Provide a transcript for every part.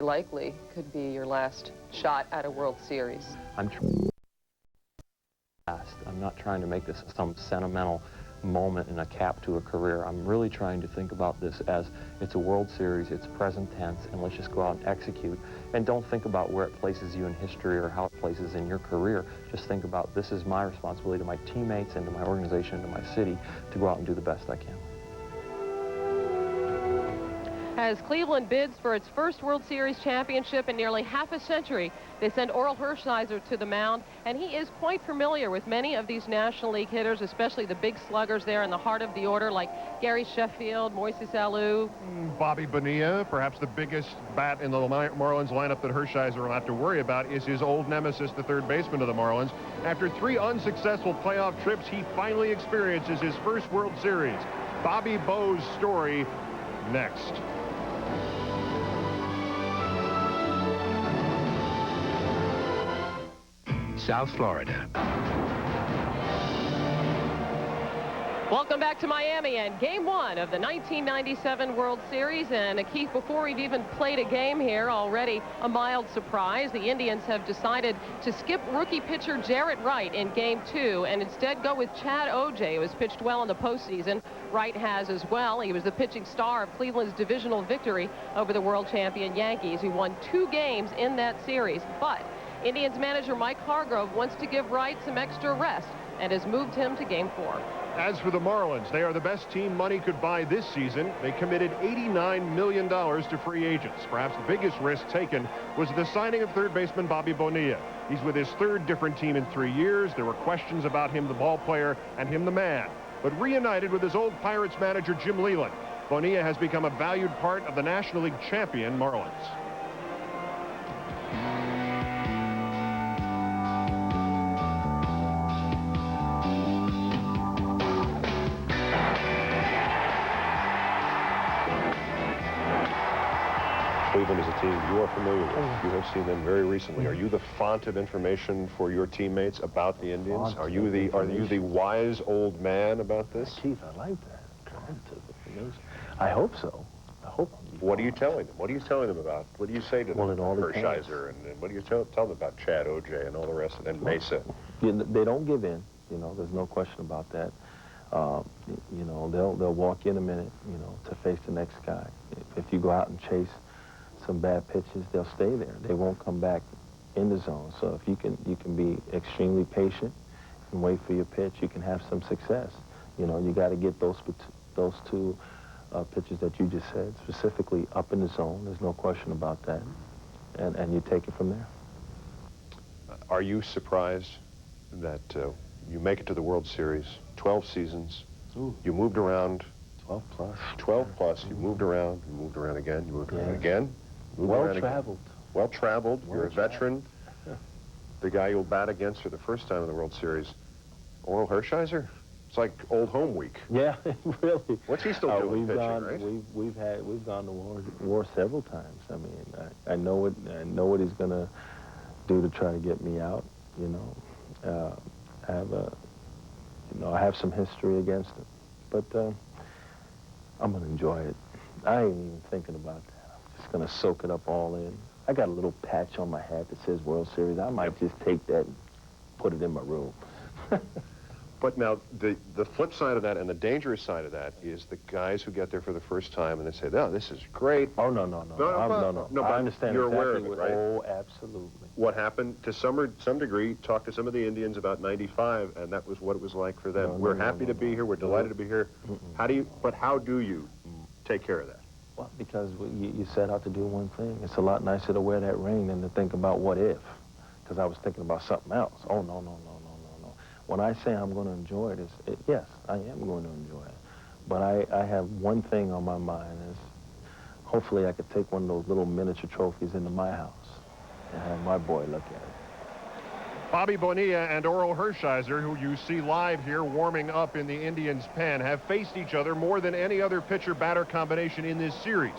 likely could be your last shot at a World Series. I'm not trying to make this some sentimental moment in a cap to a career. I'm really trying to think about this as it's a World Series, it's present tense, and let's just go out and execute. And don't think about where it places you in history or how it places in your career. Just think about this is my responsibility to my teammates and to my organization and to my city to go out and do the best I can. As Cleveland bids for its first World Series championship in nearly half a century, they send Orel Hershiser to the mound, and he is quite familiar with many of these National League hitters, especially the big sluggers there in the heart of the order, like Gary Sheffield, Moises Alou. Bobby Bonilla, perhaps the biggest bat in the Marlins lineup that Hershiser will have to worry about is his old nemesis, the third baseman of the Marlins. After 3 unsuccessful playoff trips, he finally experiences his first World Series. Bobby Bo's story next. South Florida. Welcome back to Miami and Game 1 of the 1997 World Series. And Keith, before we've even played a game here, already a mild surprise. The Indians have decided to skip rookie pitcher Jarrett Wright in Game 2 and instead go with Chad O.J., who has pitched well in the postseason. Wright has as well. He was the pitching star of Cleveland's divisional victory over the world champion Yankees, who won 2 games in that series. But Indians manager Mike Hargrove wants to give Wright some extra rest and has moved him to Game 4. As for the Marlins, they are the best team money could buy this season. They committed $89 million to free agents. Perhaps the biggest risk taken was the signing of third baseman Bobby Bonilla. He's with his 3rd different team in 3 years. There were questions about him, the ball player, and him, the man. But reunited with his old Pirates manager, Jim Leyland, Bonilla has become a valued part of the National League champion Marlins. Cleveland is a team you are familiar with. You have seen them very recently. Are you the font of information for your teammates about the Indians? Are you the wise old man about this? Keith, I like that. Font of information. I hope so. I hope. What are you telling them? What are you telling them about? What do you say to them? Well, it all depends. Hershiser, and what do you tell them about Chad O.J. and all the rest, and then Mesa? They don't give in. You know, there's no question about that. You know, they'll walk in a minute, you know, to face the next guy. If you go out and chase some bad pitches, they'll stay there. They won't come back in the zone. So if you can be extremely patient and wait for your pitch, you can have some success. You know, you got to get those 2 pitches that you just said, specifically up in the zone. There's no question about that. And you take it from there. Are you surprised that you make it to the World Series, 12 seasons, you moved around, 12 plus. 12 plus, you moved around again, you moved around again. Well-traveled. Well-traveled, you're a veteran. The guy you'll bat against for the first time in the World Series, Orel Hershiser? It's like old home week. Yeah, really. What's he still doing pitching, right? We've gone to war several times. I mean, I know what he's gonna do to try to get me out. You know, I have some history against him, but I'm gonna enjoy it. I ain't even thinking about that. I'm just gonna soak it up all in. I got a little patch on my hat that says World Series. I might just take that and put it in my room. But now, the flip side of that and the dangerous side of that is the guys who get there for the first time and they say, "Oh, this is great." Oh, no. I understand. You're exactly aware of it, right? Oh, absolutely. What happened to some degree? Talk to some of the Indians about '95, and that was what it was like for them. We're happy to be here. We're delighted to be here. How do you take care of that? Well, because you set out to do one thing. It's a lot nicer to wear that ring than to think about what if. Because I was thinking about something else. Oh, no. When I say I'm going to enjoy it, yes, I am going to enjoy it. But I have one thing on my mind is hopefully I could take one of those little miniature trophies into my house and have my boy look at it. Bobby Bonilla and Orel Hershiser, who you see live here warming up in the Indians' pen, have faced each other more than any other pitcher-batter combination in this series,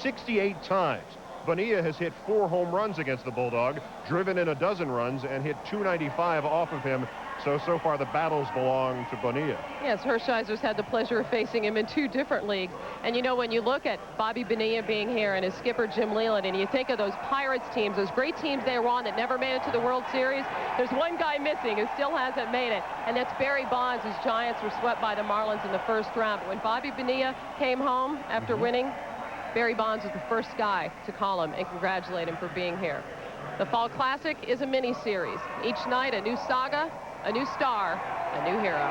68 times. Bonilla has hit 4 home runs against the Bulldog, driven in 12 runs, and hit .295 off of him So far the battles belong to Bonilla. Yes, Hershiser's had the pleasure of facing him in 2 different leagues. And you know, when you look at Bobby Bonilla being here and his skipper Jim Leyland, and you think of those Pirates teams, those great teams they were on that never made it to the World Series, there's one guy missing who still hasn't made it, and that's Barry Bonds, whose Giants were swept by the Marlins in the first round. But when Bobby Bonilla came home after winning, Barry Bonds was the first guy to call him and congratulate him for being here. The Fall Classic is a mini-series. Each night, a new saga, a new star, a new hero.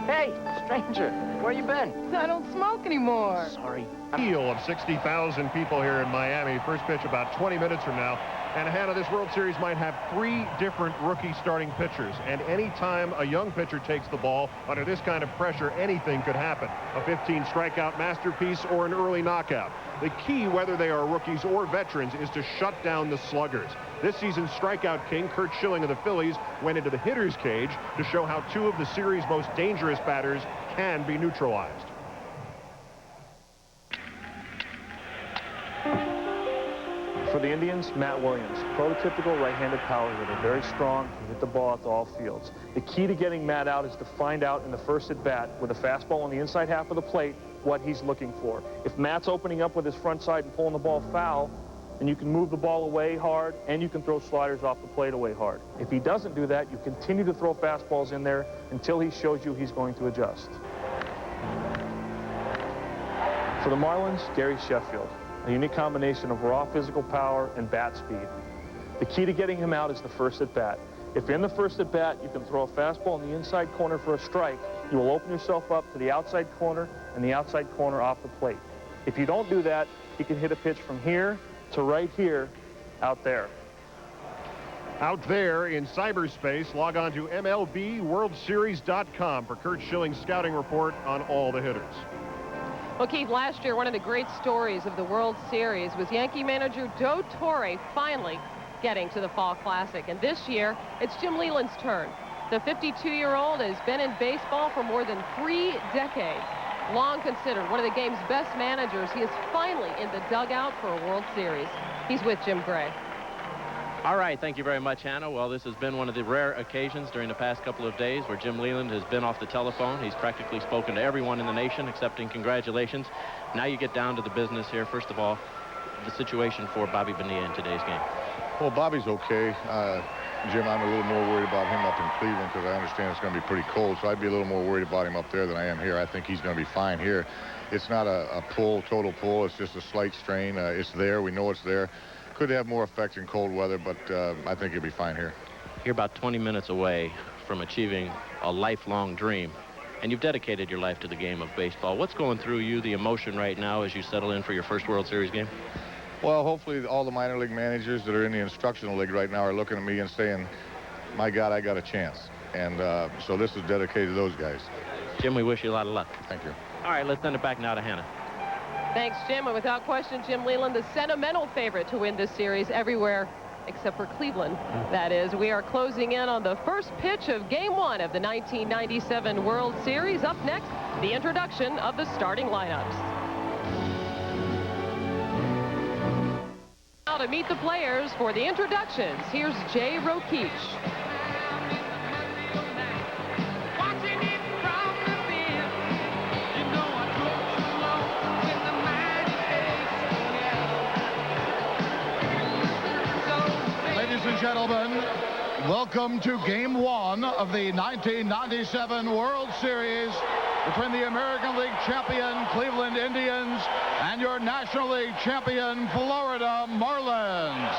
Hey, stranger, where you been? I don't smoke anymore. Sorry. Field of 60,000 people here in Miami. First pitch about 20 minutes from now. And Hannah, this World Series might have 3 different rookie starting pitchers. And any time a young pitcher takes the ball under this kind of pressure, anything could happen. A 15 strikeout masterpiece or an early knockout. The key, whether they are rookies or veterans, is to shut down the sluggers. This season's strikeout king, Curt Schilling of the Phillies, went into the hitter's cage to show how 2 of the series' most dangerous batters can be neutralized. For the Indians, Matt Williams, prototypical right-handed power hitter, very strong, can hit the ball at all fields. The key to getting Matt out is to find out in the first at-bat with a fastball on the inside half of the plate what he's looking for. If Matt's opening up with his front side and pulling the ball foul, then you can move the ball away hard and you can throw sliders off the plate away hard. If he doesn't do that, you continue to throw fastballs in there until he shows you he's going to adjust. For the Marlins, Gary Sheffield. A unique combination of raw physical power and bat speed. The key to getting him out is the first at-bat. If in the first at-bat you can throw a fastball in the inside corner for a strike, you will open yourself up to the outside corner and the outside corner off the plate. If you don't do that, he can hit a pitch from here to right here, out there. Out there in cyberspace, log on to MLBWorldSeries.com for Curt Schilling's scouting report on all the hitters. Well, Keith, last year, one of the great stories of the World Series was Yankee manager Joe Torre finally getting to the Fall Classic. And this year, it's Jim Leyland's turn. The 52-year-old has been in baseball for more than 3 decades. Long considered one of the game's best managers, he is finally in the dugout for a World Series. He's with Jim Gray. All right, thank you very much, Hannah. Well, this has been one of the rare occasions during the past couple of days where Jim Leyland has been off the telephone. He's practically spoken to everyone in the nation, accepting congratulations. Now you get down to the business here. First of all, the situation for Bobby Bonilla in today's game. Well, Bobby's okay. Jim, I'm a little more worried about him up in Cleveland because I understand it's going to be pretty cold, so I'd be a little more worried about him up there than I am here. I think he's going to be fine here. It's not a total pull. It's just a slight strain. It's there. We know it's there. Could have more effect in cold weather, but I think he'll be fine here. You're about 20 minutes away from achieving a lifelong dream, and you've dedicated your life to the game of baseball. What's going through you, the emotion right now as you settle in for your first World Series game? Well, hopefully all the minor league managers that are in the instructional league right now are looking at me and saying, my God, I got a chance. And so this is dedicated to those guys. Jim, we wish you a lot of luck. Thank you. All right, let's send it back now to Hannah. Thanks, Jim. And without question, Jim Leyland, the sentimental favorite to win this series everywhere except for Cleveland. That is, we are closing in on the first pitch of Game 1 of the 1997 World Series. Up next, the introduction of the starting lineups. Now to meet the players for the introductions, here's Jay Rokeach. Ladies and gentlemen, welcome to Game 1 of the 1997 World Series between the American League champion Cleveland Indians and your National League champion Florida Marlins.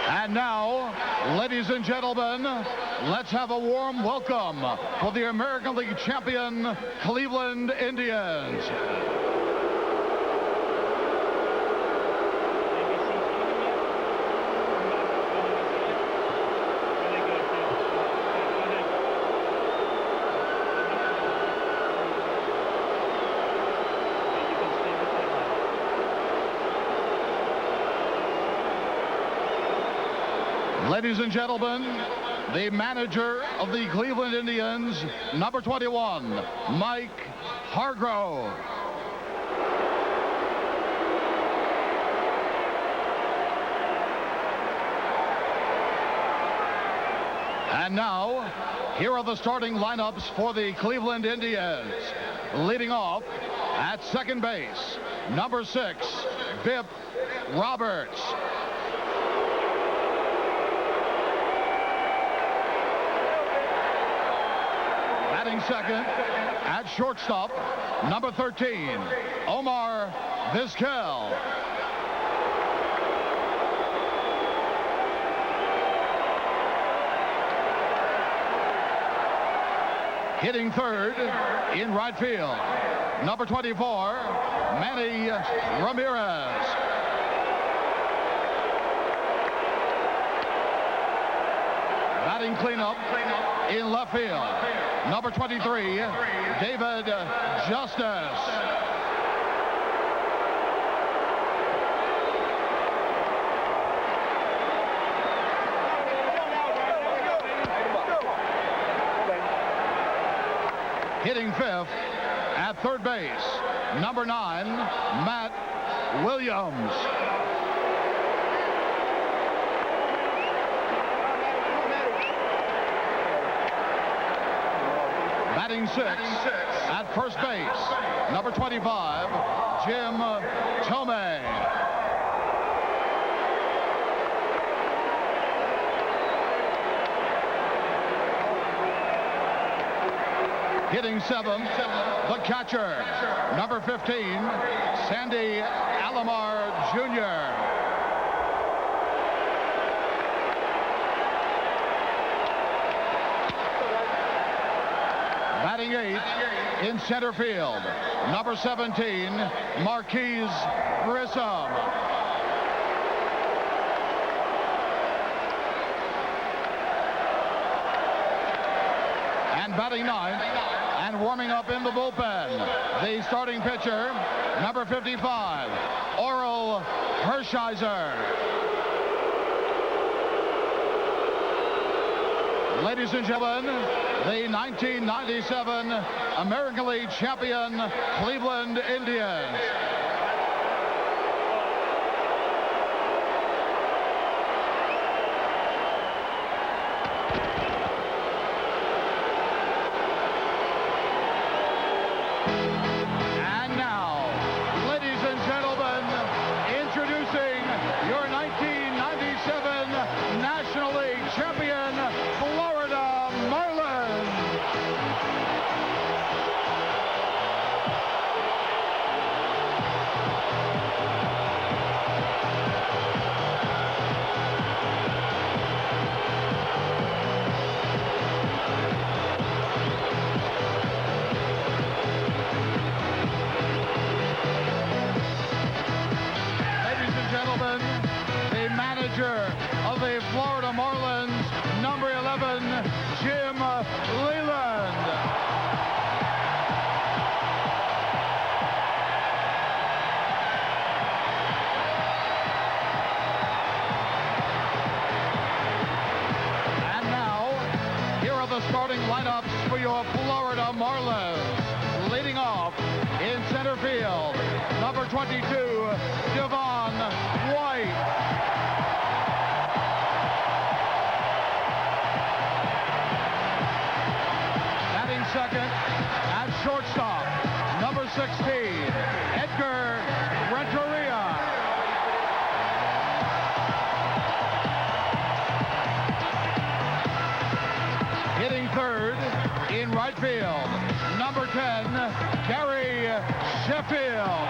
And now, ladies and gentlemen, let's have a warm welcome for the American League champion Cleveland Indians. Ladies and gentlemen, the manager of the Cleveland Indians, number 21, Mike Hargrove. And now, here are the starting lineups for the Cleveland Indians. Leading off at second base, number 6, Bip Roberts. Batting second at shortstop, number 13, Omar Vizquel. Hitting third in right field, number 24, Manny Ramirez. Batting cleanup in left field, number 23, David Justice. Hitting fifth at third base, number 9, Matt Williams. Batting sixth at first base, number 25, Jim Thome. Hitting seventh, the catcher, number 15, Sandy Alomar Jr. Batting eighth in center field, number 17, Marquise Grissom. And batting ninth, and warming up in the bullpen, the starting pitcher, number 55, Orel Hershiser. Ladies and gentlemen, the 1997 American League champion Cleveland Indians. Of the Florida Marlins, number 11, Jim Leyland. And now, here are the starting lineups for your Florida Marlins. Leading off in center field, number 22, Devon White. Second at shortstop, number 16, Edgar Renteria. Hitting third in right field, number 10, Gary Sheffield.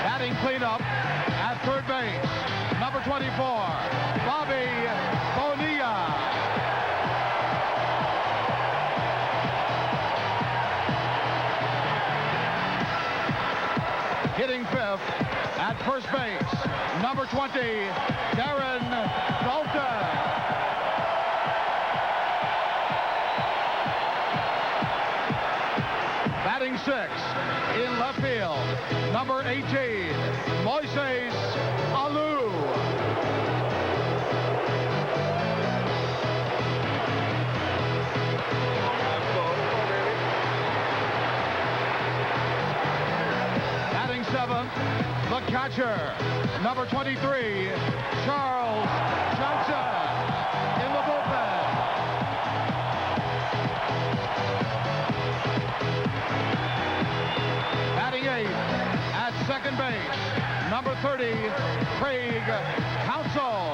Batting cleanup at third base, number 24, Bobby Bonilla. Hitting fifth at first base, number 20, Darren Dalton. Batting 6 in left field, number 18, Moises Alou. Batting 7th, the catcher, number 23, Charles Johnson, in the bullpen. Batting 8th at second base, number 30, Craig Counsell.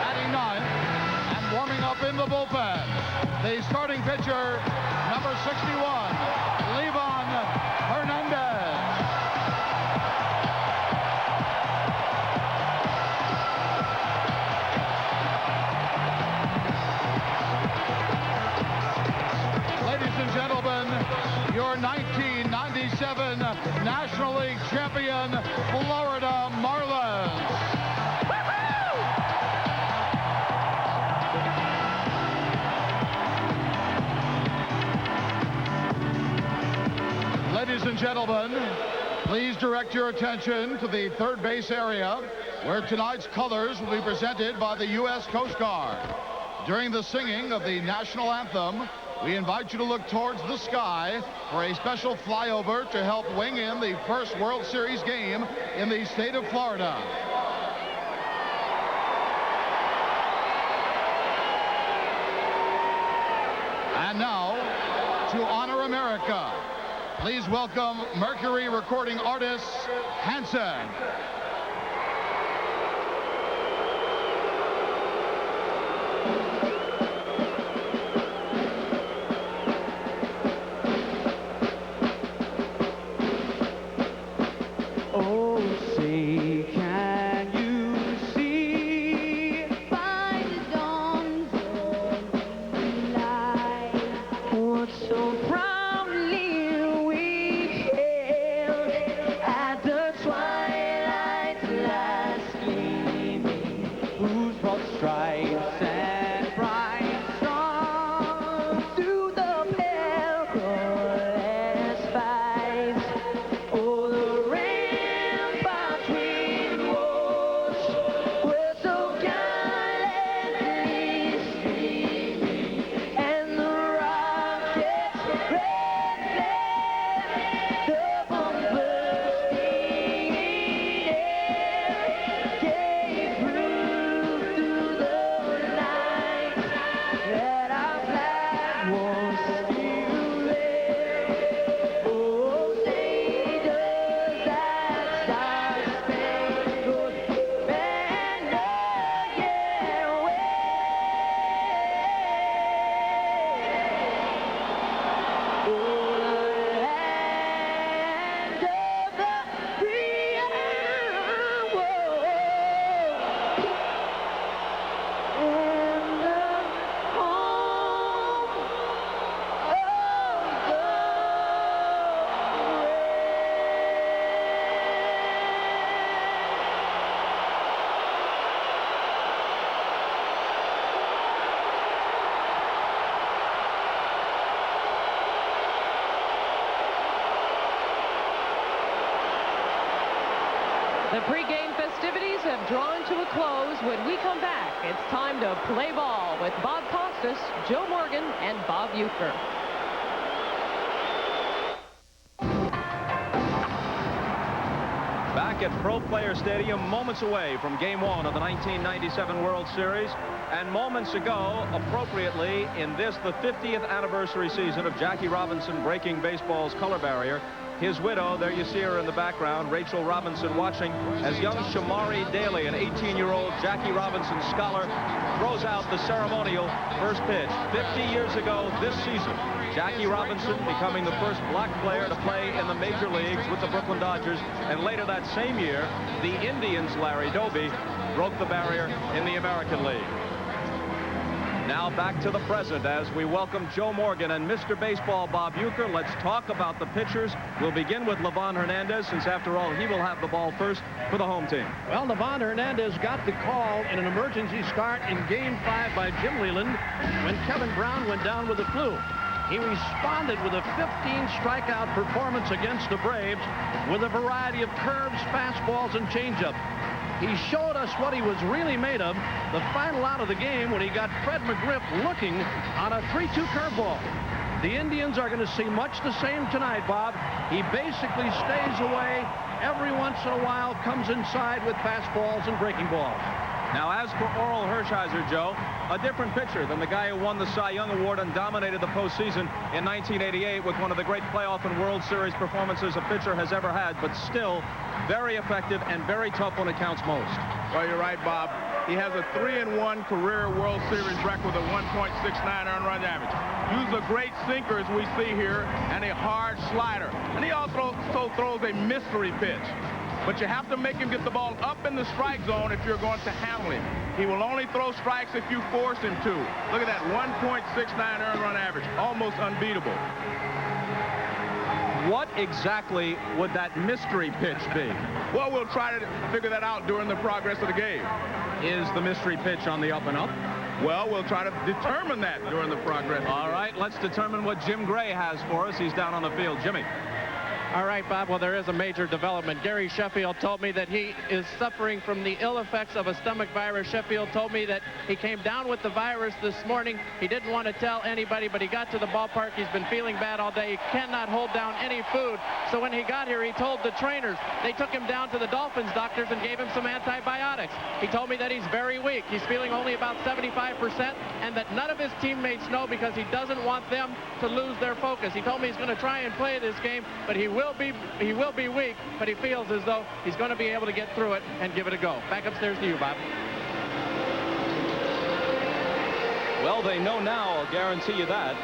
Batting 9th and warming up in the bullpen, the starting pitcher, number 61, Livan Hernandez. Ladies and gentlemen, your 1997 National League champion, Florida Marlins. Ladies and gentlemen, please direct your attention to the third base area, where tonight's colors will be presented by the U.S. Coast Guard. During the singing of the national anthem, we invite you to look towards the sky for a special flyover to help wing in the first World Series game in the state of Florida. And now, to honor America, please welcome Mercury recording artist Hanson. Oh, say, can you see by the dawn's early light what so proudly we hailed at the twilight's last gleaming, whose broad stripes and bright stars through the perilous fights, oh, the ramparts we watched were so gallantly streaming, and the rockets' red flare, the bomb bursting in air, gave proof through the night that our flag was still there. Oh, say does that star-spangled banner yet wave? Oh, the land of the free and woe, and the home of the The pregame festivities have drawn to a close. When we come back, it's time to play ball with Bob Costas, Joe Morgan, and Bob Uecker. Back at Pro Player Stadium, moments away from Game 1 of the 1997 World Series. And moments ago, appropriately, in this, the 50th anniversary season of Jackie Robinson breaking baseball's color barrier, his widow, there you see her in the background, Rachel Robinson, watching as young Shamari Daly, an 18-year-old Jackie Robinson scholar, throws out the ceremonial first pitch. 50 years ago this season, Jackie Robinson becoming the first black player to play in the major leagues with the Brooklyn Dodgers, and later that same year, the Indians' Larry Doby broke the barrier in the American League. Now back to the present as we welcome Joe Morgan and Mr. Baseball Bob Uecker. Let's talk about the pitchers. We'll begin with Livan Hernandez, since after all he will have the ball first for the home team. Well, Livan Hernandez got the call in an emergency start in Game 5 by Jim Leyland when Kevin Brown went down with the flu. He responded with a 15 strikeout performance against the Braves with a variety of curves, fastballs, and changeup. He showed us what he was really made of the final out of the game when he got Fred McGriff looking on a 3-2 curveball. The Indians are going to see much the same tonight, Bob. He basically stays away. Every once in a while comes inside with fastballs and breaking balls. Now, as for Oral Hershiser, Joe, a different pitcher than the guy who won the Cy Young Award and dominated the postseason in 1988 with one of the great playoff and World Series performances a pitcher has ever had, but still very effective and very tough when it counts most. Well, you're right, Bob. He has a 3-1 career World Series record with a 1.69 earned run average. Uses a great sinker, as we see here, and a hard slider. And he also throws a mystery pitch. But you have to make him get the ball up in the strike zone if you're going to handle him. He will only throw strikes if you force him to. Look at that, 1.69 earned run average, almost unbeatable. What exactly would that mystery pitch be? Well, we'll try to figure that out during the progress of the game. Is the mystery pitch on the up and up? Well, we'll try to determine that during the progress. All right, let's determine what Jim Gray has for us. He's down on the field. Jimmy. All right, Bob, well, there is a major development. Gary Sheffield told me that he is suffering from the ill effects of a stomach virus. Sheffield told me that he came down with the virus this morning. He didn't want to tell anybody, but he got to the ballpark. He's been feeling bad all day. He cannot hold down any food. So when he got here, he told the trainers. They took him down to the Dolphins doctors and gave him some antibiotics. He told me that he's very weak. He's feeling only about 75%, and that none of his teammates know because he doesn't want them to lose their focus. He told me he's going to try and play this game, but he will be weak, but he feels as though he's going to be able to get through it and give it a go. Back upstairs to you, Bob. Well, they know now, I'll guarantee you that.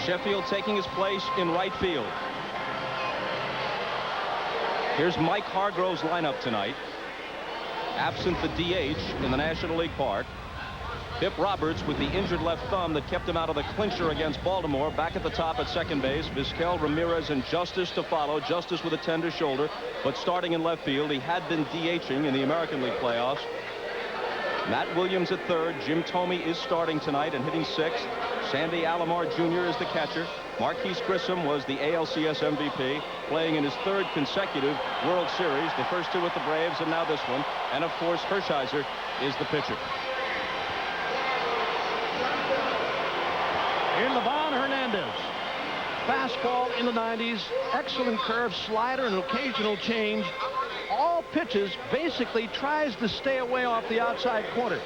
Sheffield taking his place in right field. Here's Mike Hargrove's lineup tonight. Absent the DH in the National League Park. Pip Roberts with the injured left thumb that kept him out of the clincher against Baltimore. Back at the top at second base, Vizquel, Ramirez, and Justice to follow. Justice with a tender shoulder, but starting in left field. He had been DHing in the American League playoffs. Matt Williams at third. Jim Thome is starting tonight and hitting sixth. Sandy Alomar Jr. is the catcher. Marquise Grissom was the ALCS MVP, playing in his third consecutive World Series, the first two with the Braves and now this one. And of course, Hershiser is the pitcher. Here, Livan Hernandez. Fastball in the 90s, excellent curve, slider, and occasional change. All pitches basically tries to stay away off the outside corner.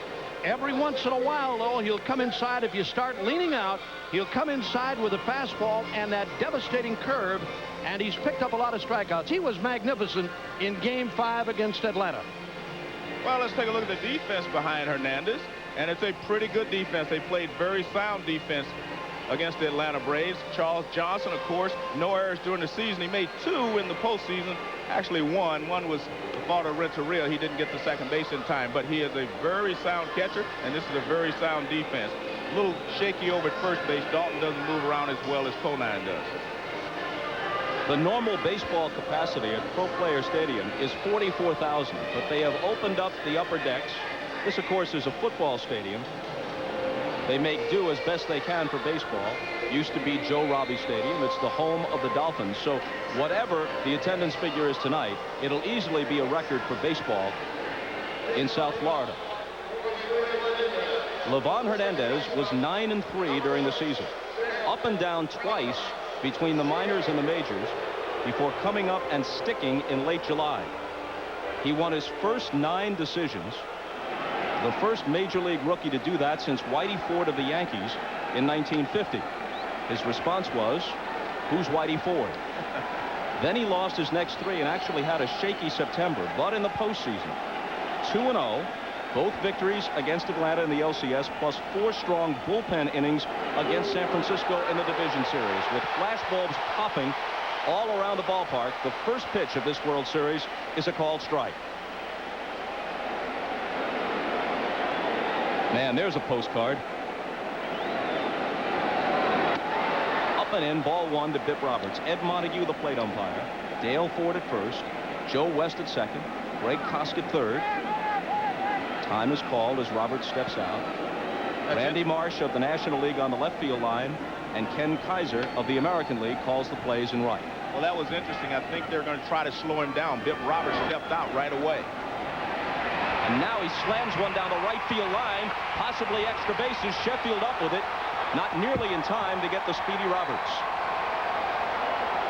Every once in a while, though, he'll come inside. If you start leaning out, he'll come inside with a fastball and that devastating curve, and he's picked up a lot of strikeouts. He was magnificent in Game 5 against Atlanta. Well, let's take a look at the defense behind Hernandez, and it's a pretty good defense. They played very sound defense against the Atlanta Braves. Charles Johnson, of course, no errors during the season. He made 2 in the postseason, actually one. One was the fault of Renteria. He didn't get to second base in time, but he is a very sound catcher, and this is a very sound defense. A little shaky over at first base. Dalton doesn't move around as well as Conine does. The normal baseball capacity at Pro Player Stadium is 44,000, but they have opened up the upper decks. This, of course, is a football stadium. They make do as best they can for baseball. Used to be Joe Robbie Stadium. It's the home of the Dolphins. So whatever the attendance figure is tonight, it'll easily be a record for baseball in South Florida. Livan Hernandez was 9-3 during the season. Up and down twice between the minors and the majors before coming up and sticking in late July. He won his first 9 decisions. The first major league rookie to do that since Whitey Ford of the Yankees in 1950. His response was, "Who's Whitey Ford?" Then he lost his next 3 and actually had a shaky September, but in the postseason, 2-0, both victories against Atlanta in the LCS, plus 4 strong bullpen innings against San Francisco in the division series, with flashbulbs popping all around the ballpark. The first pitch of this World Series is a called strike. Man, there's a postcard. and in, ball 1 to Bip Roberts. Ed Montague, the plate umpire. Dale Ford at first. Joe West at second. Greg Kosk at third. Time is called as Roberts steps out. Randy Marsh of the National League on the left field line, and Ken Kaiser of the American League calls the plays in right. Well, that was interesting. I think they're going to try to slow him down. Bip Roberts stepped out right away. And now he slams one down the right field line, possibly extra bases. Sheffield up with it, not nearly in time to get the speedy Roberts.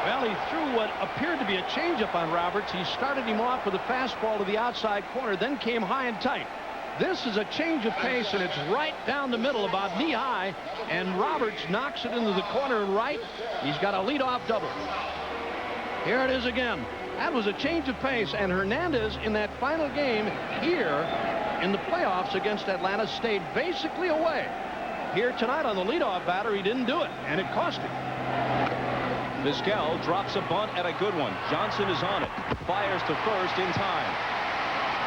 Well, he threw what appeared to be a changeup on Roberts. He started him off with a fastball to the outside corner, then came high and tight. This is a change of pace, and it's right down the middle, about knee-high, and Roberts knocks it into the corner and right. He's got a leadoff double. Here it is again. That was a change of pace, and Hernandez in that final game here in the playoffs against Atlanta stayed basically away. Here tonight on the leadoff batter, he didn't do it, and it cost him. Vizquel drops a bunt and a good one. Johnson is on it. Fires to first in time.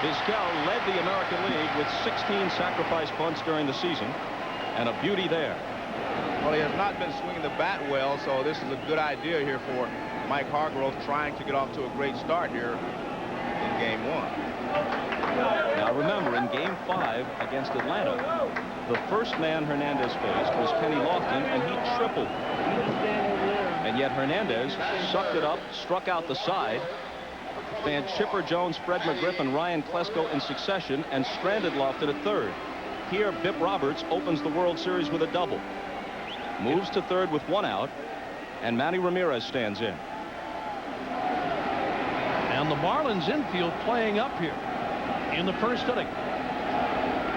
Vizquel led the American League with 16 sacrifice bunts during the season, and a beauty there. Well, he has not been swinging the bat well, so this is a good idea here for Mike Hargrove, trying to get off to a great start here in game 1. Now remember, in game 5 against Atlanta, the first man Hernandez faced was Kenny Lofton, and he tripled. And yet Hernandez sucked it up, struck out the side, fanned Chipper Jones, Fred McGriff, and Ryan Klesko in succession, and stranded Lofton at third. Here, Bip Roberts opens the World Series with a double. Moves to third with 1 out, and Manny Ramirez stands in. And the Marlins infield playing up here in the first inning.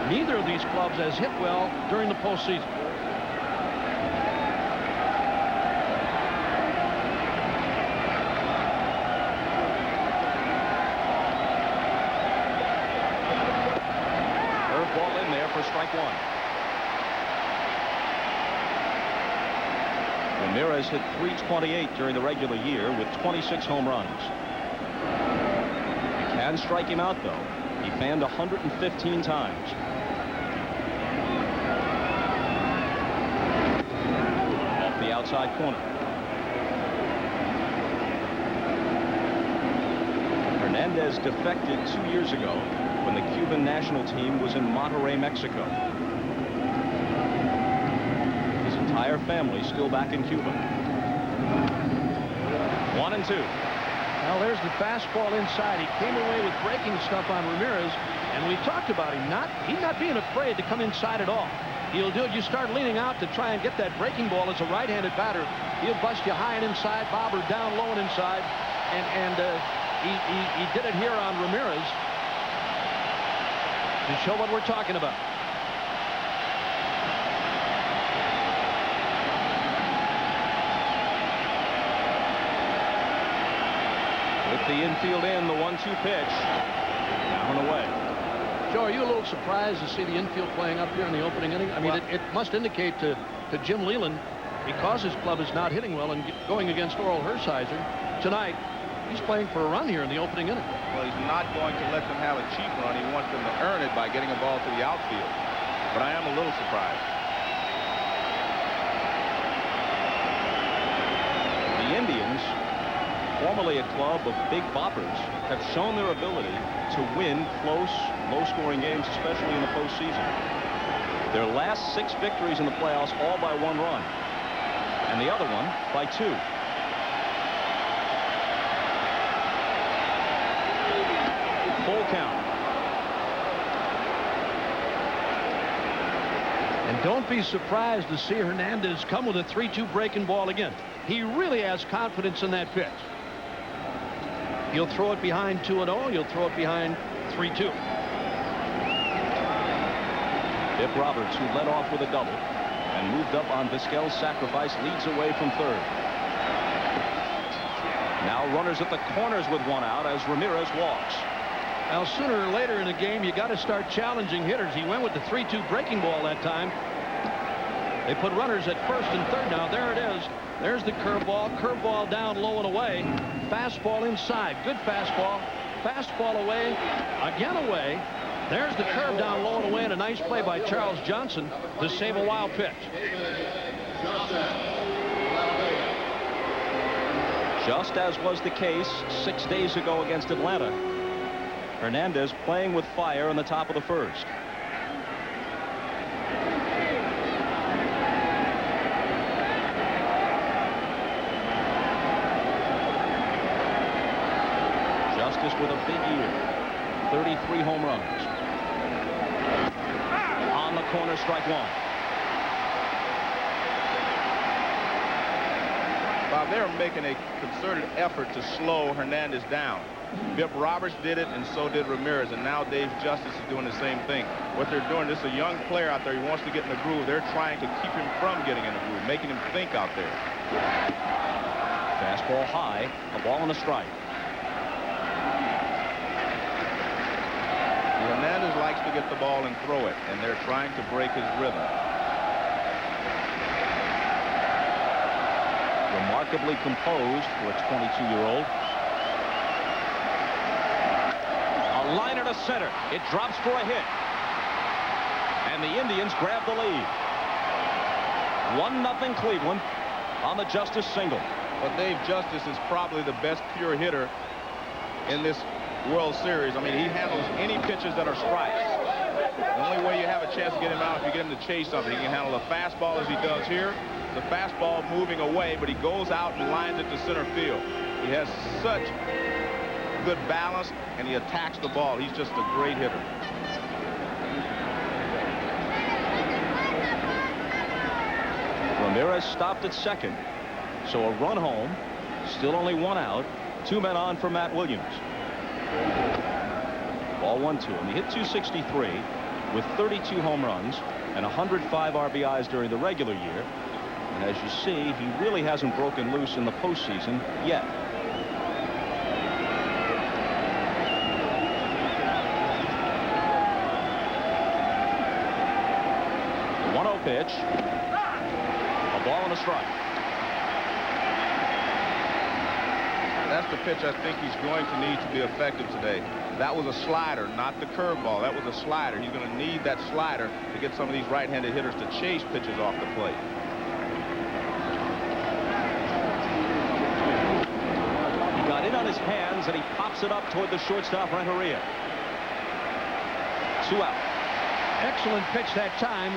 Neither of these clubs has hit well during the postseason. Curveball in there for strike 1. Ramirez hit .328 during the regular year with 26 home runs. You can strike him out, though. He fanned 115 times. Off the outside corner. Hernandez defected 2 years ago when the Cuban national team was in Monterrey, Mexico. His entire family still back in Cuba. 1-2. Well, there's the fastball inside. He came away with breaking stuff on Ramirez, and we talked about him not being afraid to come inside at all. He'll do it. You start leaning out to try and get that breaking ball as a right-handed batter. He'll bust you high and inside, bobber down low and inside, and he did it here on Ramirez to show what we're talking about. With the infield in, the 1-2 pitch. Down and away. Joe, are you a little surprised to see the infield playing up here in the opening inning? I mean, well, it must indicate to Jim Leland, because his club is not hitting well and going against Oral Hershiser tonight, he's playing for a run here in the opening inning. Well, he's not going to let them have a cheap run. He wants them to earn it by getting a ball to the outfield. But I am a little surprised. The Indians, formerly a club of big boppers, have shown their ability to win close, low-scoring games, especially in the postseason. Their last 6 victories in the playoffs, all by 1 run, and the other one by 2. Full count. And don't be surprised to see Hernandez come with a 3-2 breaking ball again. He really has confidence in that pitch. He'll throw it behind 2-0. He'll throw it behind 3-2. Bip Roberts, who led off with a double and moved up on Vizquel's sacrifice, leads away from third. Now runners at the corners with 1 out as Ramirez walks. Now, sooner or later in the game, you got to start challenging hitters. He went with the 3-2 breaking ball that time. They put runners at first and third. Now, there it is. There's the curveball. Curveball down low and away. Fastball inside. Good fastball. Fastball away. Again away. There's the curve down low and away, and a nice play by Charles Johnson to save a wild pitch. Just as was the case 6 days ago against Atlanta. Hernandez playing with fire in the top of the first. Justice with a big year. 33 home runs. On the corner, strike one. Bob, they're making a concerted effort to slow Hernandez down. Bip Roberts did it, and so did Ramirez, and now Dave Justice is doing the same thing. What they're doing, this is a young player out there. He wants to get in the groove. They're trying to keep him from getting in the groove, making him think out there. Fastball high, a ball and a strike. Hernandez likes to get the ball and throw it, and they're trying to break his rhythm. Remarkably composed for a 22-year-old. A liner to center. It drops for a hit. And the Indians grab the lead. 1-0 Cleveland on the Justice single. But Dave Justice is probably the best pure hitter in this World Series. I mean, he handles any pitches that are strikes. The only way you have a chance to get him out is if you get him to chase something. He can handle a fastball as he does here. The fastball moving away, but he goes out and lines it to center field. He has such good balance, and he attacks the ball. He's just a great hitter. Ramirez stopped at second, so a run home. Still only one out. 2 men on for Matt Williams. Ball 1-2, and he hit .263 with 32 home runs and 105 RBIs during the regular year. And as you see, he really hasn't broken loose in the postseason yet. The 1-0 pitch. A ball and a strike. That's the pitch I think he's going to need to be effective today. That was a slider, not the curveball. That was a slider. He's going to need that slider to get some of these right-handed hitters to chase pitches off the plate. He got in on his hands, and he pops it up toward the shortstop, Renteria. 2 out. Excellent pitch that time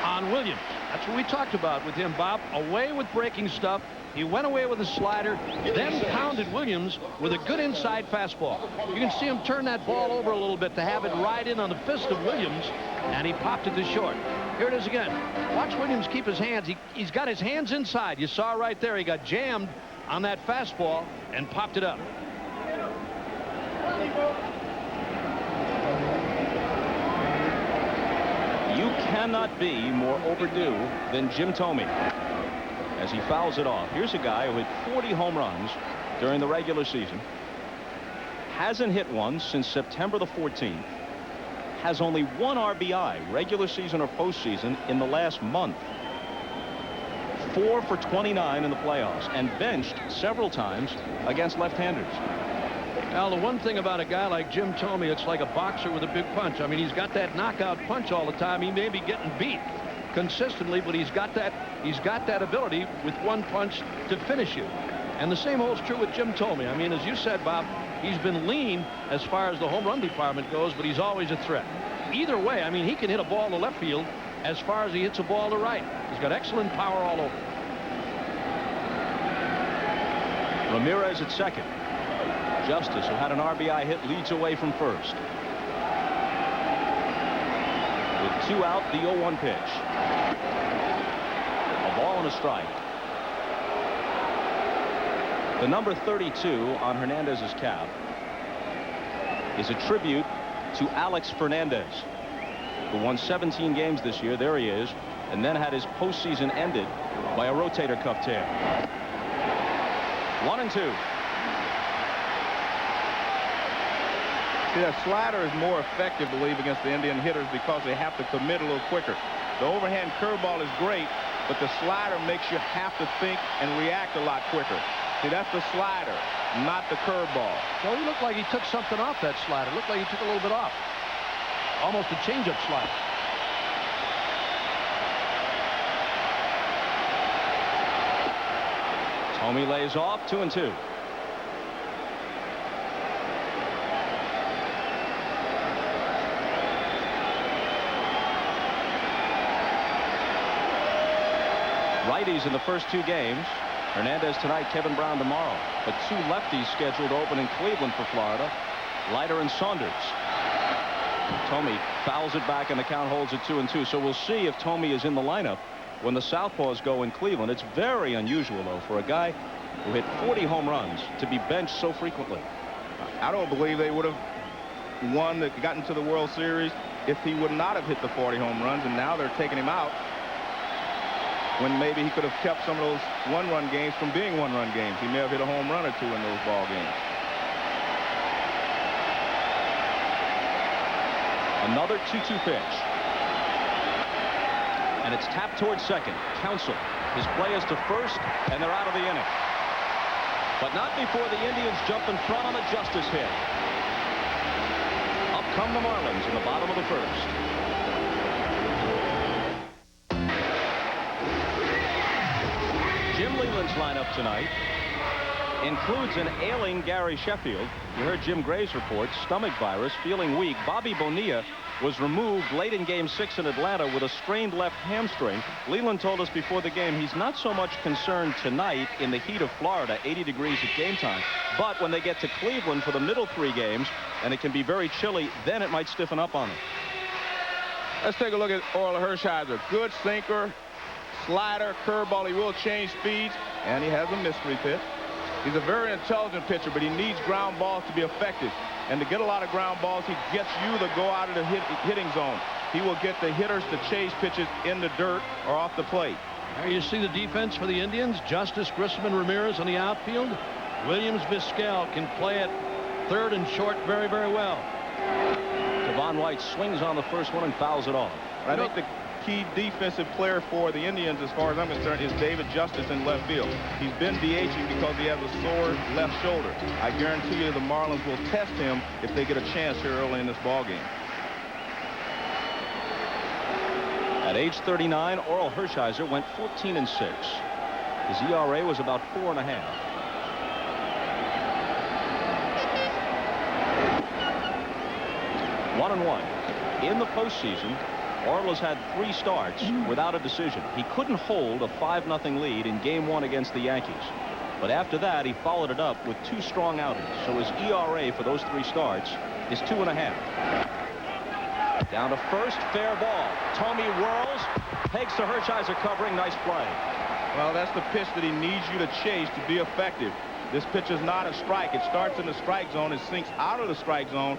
on Williams. That's what we talked about with him, Bob. Away with breaking stuff. He went away with a slider, then pounded Williams with a good inside fastball. You can see him turn that ball over a little bit to have it ride in on the fist of Williams, and he popped it to short. Here it is again. Watch Williams keep his hands. He's got his hands inside. You saw right there. He got jammed on that fastball and popped it up. You cannot be more overdue than Jim Thome as he fouls it off. Here's a guy who hit 40 home runs during the regular season. Hasn't hit one since September the 14th. Has only 1 RBI, regular season or postseason, in the last month. 4 for 29 in the playoffs, and benched several times against left-handers. Now, the one thing about a guy like Jim Thome, it's like a boxer with a big punch. I mean, he's got that knockout punch all the time. He may be getting beat consistently, but he's got that ability with one punch to finish you. And the same holds true with Jim Thome. I mean, as you said, Bob, he's been lean as far as the home run department goes, but he's always a threat. Either way, I mean, he can hit a ball to left field as far as he hits a ball to right. He's got excellent power all over. Ramirez at second. Justice, who had an RBI hit, leads away from first. With 2 out, the 0-1 pitch. A ball and a strike. The number 32 on Hernandez's cap is a tribute to Alex Fernandez, who won 17 games this year. There he is, and then had his postseason ended by a rotator cuff tear. 1-2. See, that slider is more effective, I believe, against the Indian hitters because they have to commit a little quicker. The overhand curveball is great, but the slider makes you have to think and react a lot quicker. See, that's the slider, not the curveball. Well, he looked like he took something off that slider. Looked like he took a little bit off. Almost a changeup slider. Thome lays off, 2-2. Righties in the first 2 games. Hernandez tonight, Kevin Brown tomorrow. But 2 lefties scheduled to open in Cleveland for Florida. Leiter and Saunders. Thome fouls it back and the count holds at 2-2. So we'll see if Thome is in the lineup when the southpaws go in Cleveland. It's very unusual, though, for a guy who hit 40 home runs to be benched so frequently. I don't believe they would have won, gotten to the World Series if he would not have hit the 40 home runs, and now they're taking him out when maybe he could have kept some of those one-run games from being one-run games. He may have hit a home run or 2 in those ball games. Another 2-2 pitch. And it's tapped towards second. Counsell. His play is to first, and they're out of the inning. But not before the Indians jump in front on a Justice hit. Up come the Marlins in the bottom of the first. Jim Leyland's lineup tonight includes an ailing Gary Sheffield. You heard Jim Gray's report, stomach virus, feeling weak. Bobby Bonilla was removed late in Game 6 in Atlanta with a strained left hamstring. Leyland told us before the game he's not so much concerned tonight in the heat of Florida, 80 degrees at game time, but when they get to Cleveland for the middle 3 games, and it can be very chilly, then it might stiffen up on them. Let's take a look at Orel Hershiser. Good sinker, slider, curveball. He will change speeds, and he has a mystery pitch. He's a very intelligent pitcher, but he needs ground balls to be effective. And to get a lot of ground balls, he gets you to go out of the hitting zone. He will get the hitters to chase pitches in the dirt or off the plate. There you see the defense for the Indians. Justice, Grissom, and Ramirez on the outfield. Williams Vizquel can play it third and short very, very well. Devon White swings on the first one and fouls it off. I think the key defensive player for the Indians, as far as I'm concerned, is David Justice in left field. He's been DHing because he has a sore left shoulder. I guarantee you the Marlins will test him if they get a chance here early in this ball game. At age 39, Orel Hershiser went 14-6. His ERA was about 4.5. One and one. In the postseason, Orel has had 3 starts without a decision. He couldn't hold a 5-0 lead in Game 1 against the Yankees. But after that, he followed it up with 2 strong outings. So his ERA for those 3 starts is 2.5. Down to first, fair ball. Thome whirls, pegs to Hershiser covering. Nice play. Well, that's the pitch that he needs you to chase to be effective. This pitch is not a strike. It starts in the strike zone. It sinks out of the strike zone.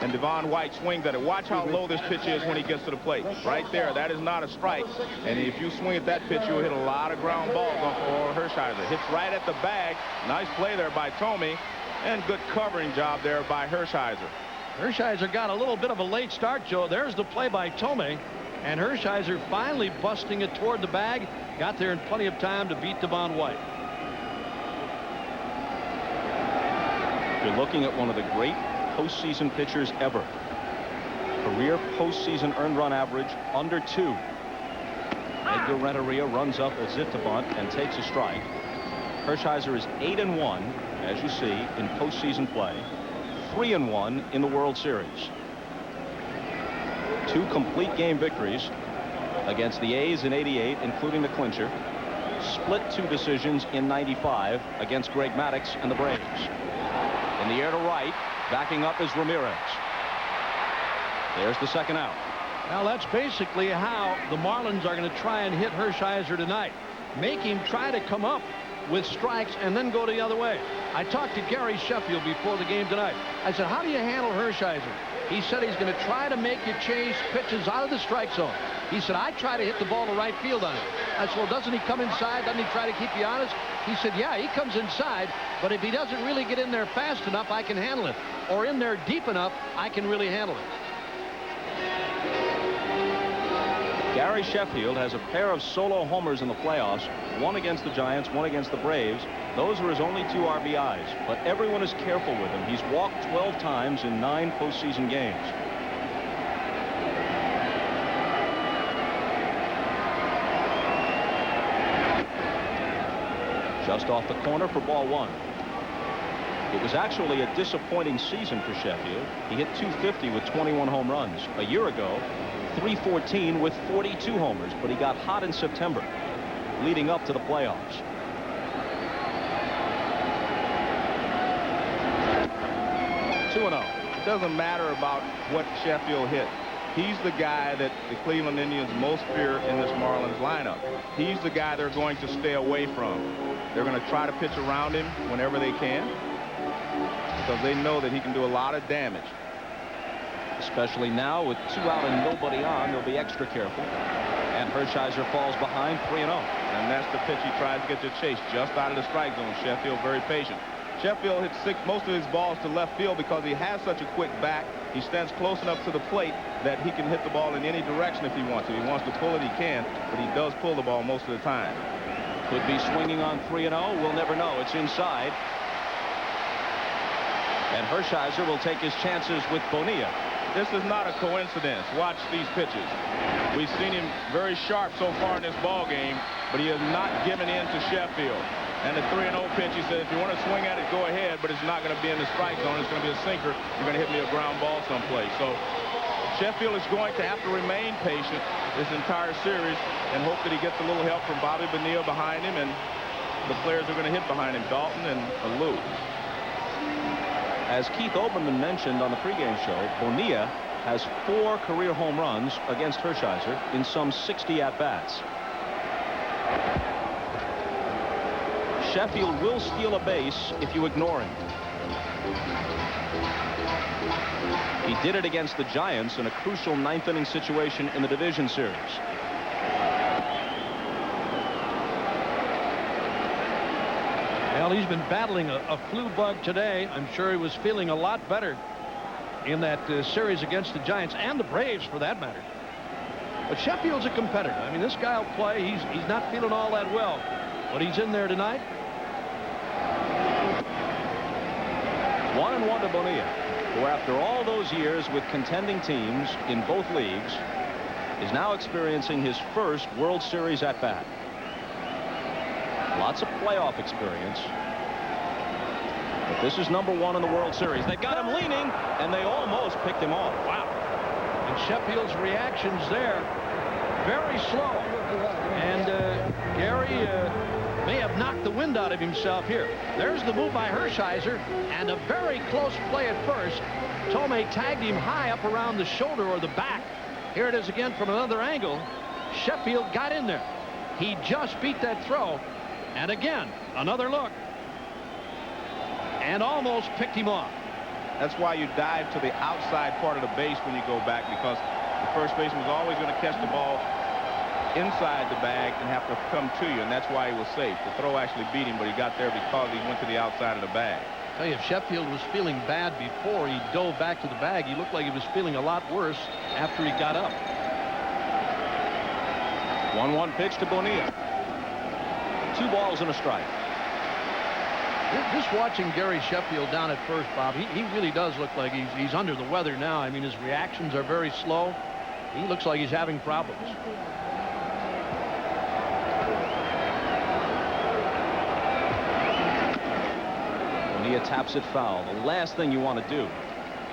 And Devon White swings at it. Watch how low this pitch is when he gets to the plate. Right there, that is not a strike. And if you swing at that pitch, you'll hit a lot of ground balls off Orel Hershiser. Hits right at the bag. Nice play there by Thome. And good covering job there by Hershiser. Hershiser got a little bit of a late start, Joe. There's the play by Thome. And Hershiser finally busting it toward the bag. Got there in plenty of time to beat Devon White. You're looking at one of the great postseason pitchers ever. Career postseason earned run average under 2. Edgar Renteria runs up a zit to bunt and takes a strike. Hershiser is 8-1, as you see, in postseason play. 3-1 in the World Series. 2 complete game victories against the A's in '88, including the clincher. Split 2 decisions in '95 against Greg Maddux and the Braves. In the air to right, backing up is Ramirez. There's the second out. Now that's basically how the Marlins are going to try and hit Hershiser tonight. Make him try to come up with strikes and then go the other way. I talked to Gary Sheffield before the game tonight. I said, how do you handle Hershiser? He said he's going to try to make you chase pitches out of the strike zone. He said, I try to hit the ball to right field on him. I said, well, doesn't he come inside? Doesn't he try to keep you honest? He said, yeah, he comes inside, but if he doesn't really get in there fast enough, I can handle it. Or in there deep enough, I can really handle it. Gary Sheffield has a pair of solo homers in the playoffs, one against the Giants, one against the Braves. Those are his only 2 RBIs, but everyone is careful with him. He's walked 12 times in 9 postseason games. Just off the corner for ball 1. It was actually a disappointing season for Sheffield. He hit .250 with 21 home runs. A year ago, .314 with 42 homers, but he got hot in September, leading up to the playoffs. It doesn't matter about what Sheffield hit. He's the guy that the Cleveland Indians most fear in this Marlins lineup. He's the guy they're going to stay away from. They're going to try to pitch around him whenever they can, because they know that he can do a lot of damage. Especially now with 2 out and nobody on, they'll be extra careful. And Hershiser falls behind 3-0. And that's the pitch he tries to get to Chase, just out of the strike zone. Sheffield very patient. Sheffield hits most of his balls to left field because he has such a quick back. He stands close enough to the plate that he can hit the ball in any direction if he wants to. If he wants to pull it, he can, but he does pull the ball most of the time. Could be swinging on 3-0. We'll never know. It's inside. And Hershiser will take his chances with Bonilla. This is not a coincidence. Watch these pitches. We've seen him very sharp so far in this ball game, but he has not given in to Sheffield. And the 3-0 pitch, he said, if you want to swing at it, go ahead, but it's not going to be in the strike zone. It's going to be a sinker. You're going to hit me a ground ball someplace. So Sheffield is going to have to remain patient this entire series and hope that he gets a little help from Bobby Bonilla behind him, and the players are going to hit behind him, Dalton and Lou. As Keith Olbermann mentioned on the pregame show, Bonilla has 4 career home runs against Hershiser in some 60 at-bats. Sheffield will steal a base if you ignore him. He did it against the Giants in a crucial 9th inning situation in the division series. Well, he's been battling a flu bug today. I'm sure he was feeling a lot better in that series against the Giants and the Braves, for that matter. But Sheffield's a competitor. I mean, this guy will play. He's not feeling all that well, but he's in there tonight. 1-1 to Bonilla, who after all those years with contending teams in both leagues is now experiencing his first World Series at-bat. Lots of playoff experience. But this is number 1 in the World Series. They've got him leaning, and they almost picked him off. Wow. And Sheffield's reactions there, very slow. And Gary may have knocked the wind out of himself here. There's the move by Hershiser, and a very close play at first. Tomei tagged him high up around the shoulder or the back. Here it is again from another angle. Sheffield got in there. He just beat that throw. And again, another look. And almost picked him off. That's why you dive to the outside part of the base when you go back, because the first baseman was always going to catch the ball inside the bag and have to come to you, and that's why he was safe. The throw actually beat him, but he got there because he went to the outside of the bag. I tell you, if Sheffield was feeling bad before he dove back to the bag, he looked like he was feeling a lot worse after he got up. 1-1 pitch to Bonilla. 2 balls and a strike. Just watching Gary Sheffield down at first, Bob, he really does look like he's under the weather now. I mean, his reactions are very slow. He looks like he's having problems. Bonilla taps it foul. The last thing you want to do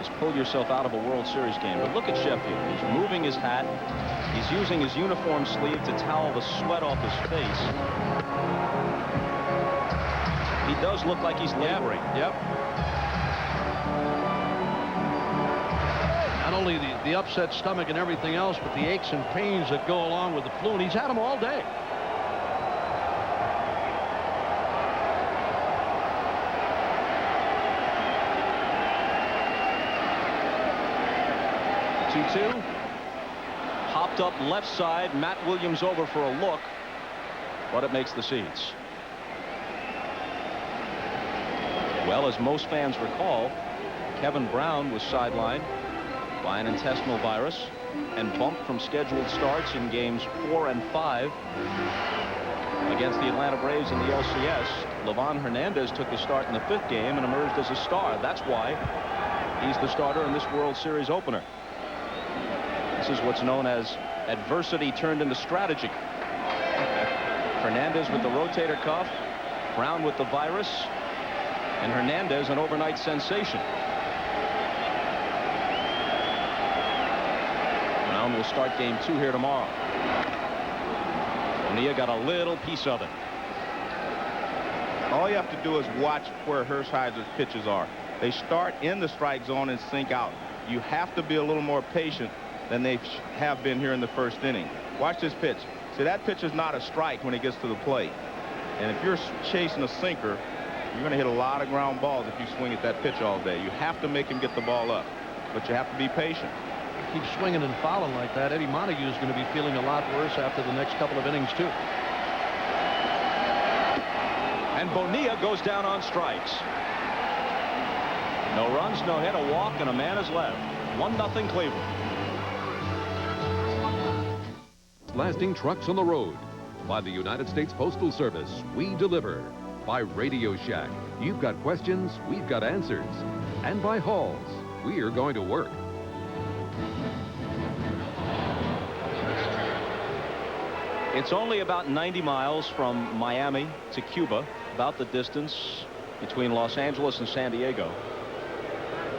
is pull yourself out of a World Series game. But look at Sheffield. He's moving his hat. He's using his uniform sleeve to towel the sweat off his face. He does look like he's laboring. Yep. Not only the upset stomach and everything else, but the aches and pains that go along with the flu, and he's had them all day. Two. Hopped up left side. Matt Williams over for a look, but it makes the seats. Well, as most fans recall, Kevin Brown was sidelined by an intestinal virus and bumped from scheduled starts in games 4 and 5 against the Atlanta Braves in the LCS. Livan Hernandez took the start in the 5th game and emerged as a star. That's why he's the starter in this World Series opener. This is what's known as adversity turned into strategy. Hernandez with the rotator cuff. Brown with the virus, and Hernandez an overnight sensation. Brown will start game 2 here tomorrow. Bonilla got a little piece of it. All you have to do is watch where Hershiser's pitches are. They start in the strike zone and sink out. You have to be a little more patient than they have been here in the first inning. Watch this pitch. See, that pitch is not a strike when it gets to the plate. And if you're chasing a sinker, you're going to hit a lot of ground balls if you swing at that pitch all day. You have to make him get the ball up, but you have to be patient. Keep swinging and fouling like that. Eddie Montague is going to be feeling a lot worse after the next couple of innings, too. And Bonilla goes down on strikes. No runs, no hit, a walk, and a man is left. 1-0 Cleveland. Lasting trucks on the road. By the United States Postal Service, we deliver. By Radio Shack, you've got questions, we've got answers. And by Halls, we're going to work. It's only about 90 miles from Miami to Cuba, about the distance between Los Angeles and San Diego.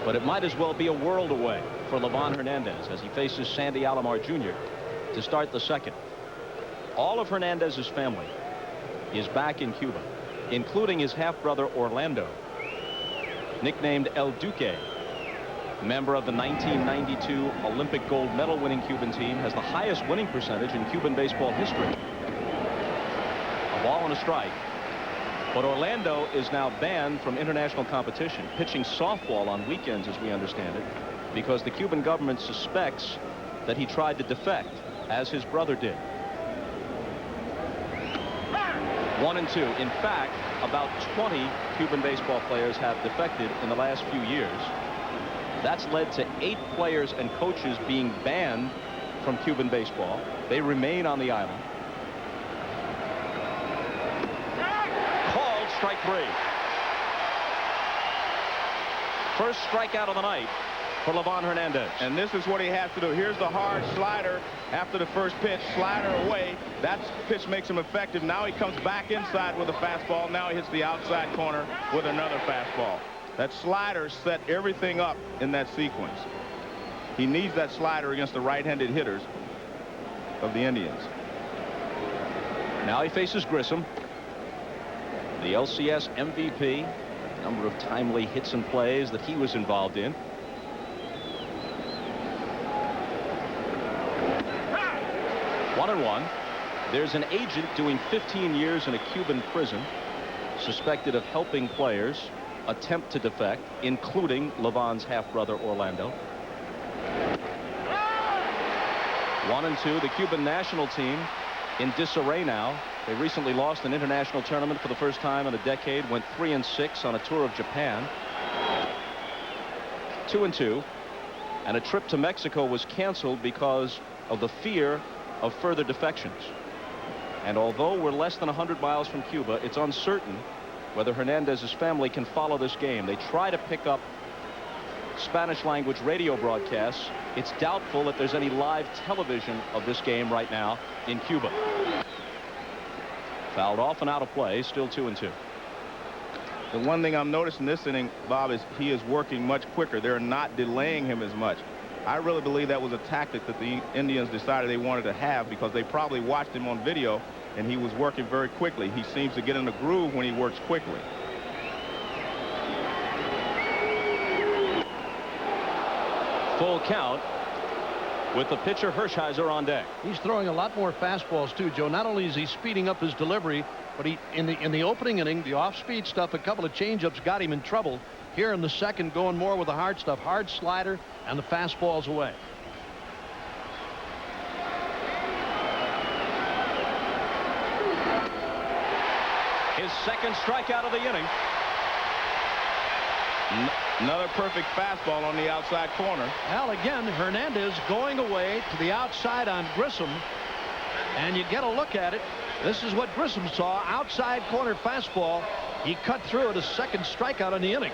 But it might as well be a world away for Livan Hernandez as he faces Sandy Alomar Jr. to start the second. All of Hernandez's family is back in Cuba, including his half-brother Orlando, nicknamed El Duque. Member of the 1992 Olympic gold medal winning Cuban team, has the highest winning percentage in Cuban baseball history. A ball and a strike. But Orlando is now banned from international competition, pitching softball on weekends, as we understand it, because the Cuban government suspects that he tried to defect, as his brother did. 1-2. In fact, about 20 Cuban baseball players have defected in the last few years. That's led to 8 players and coaches being banned from Cuban baseball. They remain on the island. Called strike 3. First strikeout of the night for Livan Hernandez. And this is what he has to do. Here's the hard slider after the first pitch. Slider away. That pitch makes him effective. Now he comes back inside with a fastball. Now he hits the outside corner with another fastball. That slider set everything up in that sequence. He needs that slider against the right-handed hitters of the Indians. Now he faces Grissom, the LCS MVP. A number of timely hits and plays that he was involved in. One and one. There's an agent doing 15 years in a Cuban prison, suspected of helping players attempt to defect, including Livan's half-brother Orlando. 1-2. The Cuban national team in disarray now. They recently lost an international tournament for the first time in a decade, went 3-6 on a tour of Japan. 2-2. And a trip to Mexico was canceled because of the fear of further defections. And although we're less than 100 miles from Cuba, it's uncertain whether Hernandez's family can follow this game. They try to pick up Spanish language radio broadcasts. It's doubtful that there's any live television of this game right now in Cuba. Fouled off and out of play, still 2-2. The one thing I'm noticing this inning, Bob, is he is working much quicker. They're not delaying him as much. I really believe that was a tactic that the Indians decided they wanted to have, because they probably watched him on video and he was working very quickly. He seems to get in a groove when he works quickly. Full count with the pitcher Hershiser on deck. He's throwing a lot more fastballs too, Joe. Not only is he speeding up his delivery, but he in the opening inning, the off-speed stuff, a couple of changeups got him in trouble. Here in the second, going more with the hard stuff, hard slider and the fastballs away. His second strikeout of the inning. Another perfect fastball on the outside corner. Well, again, Hernandez going away to the outside on Grissom. And you get a look at it. This is what Grissom saw. Outside corner fastball. He cut through it, a second strikeout in the inning.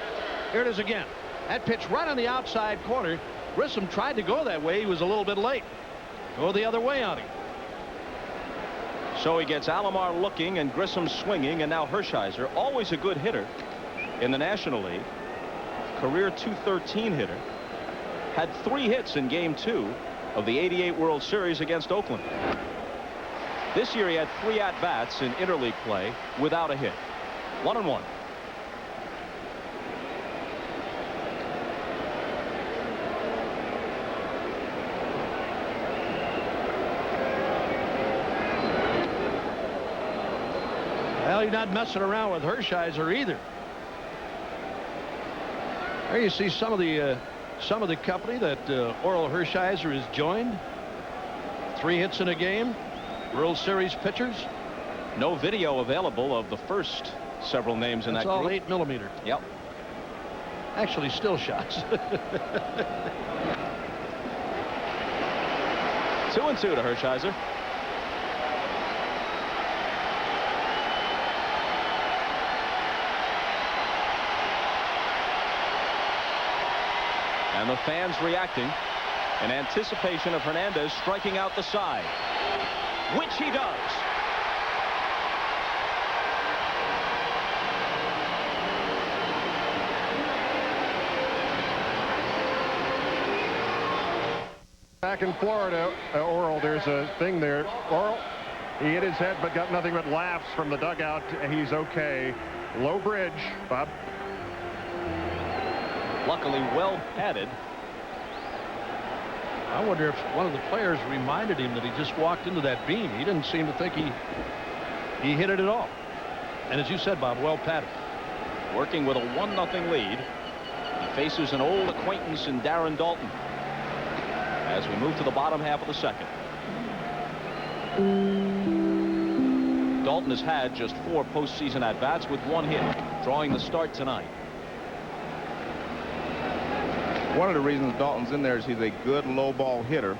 Here it is again. That pitch right on the outside corner. Grissom tried to go that way. He was a little bit late. Go the other way on him. So he gets Alomar looking and Grissom swinging, and now Hershiser, always a good hitter in the National League, career .213 hitter, had 3 hits in Game 2 of the '88 World Series against Oakland. This year he had 3 at-bats in interleague play without a hit. 1-1. Well, you're not messing around with Hershiser either. There you see some of the company that Orel Hershiser has joined. 3 hits in a game. World Series pitchers. No video available of the first several names in that group. It's all 8mm. Yep. Actually, still shots. 2-2 to Hershiser. And the fans reacting in anticipation of Hernandez striking out the side, which he does. Back in Florida, Orel, there's a thing there. Orel, he hit his head but got nothing but laughs from the dugout. He's okay. Low bridge, Bob. Luckily well padded. I wonder if one of the players reminded him that he just walked into that beam. He didn't seem to think he hit it at all. And as you said, Bob, well padded. Working with a 1-0 lead. He faces an old acquaintance in Darren Daulton as we move to the bottom half of the second. Daulton has had just 4 postseason at-bats with 1 hit, drawing the start tonight. One of the reasons Daulton's in there is he's a good low ball hitter,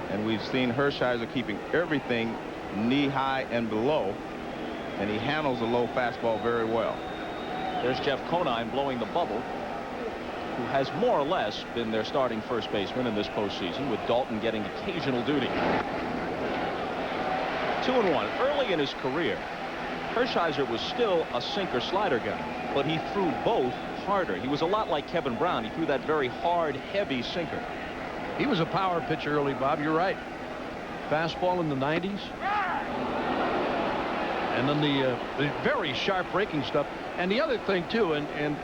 and we've seen Hershiser keeping everything knee high and below, and he handles the low fastball very well. There's Jeff Conine blowing the bubble, who has more or less been their starting first baseman in this postseason, with Daulton getting occasional duty. 2-1. Early in his career, Hershiser was still a sinker slider guy, but he threw both harder. He was a lot like Kevin Brown. He threw that very hard, heavy sinker. He was a power pitcher early, Bob. You're right. Fastball in the 90s. And then the very sharp breaking stuff. And the other thing, too, and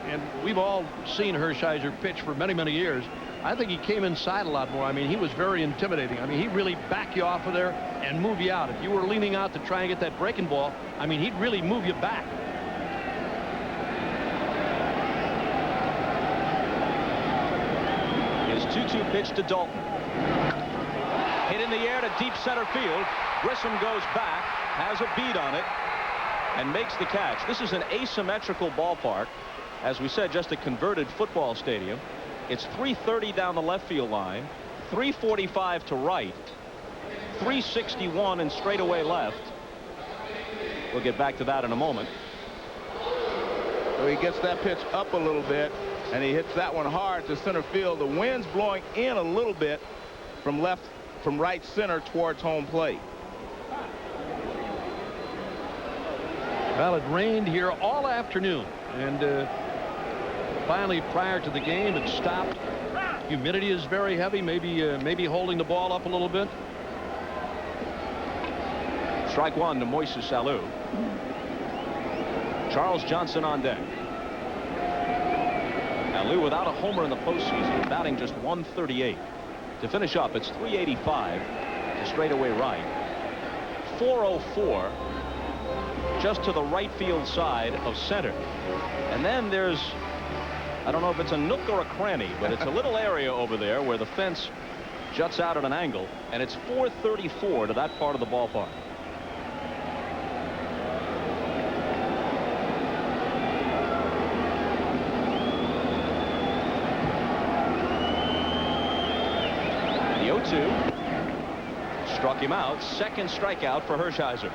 we've all seen Hershiser pitch for many, many years. I think he came inside a lot more. I mean, he was very intimidating. I mean, he'd really back you off of there and move you out. If you were leaning out to try and get that breaking ball, I mean, he'd really move you back. His 2-2 pitch to Daulton. Hit in the air to deep center field. Grissom goes back, has a beat on it, and makes the catch. This is an asymmetrical ballpark. As we said, just a converted football stadium. It's 330 down the left field line, 345 to right, 361 in straightaway left. We'll get back to that in a moment. So he gets that pitch up a little bit, and he hits that one hard to center field. The wind's blowing in a little bit from right center towards home plate. Well, it rained here all afternoon, and finally, prior to the game, it stopped. Humidity is very heavy, maybe holding the ball up a little bit. Strike 1 to Moises Alou. Charles Johnson on deck. Alou without a homer in the postseason, batting just .138. To finish up, it's 385 to straightaway right. 404 just to the right field side of center. And then there's, I don't know if it's a nook or a cranny, but it's a little area over there where the fence juts out at an angle, and it's 434 to that part of the ballpark. The 0-2 struck him out. Second strikeout for Hershiser.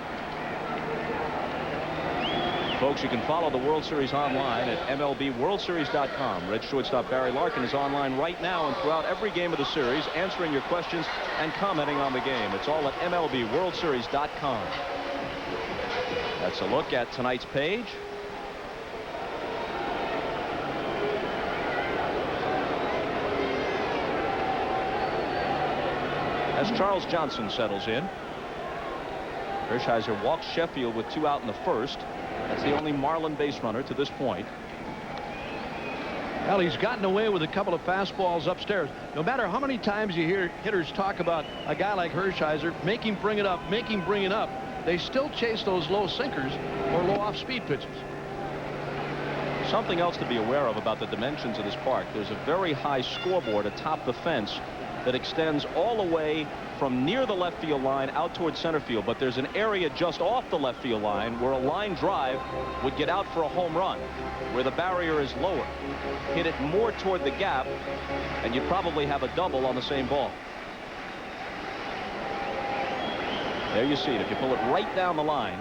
Folks, you can follow the World Series online at MLBWorldSeries.com. Red shortstop Barry Larkin is online right now and throughout every game of the series, answering your questions and commenting on the game. It's all at MLBWorldSeries.com. That's a look at tonight's page. As Charles Johnson settles in, Hershiser walks Sheffield with 2 out in the first. That's the only Marlin base runner to this point. Well, he's gotten away with a couple of fastballs upstairs. No matter how many times you hear hitters talk about a guy like Hershiser, make him bring it up, they still chase those low sinkers or low off-speed pitches. Something else to be aware of about the dimensions of this park. There's a very high scoreboard atop the fence that extends all the way from near the left field line out towards center field, but there's an area just off the left field line where a line drive would get out for a home run, where the barrier is lower. Hit it more toward the gap, and you'd probably have a double on the same ball. There you see it. If you pull it right down the line,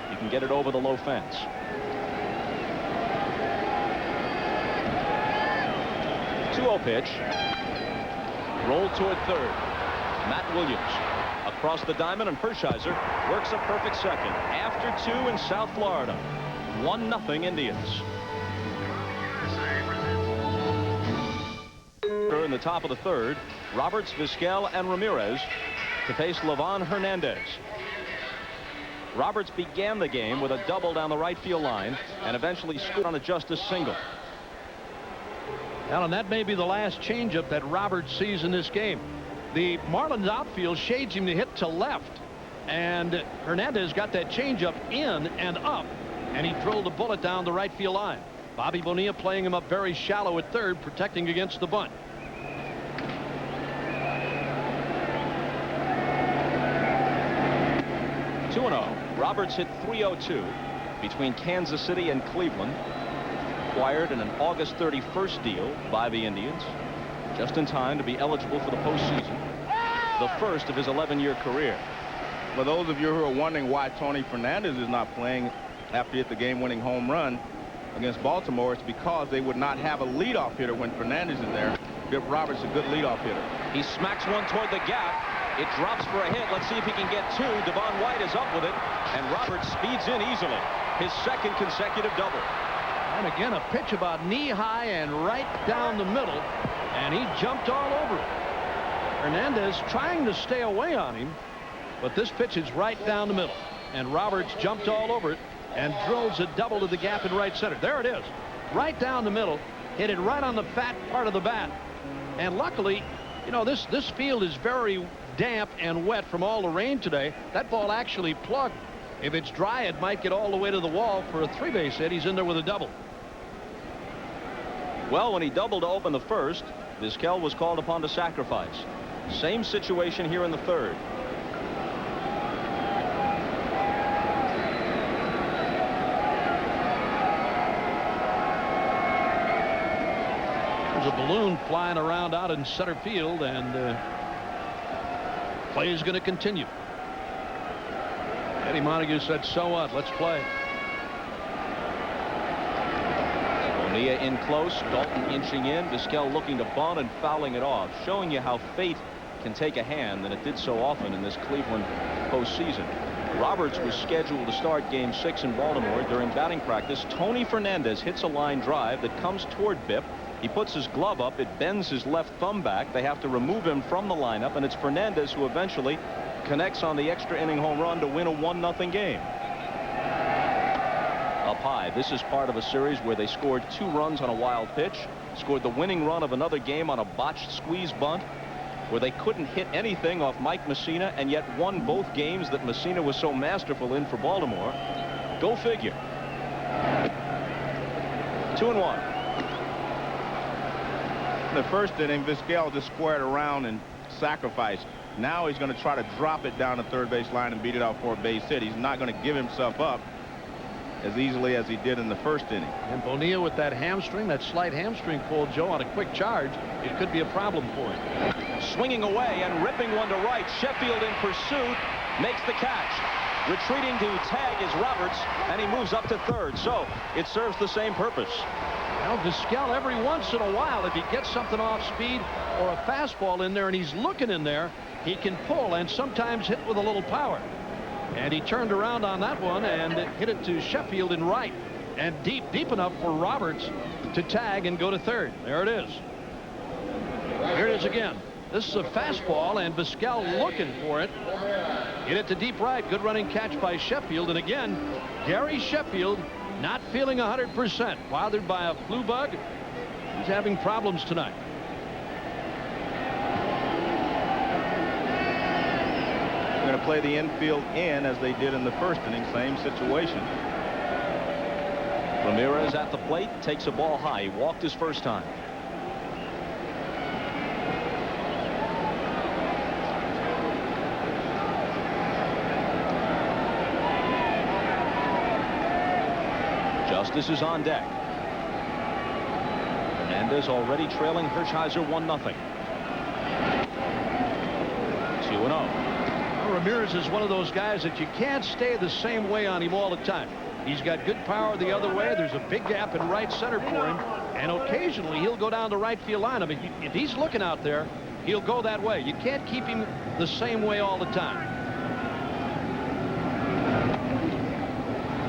you can get it over the low fence. Two-0 pitch. Roll toward third. Matt Williams across the diamond, and Hershiser works a perfect second. After 2 in South Florida. 1-0 Indians. In the top of the third, Roberts, Vizquel, and Ramirez to face Livan Hernandez. Roberts began the game with a double down the right field line and eventually scored on a Justice single. Alan, that may be the last changeup that Roberts sees in this game. The Marlins outfield shades him to hit to left, and Hernandez got that changeup in and up, and he drilled the bullet down the right field line. Bobby Bonilla playing him up very shallow at third, protecting against the bunt. Roberts hit .302 between Kansas City and Cleveland. Acquired in an August 31st deal by the Indians, just in time to be eligible for the postseason. The first of his 11-year career. For those of you who are wondering why Tony Fernandez is not playing after he hit the game-winning home run against Baltimore, it's because they would not have a leadoff hitter when Fernandez is there. Give Roberts a good leadoff hitter. He smacks one toward the gap. It drops for a hit. Let's see if he can get 2. Devon White is up with it, and Roberts speeds in easily. His second consecutive double. And again, a pitch about knee-high and right down the middle, and he jumped all over it. Hernandez trying to stay away on him, but this pitch is right down the middle, and Roberts jumped all over it and drills a double to the gap in right center. There it is, right down the middle, hit it right on the fat part of the bat. And luckily, you know, this field is very damp and wet from all the rain today. That ball actually plugged. If it's dry, it might get all the way to the wall for a 3-base hit. He's in there with a double. Well, when he doubled to open the first, Vizquel was called upon to sacrifice. Same situation here in the third. There's a balloon flying around out in center field, and play is going to continue. Eddie Montague said, so what? Let's play. Bonilla in close, Dalton inching in, Vizquel looking to bunt and fouling it off, showing you how fate can take a hand, and it did so often in this Cleveland postseason. Roberts was scheduled to start Game 6 in Baltimore. During batting practice, Tony Fernandez hits a line drive that comes toward Bipp. He puts his glove up. It bends his left thumb back. They have to remove him from the lineup, and it's Fernandez who eventually connects on the extra inning home run to win a 1-0 game. Up high, this is part of a series where they scored 2 runs on a wild pitch, scored the winning run of another game on a botched squeeze bunt, where they couldn't hit anything off Mike Mussina, and yet won both games that Mussina was so masterful in for Baltimore. Go figure. 2-1. In the first inning, Vizquel just squared around and sacrificed. Now he's going to try to drop it down the third base line and beat it out for a base hit. He's not going to give himself up as easily as he did in the first inning. And Bonilla with that hamstring, that slight hamstring pull, Joe, on a quick charge, it could be a problem for him. Swinging away and ripping one to right. Sheffield in pursuit, makes the catch. Retreating to tag is Roberts, and he moves up to third. So it serves the same purpose. Well, Vizquel, every once in a while, if he gets something off speed or a fastball in there and he's looking in there, he can pull and sometimes hit with a little power. And he turned around on that one and hit it to Sheffield in right. And deep enough for Roberts to tag and go to third. There it is. Here it is again. This is a fastball, and Vizquel looking for it. Hit it to deep right. Good running catch by Sheffield. And again, Gary Sheffield not feeling 100%. Bothered by a flu bug. He's having problems tonight. They're going to play the infield in as they did in the first inning. Same situation. Ramirez at the plate, takes a ball high. He walked his first time. Justice is on deck. Hernandez already trailing Hershiser 1-0. 2-0. Well, Ramirez is one of those guys that you can't stay the same way on him all the time. He's got good power the other way. There's a big gap in right center for him, and occasionally he'll go down the right field line. I mean, if he's looking out there, he'll go that way. You can't keep him the same way all the time.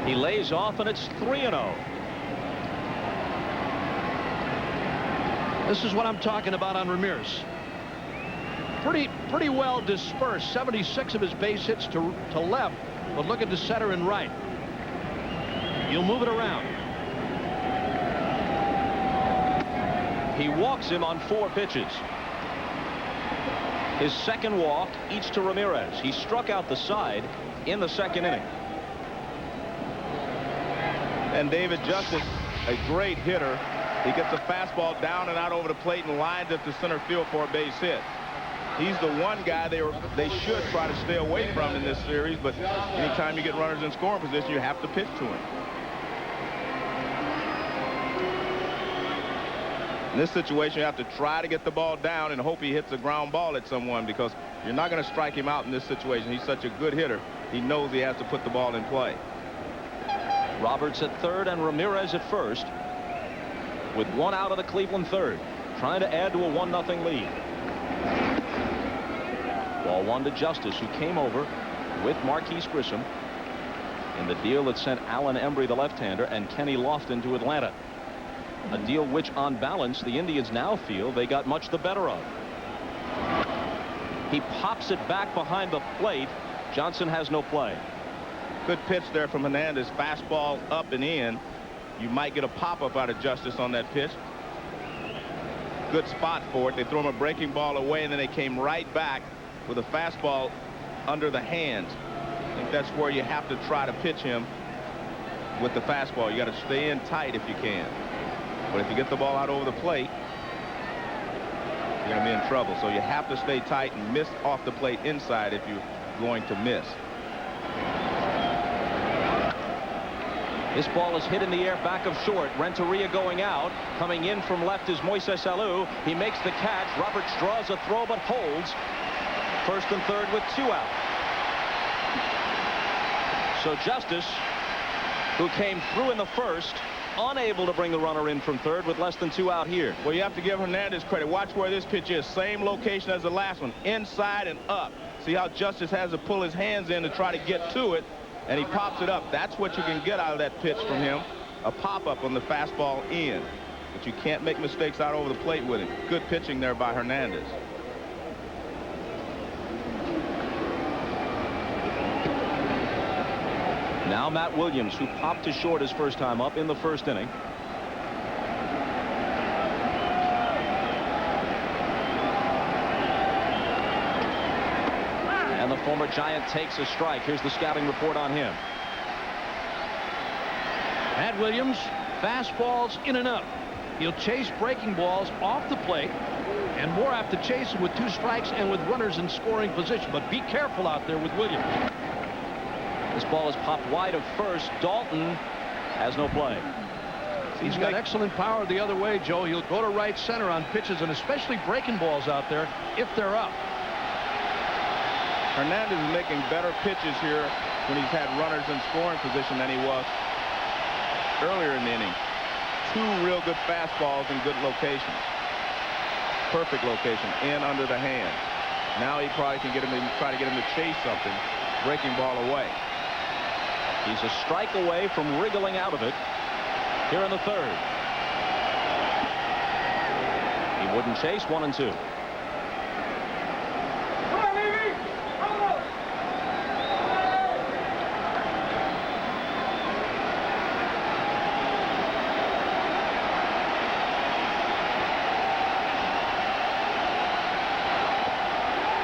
He lays off, and it's 3-0. This is what I'm talking about on Ramirez. Pretty well dispersed. 76 of his base hits to left, but look at the center and right. You'll move it around. He walks him on 4 pitches. His second walk, each to Ramirez. He struck out the side in the second inning. And David Justice, a great hitter. He gets a fastball down and out over the plate and lines it to center field for a base hit. He's the one guy they should try to stay away from in this series, but anytime you get runners in scoring position, you have to pitch to him. In this situation, you have to try to get the ball down and hope he hits a ground ball at someone, because you're not going to strike him out in this situation. He's such a good hitter. He knows he has to put the ball in play. Roberts at third and Ramirez at first, with 1 out of the Cleveland third, trying to add to a 1-0 lead. Ball 1 to Justice, who came over with Marquise Grissom in the deal that sent Alan Embry, the left-hander, and Kenny Lofton to Atlanta. A deal which, on balance, the Indians now feel they got much the better of. He pops it back behind the plate. Johnson has no play. Good pitch there from Hernandez. Fastball up and in. You might get a pop-up out of Justice on that pitch. Good spot for it. They threw him a breaking ball away, and then they came right back with a fastball under the hands. I think that's where you have to try to pitch him with the fastball. You got to stay in tight if you can. But if you get the ball out over the plate, you're going to be in trouble. So you have to stay tight and miss off the plate inside if you're going to miss. This ball is hit in the air back of short. Renteria going out. Coming in from left is Moises Alou. He makes the catch. Roberts draws a throw but holds. First and third with 2 out. So Justice, who came through in the first, unable to bring the runner in from third with less than 2 out here. Well, you have to give Hernandez credit. Watch where this pitch is. Same location as the last one. Inside and up. See how Justice has to pull his hands in to try to get to it, and he pops it up. That's what you can get out of that pitch from him. A pop-up on the fastball in. But you can't make mistakes out over the plate with him. Good pitching there by Hernandez. Now Matt Williams, who popped to short his first time up in the first inning. And the former Giant takes a strike. Here's the scouting report on him. Matt Williams, fastballs in and up. He'll chase breaking balls off the plate, and more apt to chase him with 2 strikes and with runners in scoring position. But be careful out there with Williams. This ball is popped wide of first. Dalton has no play. He's got excellent power the other way, Joe. He'll go to right center on pitches, and especially breaking balls out there if they're up. Hernandez is making better pitches here when he's had runners in scoring position than he was earlier in the inning. 2 real good fastballs in good locations. Perfect location, in under the hand. Now he probably can get him to try to get him to chase something. Breaking ball away. He's a strike away from wriggling out of it here in the 3rd. He wouldn't chase. 1-2.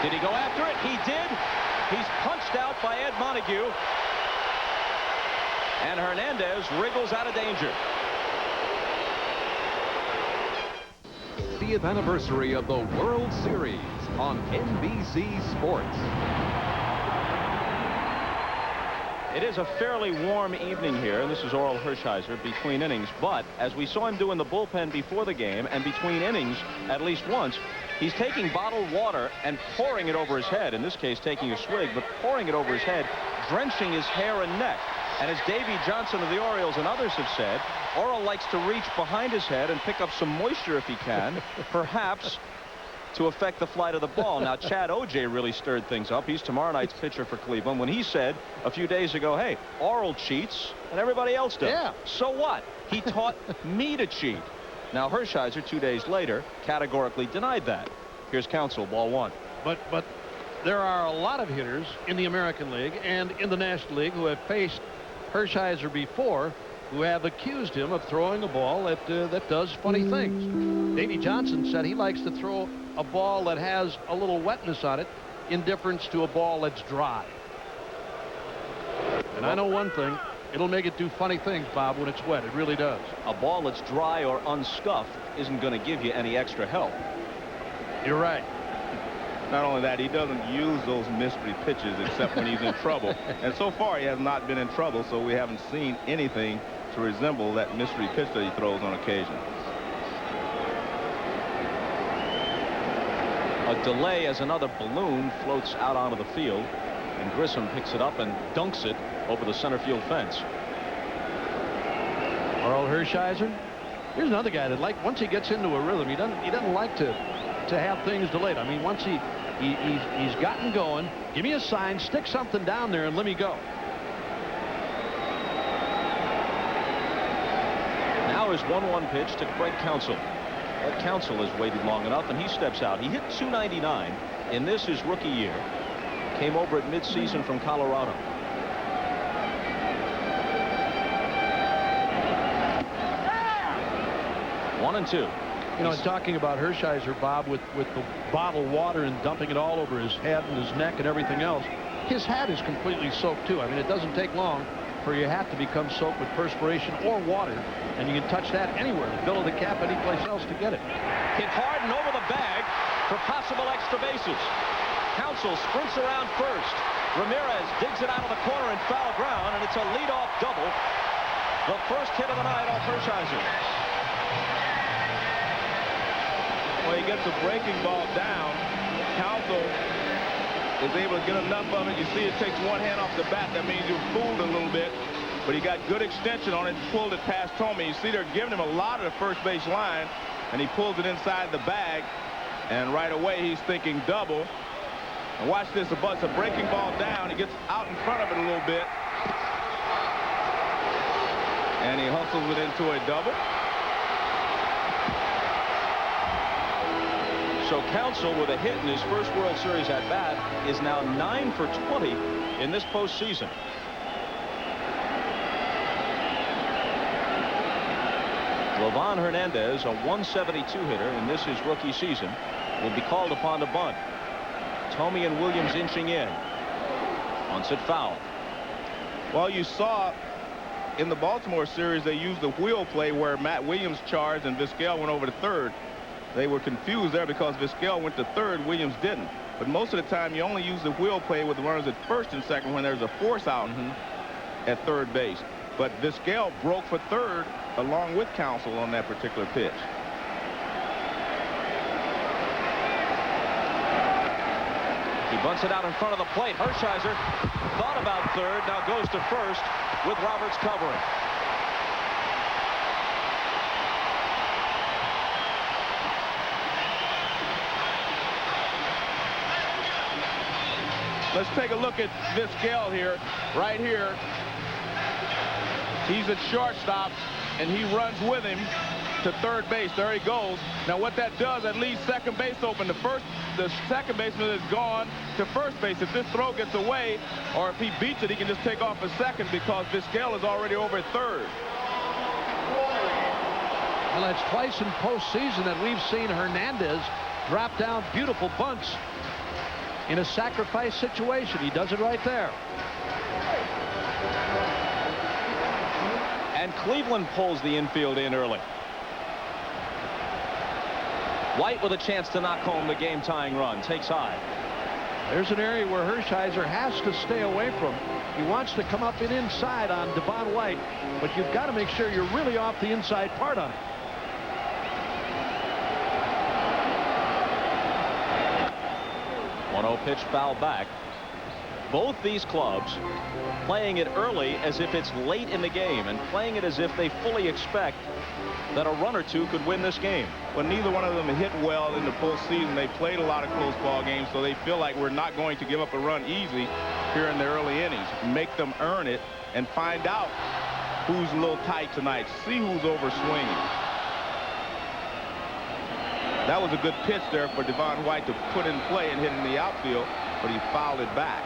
Did he go after it? He did. He's punched out by Ed Montague. And Hernandez wriggles out of danger. 50th anniversary of the World Series on NBC Sports. It is a fairly warm evening here, and this is Orel Hershiser between innings. But as we saw him do in the bullpen before the game and between innings at least once, he's taking bottled water and pouring it over his head. In this case, taking a swig, but pouring it over his head, drenching his hair and neck. And as Davey Johnson of the Orioles and others have said, Orel likes to reach behind his head and pick up some moisture if he can, perhaps to affect the flight of the ball. Now, Chad Ogea really stirred things up. He's tomorrow night's pitcher for Cleveland when he said a few days ago, hey, Orel cheats and everybody else does. Yeah. So what? He taught me to cheat. Now, Hershiser, 2 days later, categorically denied that. Here's Counsell, ball 1. But there are a lot of hitters in the American League and in the National League who have faced Hershiser before, who have accused him of throwing a ball that does funny things. Davey Johnson said he likes to throw a ball that has a little wetness on it in difference to a ball that's dry. And I know one thing, it'll make it do funny things, Bob, when it's wet. It really does. A ball that's dry or unscuffed isn't going to give you any extra help. You're right. Not only that, he doesn't use those mystery pitches except when he's in trouble. And so far, he has not been in trouble, so we haven't seen anything to resemble that mystery pitch that he throws on occasion. A delay as another balloon floats out onto the field, and Grissom picks it up and dunks it over the center field fence. Orel Hershiser. Here's another guy that, like, once he gets into a rhythm, he doesn't like to have things delayed. I mean, once he's gotten going, give me a sign, stick something down there, and let me go. Now his 1-1 pitch to Craig Counsell. But Counsell has waited long enough, and he steps out. He hit .299 in this his rookie year. Came over at midseason from Colorado. One and two. You know, talking about Hershiser, Bob, with the bottled water and dumping it all over his head and his neck and everything else, his hat is completely soaked, too. I mean, it doesn't take long for your hat to become soaked with perspiration or water, and you can touch that anywhere, the bill of the cap, any place else to get it. Hit hard and over the bag for possible extra bases. Counsell sprints around first. Ramirez digs it out of the corner in foul ground, and it's a leadoff double. The first hit of the night off Hershiser. Well, he gets a breaking ball down. Counsell is able to get enough of it. You see it takes one hand off the bat. That means you're fooled a little bit. But he got good extension on it, pulled it past Thome. You see they're giving him a lot of the first base line, and he pulls it inside the bag. And right away he's thinking double. And watch this, it's a breaking ball down. He gets out in front of it a little bit. And he hustles it into a double. So Counsell, with a hit in his first World Series at bat, is now 9 for 20 in this postseason. Livan Hernandez, a 172 hitter in this his rookie season, will be called upon to bunt. Thome and Williams inching in. Bunts it foul. Well, you saw in the Baltimore series they used the wheel play where Matt Williams charged and Vizquel went over to third. They were confused there because Vizquel went to third, Williams didn't. But most of the time you only use the wheel play with the runners at first and second when there's a force out at third base. But Vizquel broke for third along with Counsell on that particular pitch. He bunts it out in front of the plate. Hershiser thought about third, now goes to first with Roberts covering. Let's take a look at Vizquel here, right here. He's at shortstop, and he runs with him to third base. There he goes. Now what that does, that leaves second base open. The second baseman is gone to first base. If this throw gets away, or if he beats it, he can just take off at second because Vizquel is already over at third. Well, that's twice in postseason that we've seen Hernandez drop down beautiful bunts in a sacrifice situation. He does it right there. And Cleveland pulls the infield in early. White with a chance to knock home the game-tying run. Takes high. There's an area where Hershiser has to stay away from. He wants to come up and inside on Devon White, but you've got to make sure you're really off the inside part on it. Pitch foul back. Both these clubs playing it early as if it's late in the game and playing it as if they fully expect that a run or two could win this game. But neither one of them hit well in the postseason. They played a lot of close ball games, so they feel like we're not going to give up a run easy here in the early innings. Make them earn it and find out who's a little tight tonight. See who's over swinging. That was a good pitch there for Devon White to put in play and hit in the outfield, but he fouled it back.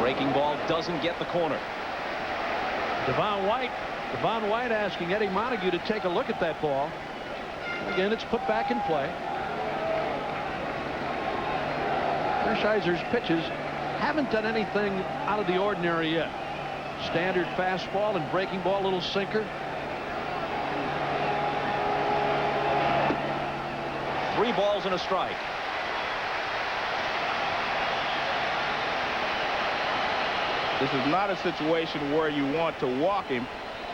Breaking ball doesn't get the corner. Devon White asking Eddie Montague to take a look at that ball. Again, it's put back in play. Hershiser's pitches haven't done anything out of the ordinary yet. Standard fastball and breaking ball, little sinker. 3 balls and a strike. This is not a situation where you want to walk him.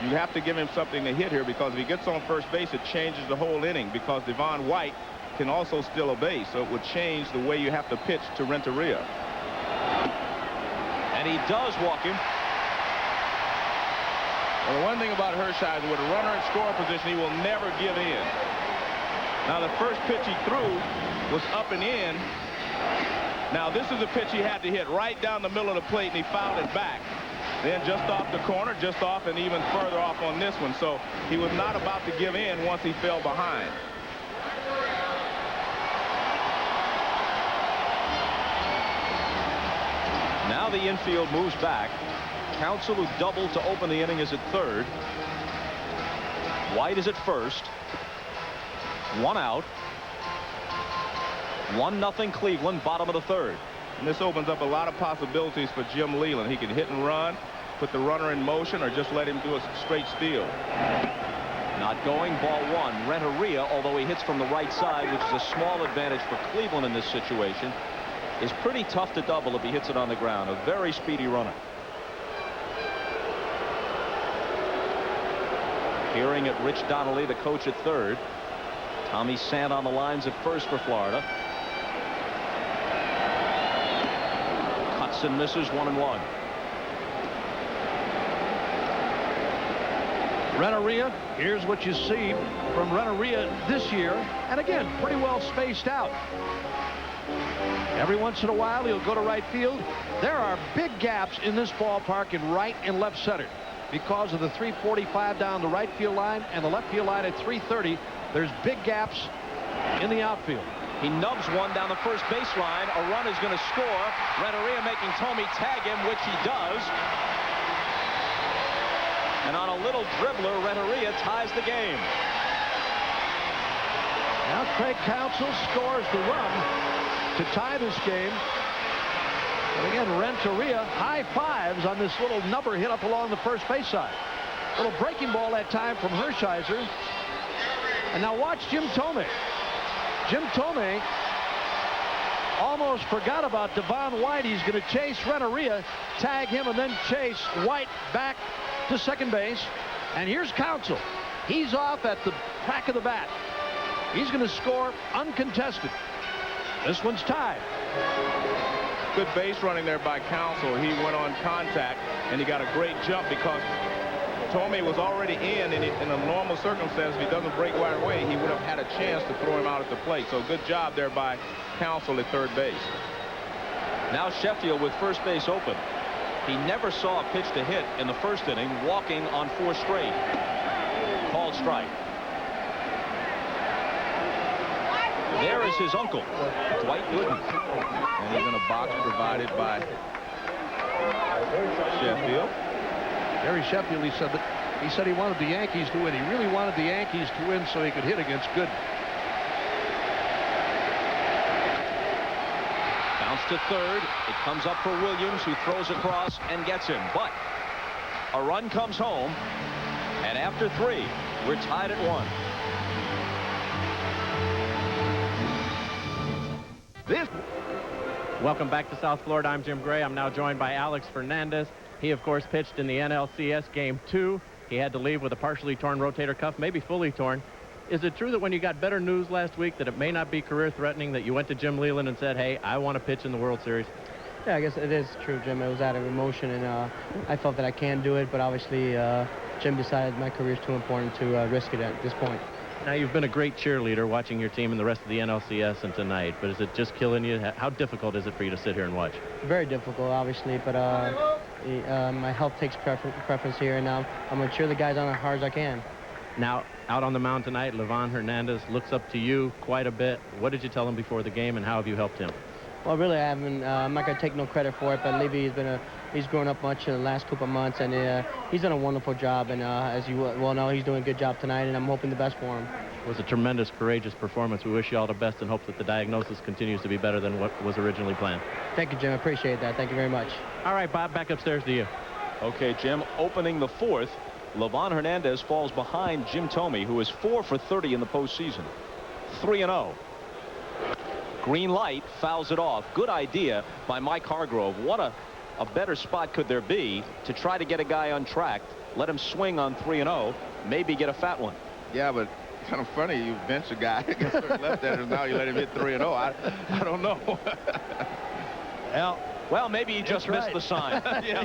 You have to give him something to hit here, because if he gets on first base, it changes the whole inning, because Devon White can also steal a base, so it would change the way you have to pitch to Renteria. And he does walk him. Well, the one thing about Hershiser, with a runner in scoring position, he will never give in. Now, the first pitch he threw was up and in. Now, this is a pitch he had to hit right down the middle of the plate, and he fouled it back. Then just off the corner, just off, and even further off on this one. So he was not about to give in once he fell behind. Now the infield moves back. Counsell, who doubled to open the inning, is at third. White is at first. 1 out. 1-0 Cleveland, bottom of the third. And this opens up a lot of possibilities for Jim Leyland. He can hit and run, put the runner in motion, or just let him do a straight steal. Not going, ball 1. Renteria, although he hits from the right side, which is a small advantage for Cleveland in this situation, is pretty tough to double if he hits it on the ground. A very speedy runner. Peering at Rich Donnelly, the coach, at third. Tommy Sant on the lines at first for Florida. Cuts and misses, 1-1. Renteria, here's what you see from Renteria this year, and again, pretty well spaced out. Every once in a while, he'll go to right field. There are big gaps in this ballpark in right and left center. Because of the 345 down the right field line and the left field line at 330, there's big gaps in the outfield. He nubs one down the first baseline. A run is going to score. Renteria making Thome tag him, which he does. And on a little dribbler, Renteria ties the game. Now Craig Counsell scores the run to tie this game. And again, Renteria high fives on this little number hit up along the first base side. Little breaking ball that time from Hershiser. And now watch Jim Thome. Jim Thome almost forgot about Devon White. He's going to chase Renteria, tag him, and then chase White back to second base. And here's Counsell. He's off at the crack of the bat. He's going to score uncontested. This one's tied. Good base running there by Counsell. He went on contact, and he got a great jump because Thome was already in a normal circumstance. If he doesn't break right away, he would have had a chance to throw him out at the plate. So good job there by Counsell at third base. Now Sheffield with first base open. He never saw a pitch to hit in the first inning, walking on 4 straight. Called strike. There is his uncle, Dwight Gooden. And he's in a box provided by Sheffield. Gary Sheffield, he said he wanted the Yankees to win. He really wanted the Yankees to win so he could hit against Gooden. Bounce to third. It comes up for Williams, who throws across and gets him. But a run comes home, and after 3, we're tied at 1. Welcome back to South Florida. I'm Jim Gray. I'm now joined by Alex Fernandez. He, of course, pitched in the NLCS Game 2. He had to leave with a partially torn rotator cuff, maybe fully torn. Is it true that when you got better news last week that it may not be career-threatening, that you went to Jim Leyland and said, hey, I want to pitch in the World Series? Yeah, I guess it is true, Jim. It was out of emotion, and I felt that I can do it, but obviously Jim decided my career is too important to risk it at this point. Now, you've been a great cheerleader watching your team and the rest of the NLCS and tonight, but is it just killing you? How difficult is it for you to sit here and watch? Very difficult, obviously, but my health takes preference here, and I'm going to cheer the guys on as hard as I can. Now, out on the mound tonight, Livan Hernandez looks up to you quite a bit. What did you tell him before the game, and how have you helped him? Well, really, I haven't. I'm not going to take no credit for it, but Levy he's grown up much in the last couple of months, and he's done a wonderful job. And as you well know, he's doing a good job tonight, and I'm hoping the best for him. It was a tremendous, courageous performance. We wish you all the best and hope that the diagnosis continues to be better than what was originally planned. Thank you, Jim. I appreciate that. Thank you very much. All right, Bob, back upstairs to you. Okay, Jim, opening the 4th, Livan Hernandez falls behind Jim Thome, who is 4 for 30 in the postseason. 3-0. Green light, fouls it off. Good idea by Mike Hargrove. What a better spot could there be to try to get a guy untracked, let him swing on 3-0, maybe get a fat one. Yeah, but kind of funny, you bench a guy against left-handers, now you let him hit 3-0. I don't know. Well, maybe he just missed the sign.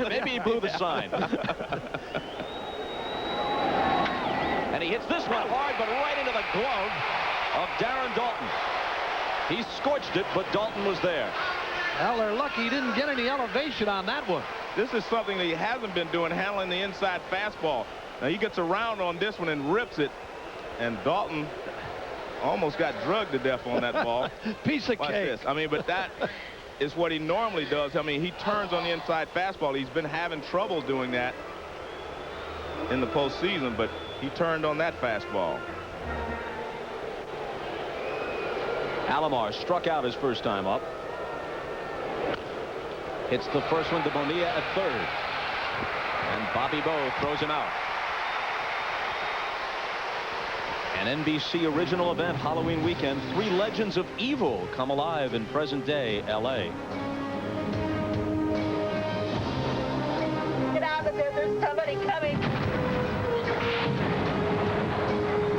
Maybe he blew the sign. And he hits this one hard, but right into the glove of Darren Daulton. He scorched it, but Daulton was there. Well, they're lucky he didn't get any elevation on that one. This is something that he hasn't been doing, handling the inside fastball. Now he gets around on this one and rips it, and Daulton almost got drugged to death on that ball. Piece of Watch cake. this. I mean, but that is what he normally does. I mean, he turns on the inside fastball. He's been having trouble doing that in the postseason, but he turned on that fastball. Alomar struck out his first time up. Hits the first one to Bonilla at third. And Bobby Bowe throws him out. An NBC original event Halloween weekend. 3 legends of evil come alive in present-day L.A. Get out of there. There's somebody coming.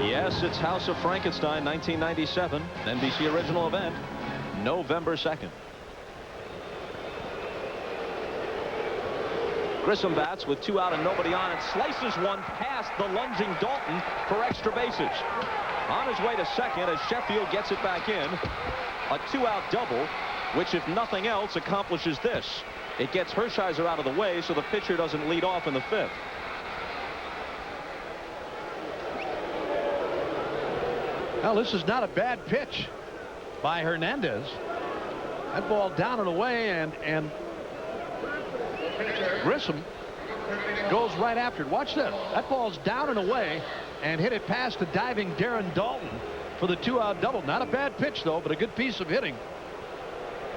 Yes, it's House of Frankenstein, 1997. An NBC original event, November 2nd. Grissom bats with 2 out and nobody on, and slices one past the lunging Daulton for extra bases. On his way to second as Sheffield gets it back in. A 2-out double, which if nothing else accomplishes this. It gets Hershiser out of the way so the pitcher doesn't lead off in the 5th. Well, this is not a bad pitch by Hernandez. That ball down and away, and Grissom goes right after it. Watch this. That ball's down and away, and hit it past the diving Darren Daulton for the 2-out double. Not a bad pitch, though, but a good piece of hitting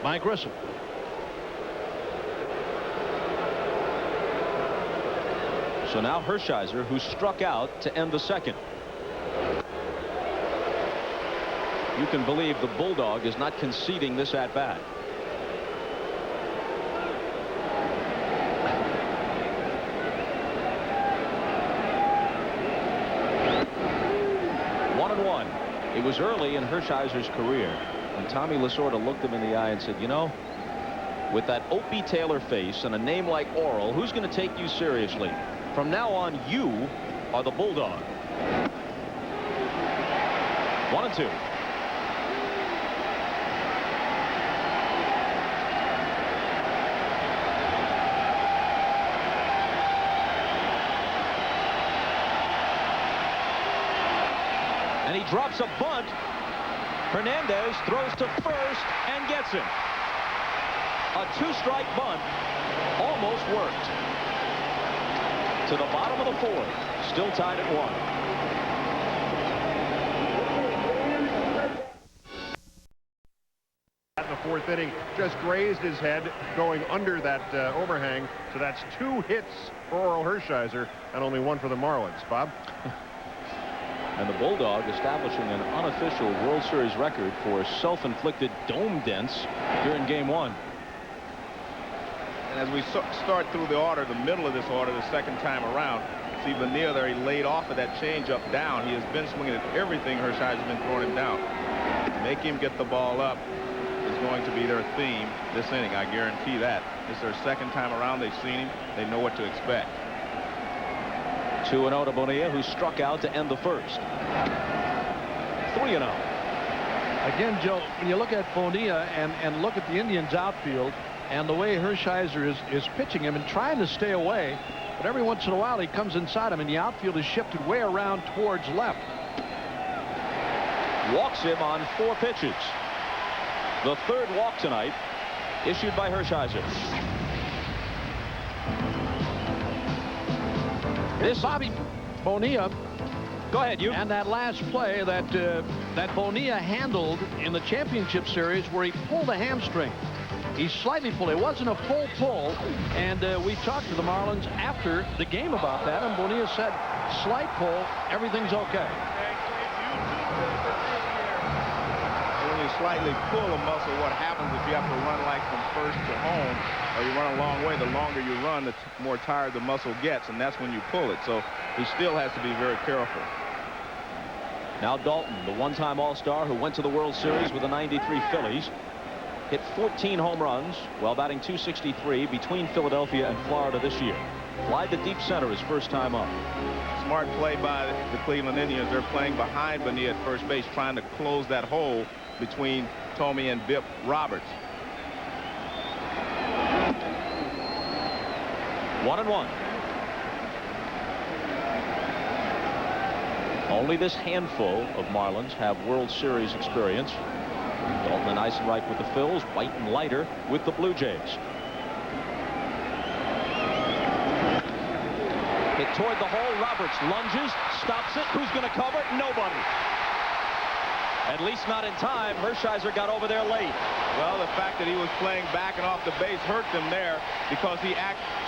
by Grissom. So now Hershiser, who struck out to end the 2nd. You can believe the Bulldog is not conceding this at-bat. It was early in Hershiser's career, and Tommy Lasorda looked him in the eye and said, you know, with that Opie Taylor face and a name like Orel, who's going to take you seriously? From now on, you are the Bulldog. 1-2. And he drops a bunt. Hernandez throws to first and gets him. A two-strike bunt almost worked. To the bottom of the fourth, still tied at 1. In the fourth inning, just grazed his head going under that overhang. So that's 2 hits for Orel Hershiser and only 1 for the Marlins. Bob? And the Bulldog establishing an unofficial World Series record for self-inflicted dome dents during Game 1. And as we start through the order, the middle of this order, the second time around, see Bonilla there, he laid off of that changeup down. He has been swinging at everything Hershiser's been throwing him down. Make him get the ball up is going to be their theme this inning. I guarantee that. It's their second time around. They've seen him. They know what to expect. 2-0 to Bonilla, who struck out to end the first. 3-0. Again, Joe, when you look at Bonilla and look at the Indians outfield and the way Hershiser is pitching him and trying to stay away, but every once in a while he comes inside him and the outfield is shifted way around towards left. Walks him on 4 pitches. The third walk tonight issued by Hershiser. This Bobby Bonilla. Go ahead, you. And that last play that Bonilla handled in the championship series where he pulled a hamstring. He slightly pulled. It wasn't a full pull. And we talked to the Marlins after the game about that. And Bonilla said, slight pull, everything's okay. When you slightly pull a muscle, what happens if you have to run like from first to home, or you run a long way, the longer you run, the more tired the muscle gets, and that's when you pull it. So he still has to be very careful. Now Dalton, the one-time All-Star who went to the World Series with the '93 Phillies, hit 14 home runs while batting .263 between Philadelphia and Florida this year. Flied to deep center his first time up. Smart play by the Cleveland Indians. They're playing behind Bonilla at first base, trying to close that hole between Thome and Bip Roberts. 1-1. Only this handful of Marlins have World Series experience. Dalton and Eisenreich with the Phils, White and Leiter with the Blue Jays. Hit toward the hole. Roberts lunges, stops it. Who's going to cover? Nobody. At least not in time. Hershiser got over there late. Well, the fact that he was playing back and off the base hurt them there because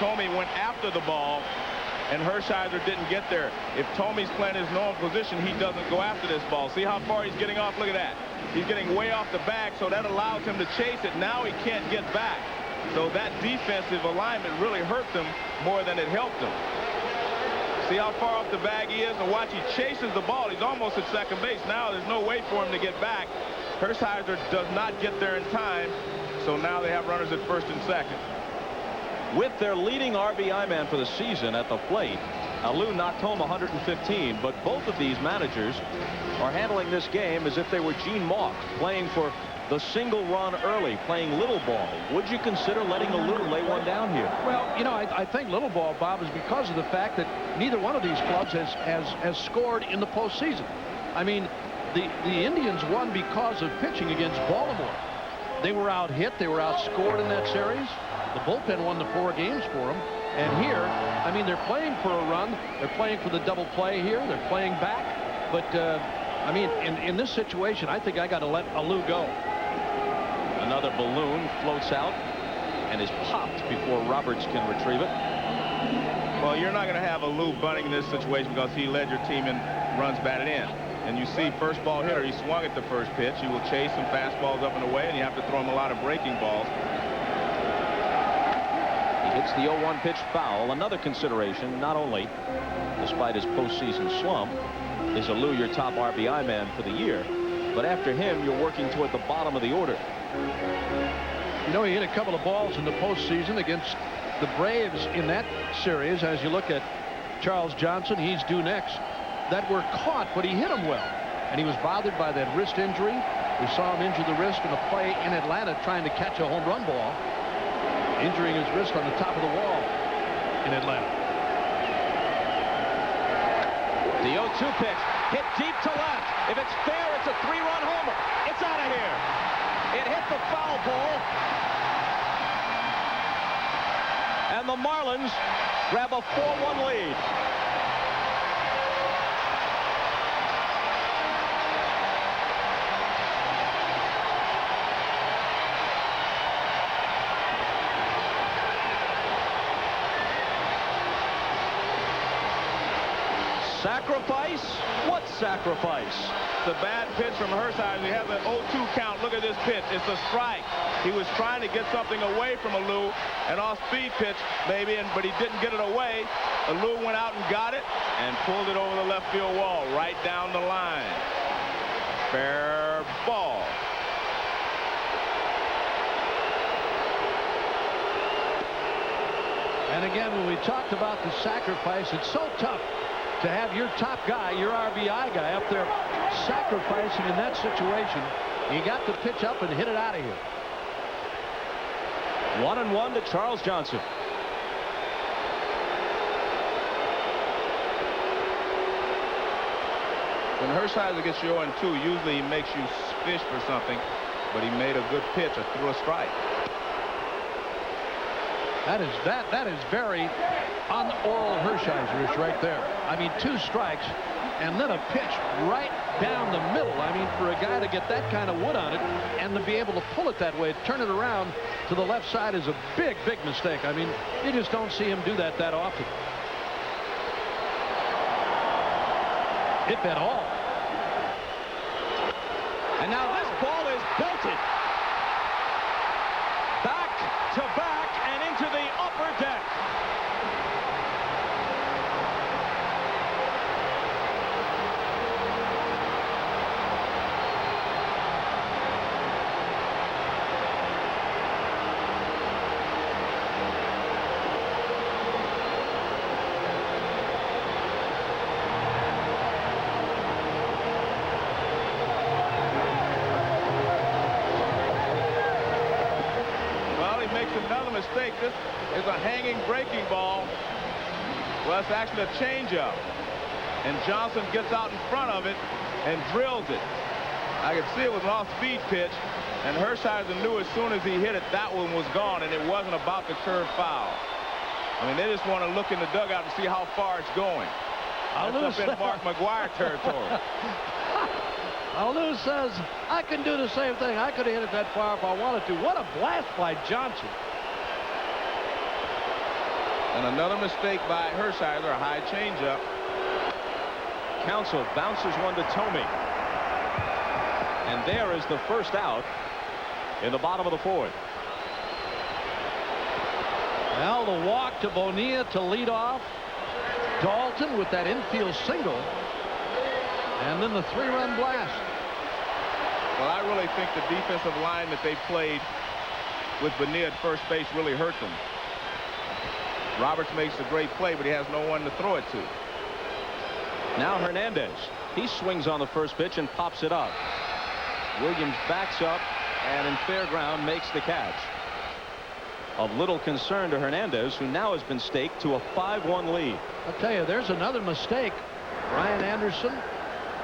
Thome went after the ball and Hershiser didn't get there. If Tome's playing his normal position, he doesn't go after this ball. See how far he's getting off? Look at that. He's getting way off the bag, so that allows him to chase it. Now he can't get back. So that defensive alignment really hurt them more than it helped them. See how far off the bag he is, and watch, he chases the ball. He's almost at second base. Now there's no way for him to get back. Hershiser does not get there in time, so now they have runners at first and second. With their leading RBI man for the season at the plate, Alou knocked home 115, but both of these managers are handling this game as if they were Gene Mauch, playing for the single run early, playing little ball. Would you consider letting Alou lay one down here? Well, you know, I think little ball, Bob, is because of the fact that neither one of these clubs has scored in the postseason. I mean, the Indians won because of pitching against Baltimore. They were out hit. They were outscored in that series. The bullpen won the 4 games for them. And here, I mean, they're playing for a run. They're playing for the double play here. They're playing back. But, I mean, in this situation, I think I got to let Alou go. Another balloon floats out and is popped before Roberts can retrieve it. Well, you're not going to have Alou bunting in this situation because he led your team in runs batted in. And you see first ball hitter, he swung at the first pitch. You will chase some fastballs up and away, and you have to throw him a lot of breaking balls. He hits the 0-1 pitch foul. Another consideration, not only, despite his postseason slump, is Alou your top RBI man for the year, but after him, you're working toward the bottom of the order. You know, he hit a couple of balls in the postseason against the Braves in that series. As you look at Charles Johnson, he's due next, that were caught, but he hit them well. And he was bothered by that wrist injury. We saw him injure the wrist in a play in Atlanta trying to catch a home run ball, injuring his wrist on the top of the wall in Atlanta. The 0-2 pitch hit deep to left. If it's fair, it's a 3-run homer. It's out of here. It hit the foul pole. And the Marlins grab a 4-1 lead. Sacrifice? What sacrifice? The bad pitch from Hershiser. He has an 0-2 count. Look at this pitch. It's a strike. He was trying to get something away from Alou, an off-speed pitch, maybe, but he didn't get it away. Alou went out and got it and pulled it over the left field wall, right down the line. Fair ball. And again, when we talked about the sacrifice, it's so tough to have your top guy, your RBI guy, up there sacrificing in that situation. He got the pitch up and hit it out of here. 1-1 to Charles Johnson. When Hershiser gets you 0-2, usually he makes you fish for something, but he made a good pitch or threw a strike. That is very un-Orel Hershiser-ish right there. I mean, 2 strikes and then a pitch right down the middle. I mean, for a guy to get that kind of wood on it and to be able to pull it that way, turn it around to the left side is a big, big mistake. I mean, you just don't see him do that often, if at all. And now this ball is belted. Back to back and into the upper deck. Another mistake. This is a hanging breaking ball. Well, it's actually a changeup. And Johnson gets out in front of it and drills it. I could see it was an off-speed pitch, and Hershiser knew as soon as he hit it, that one was gone, and it wasn't about the curve foul. I mean, they just want to look in the dugout and see how far it's going. That's up in Mark McGwire territory. Alou says, I can do the same thing. I could have hit it that far if I wanted to. What a blast by Johnson. And another mistake by Hershiser, a high changeup. Counsell bounces one to Thome. And there is the first out in the bottom of the 4th. Well, the walk to Bonilla to lead off. Dalton with that infield single. And then the 3-run blast. Well, I really think the defensive line that they played with Bonilla at first base really hurt them. Roberts makes a great play, but he has no one to throw it to. Now Hernandez. He swings on the first pitch and pops it up. Williams backs up and in fair ground makes the catch. Of little concern to Hernandez, who now has been staked to a 5-1 lead. I'll tell you, there's another mistake. Brian Anderson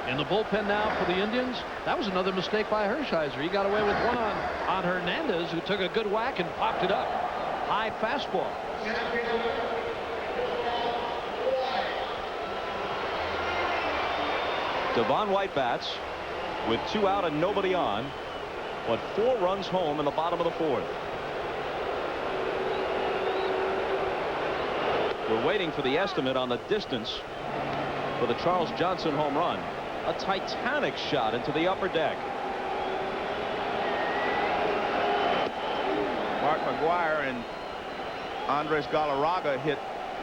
in the bullpen now for the Indians. That was another mistake by Hershiser. He got away with one on Hernandez, who took a good whack and popped it up. High fastball. Devon White bats with 2 out and nobody on, but 4 runs home in the bottom of the 4th. We're waiting for the estimate on the distance for the Charles Johnson home run. A titanic shot into the upper deck. Mark McGwire and Andres Galarraga hit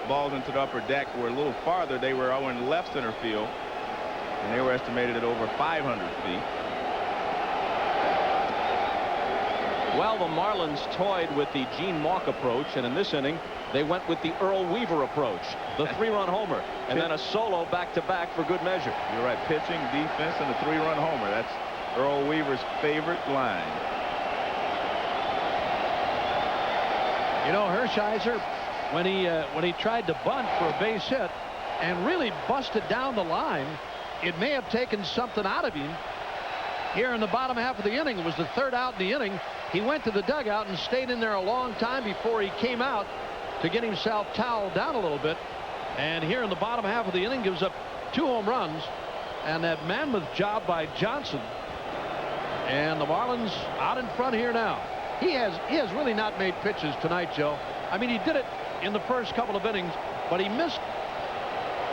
balls into the upper deck. Were a little farther. They were in left center field, and they were estimated at over 500 feet. Well, the Marlins toyed with the Gene Mauch approach, and in this inning, they went with the Earl Weaver approach, the 3-run homer, and then a solo back-to-back for good measure. You're right, pitching, defense, and a 3-run homer. That's Earl Weaver's favorite line. You know, Hershiser, when he tried to bunt for a base hit and really busted down the line, it may have taken something out of him. Here in the bottom half of the inning, it was the 3rd out in the inning. He went to the dugout and stayed in there a long time before he came out to get himself toweled down a little bit. And here in the bottom half of the inning, gives up 2 home runs and that mammoth job by Johnson. And the Marlins out in front here now. He has really not made pitches tonight, Joe. I mean, he did it in the first couple of innings, but he missed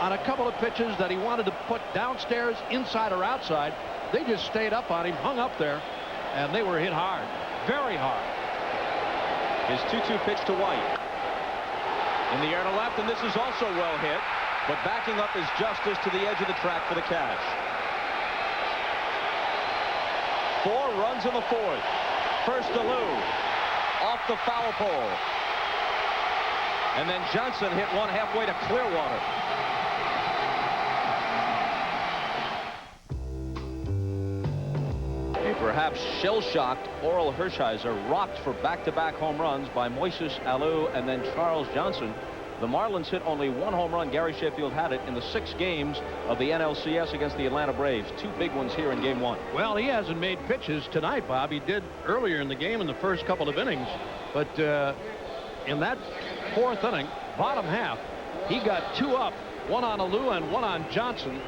on a couple of pitches that he wanted to put downstairs, inside or outside. They just stayed up on him, hung up there, and they were hit hard, very hard. His 2-2 pitch to White. In the air to left, and this is also well hit, but backing up is Justice to the edge of the track for the catch. 4 runs in the 4th. First to Lou, off the foul pole. And then Johnson hit one halfway to Clearwater. A perhaps shell-shocked Orel Hershiser rocked for back-to-back home runs by Moises Alou and then Charles Johnson. The Marlins hit only 1 home run. Gary Sheffield had it in the 6 games of the NLCS against the Atlanta Braves. 2 big ones here in game 1. Well, he hasn't made pitches tonight, Bob. He did earlier in the game in the first couple of innings. But in that 4th inning, bottom half, he got 2 up, 1 on Alou and 1 on Johnson,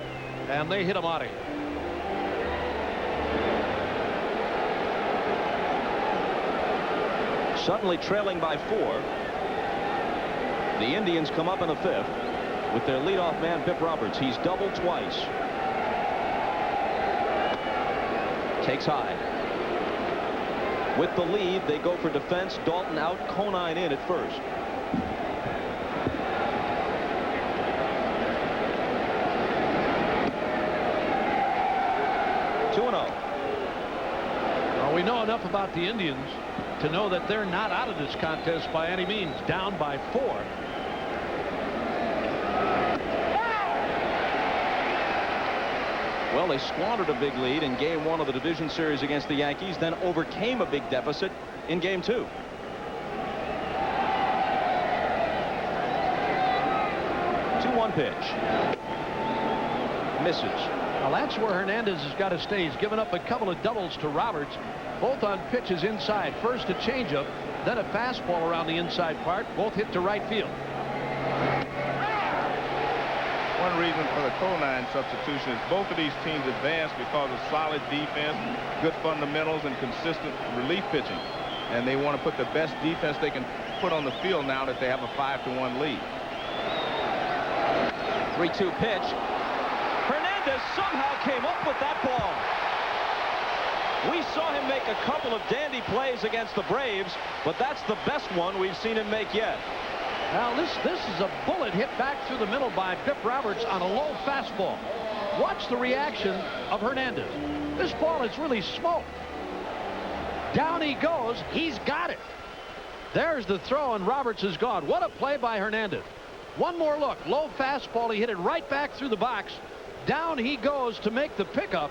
and they hit him out of here. Suddenly trailing by 4. The Indians come up in the 5th with their leadoff man, Bip Roberts. He's doubled twice. Takes high. With the lead, they go for defense. Dalton out, Conine in at first. Well, we know enough about the Indians to know that they're not out of this contest by any means. Down by 4. Well, they squandered a big lead in game 1 of the division series against the Yankees, then overcame a big deficit in game 2. Two-one pitch. Misses. Well, that's where Hernandez has got to stay. He's given up a couple of doubles to Roberts, both on pitches inside. First a changeup, then a fastball around the inside part, both hit to right field. One reason for the Conine substitution is both of these teams advanced because of solid defense, good fundamentals, and consistent relief pitching. And they want to put the best defense they can put on the field now that they have a 5-1 lead. 3-2 pitch. Hernandez somehow came up with that ball. We saw him make a couple of dandy plays against the Braves, but that's the best one we've seen him make yet. Now, this is a bullet hit back through the middle by Bip Roberts on a low fastball. Watch the reaction of Hernandez. This ball is really smoked. Down he goes. He's got it. There's the throw, and Roberts is gone. What a play by Hernandez. One more look. Low fastball. He hit it right back through the box. Down he goes to make the pickup,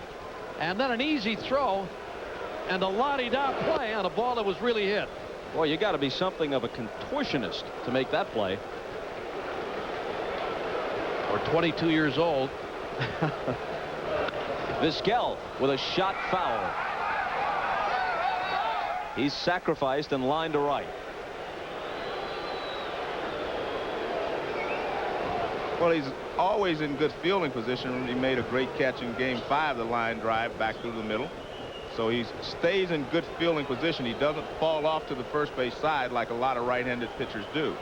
and then an easy throw and a la-di-da play on a ball that was really hit. Boy, you got to be something of a contortionist to make that play. Or 22 years old. Vizquel with a shot foul. He's sacrificed and lined to right. Well, he's always in good fielding position. He made a great catch in game 5, the line drive back through the middle. So he stays in good fielding position. He doesn't fall off to the first base side like a lot of right-handed pitchers do.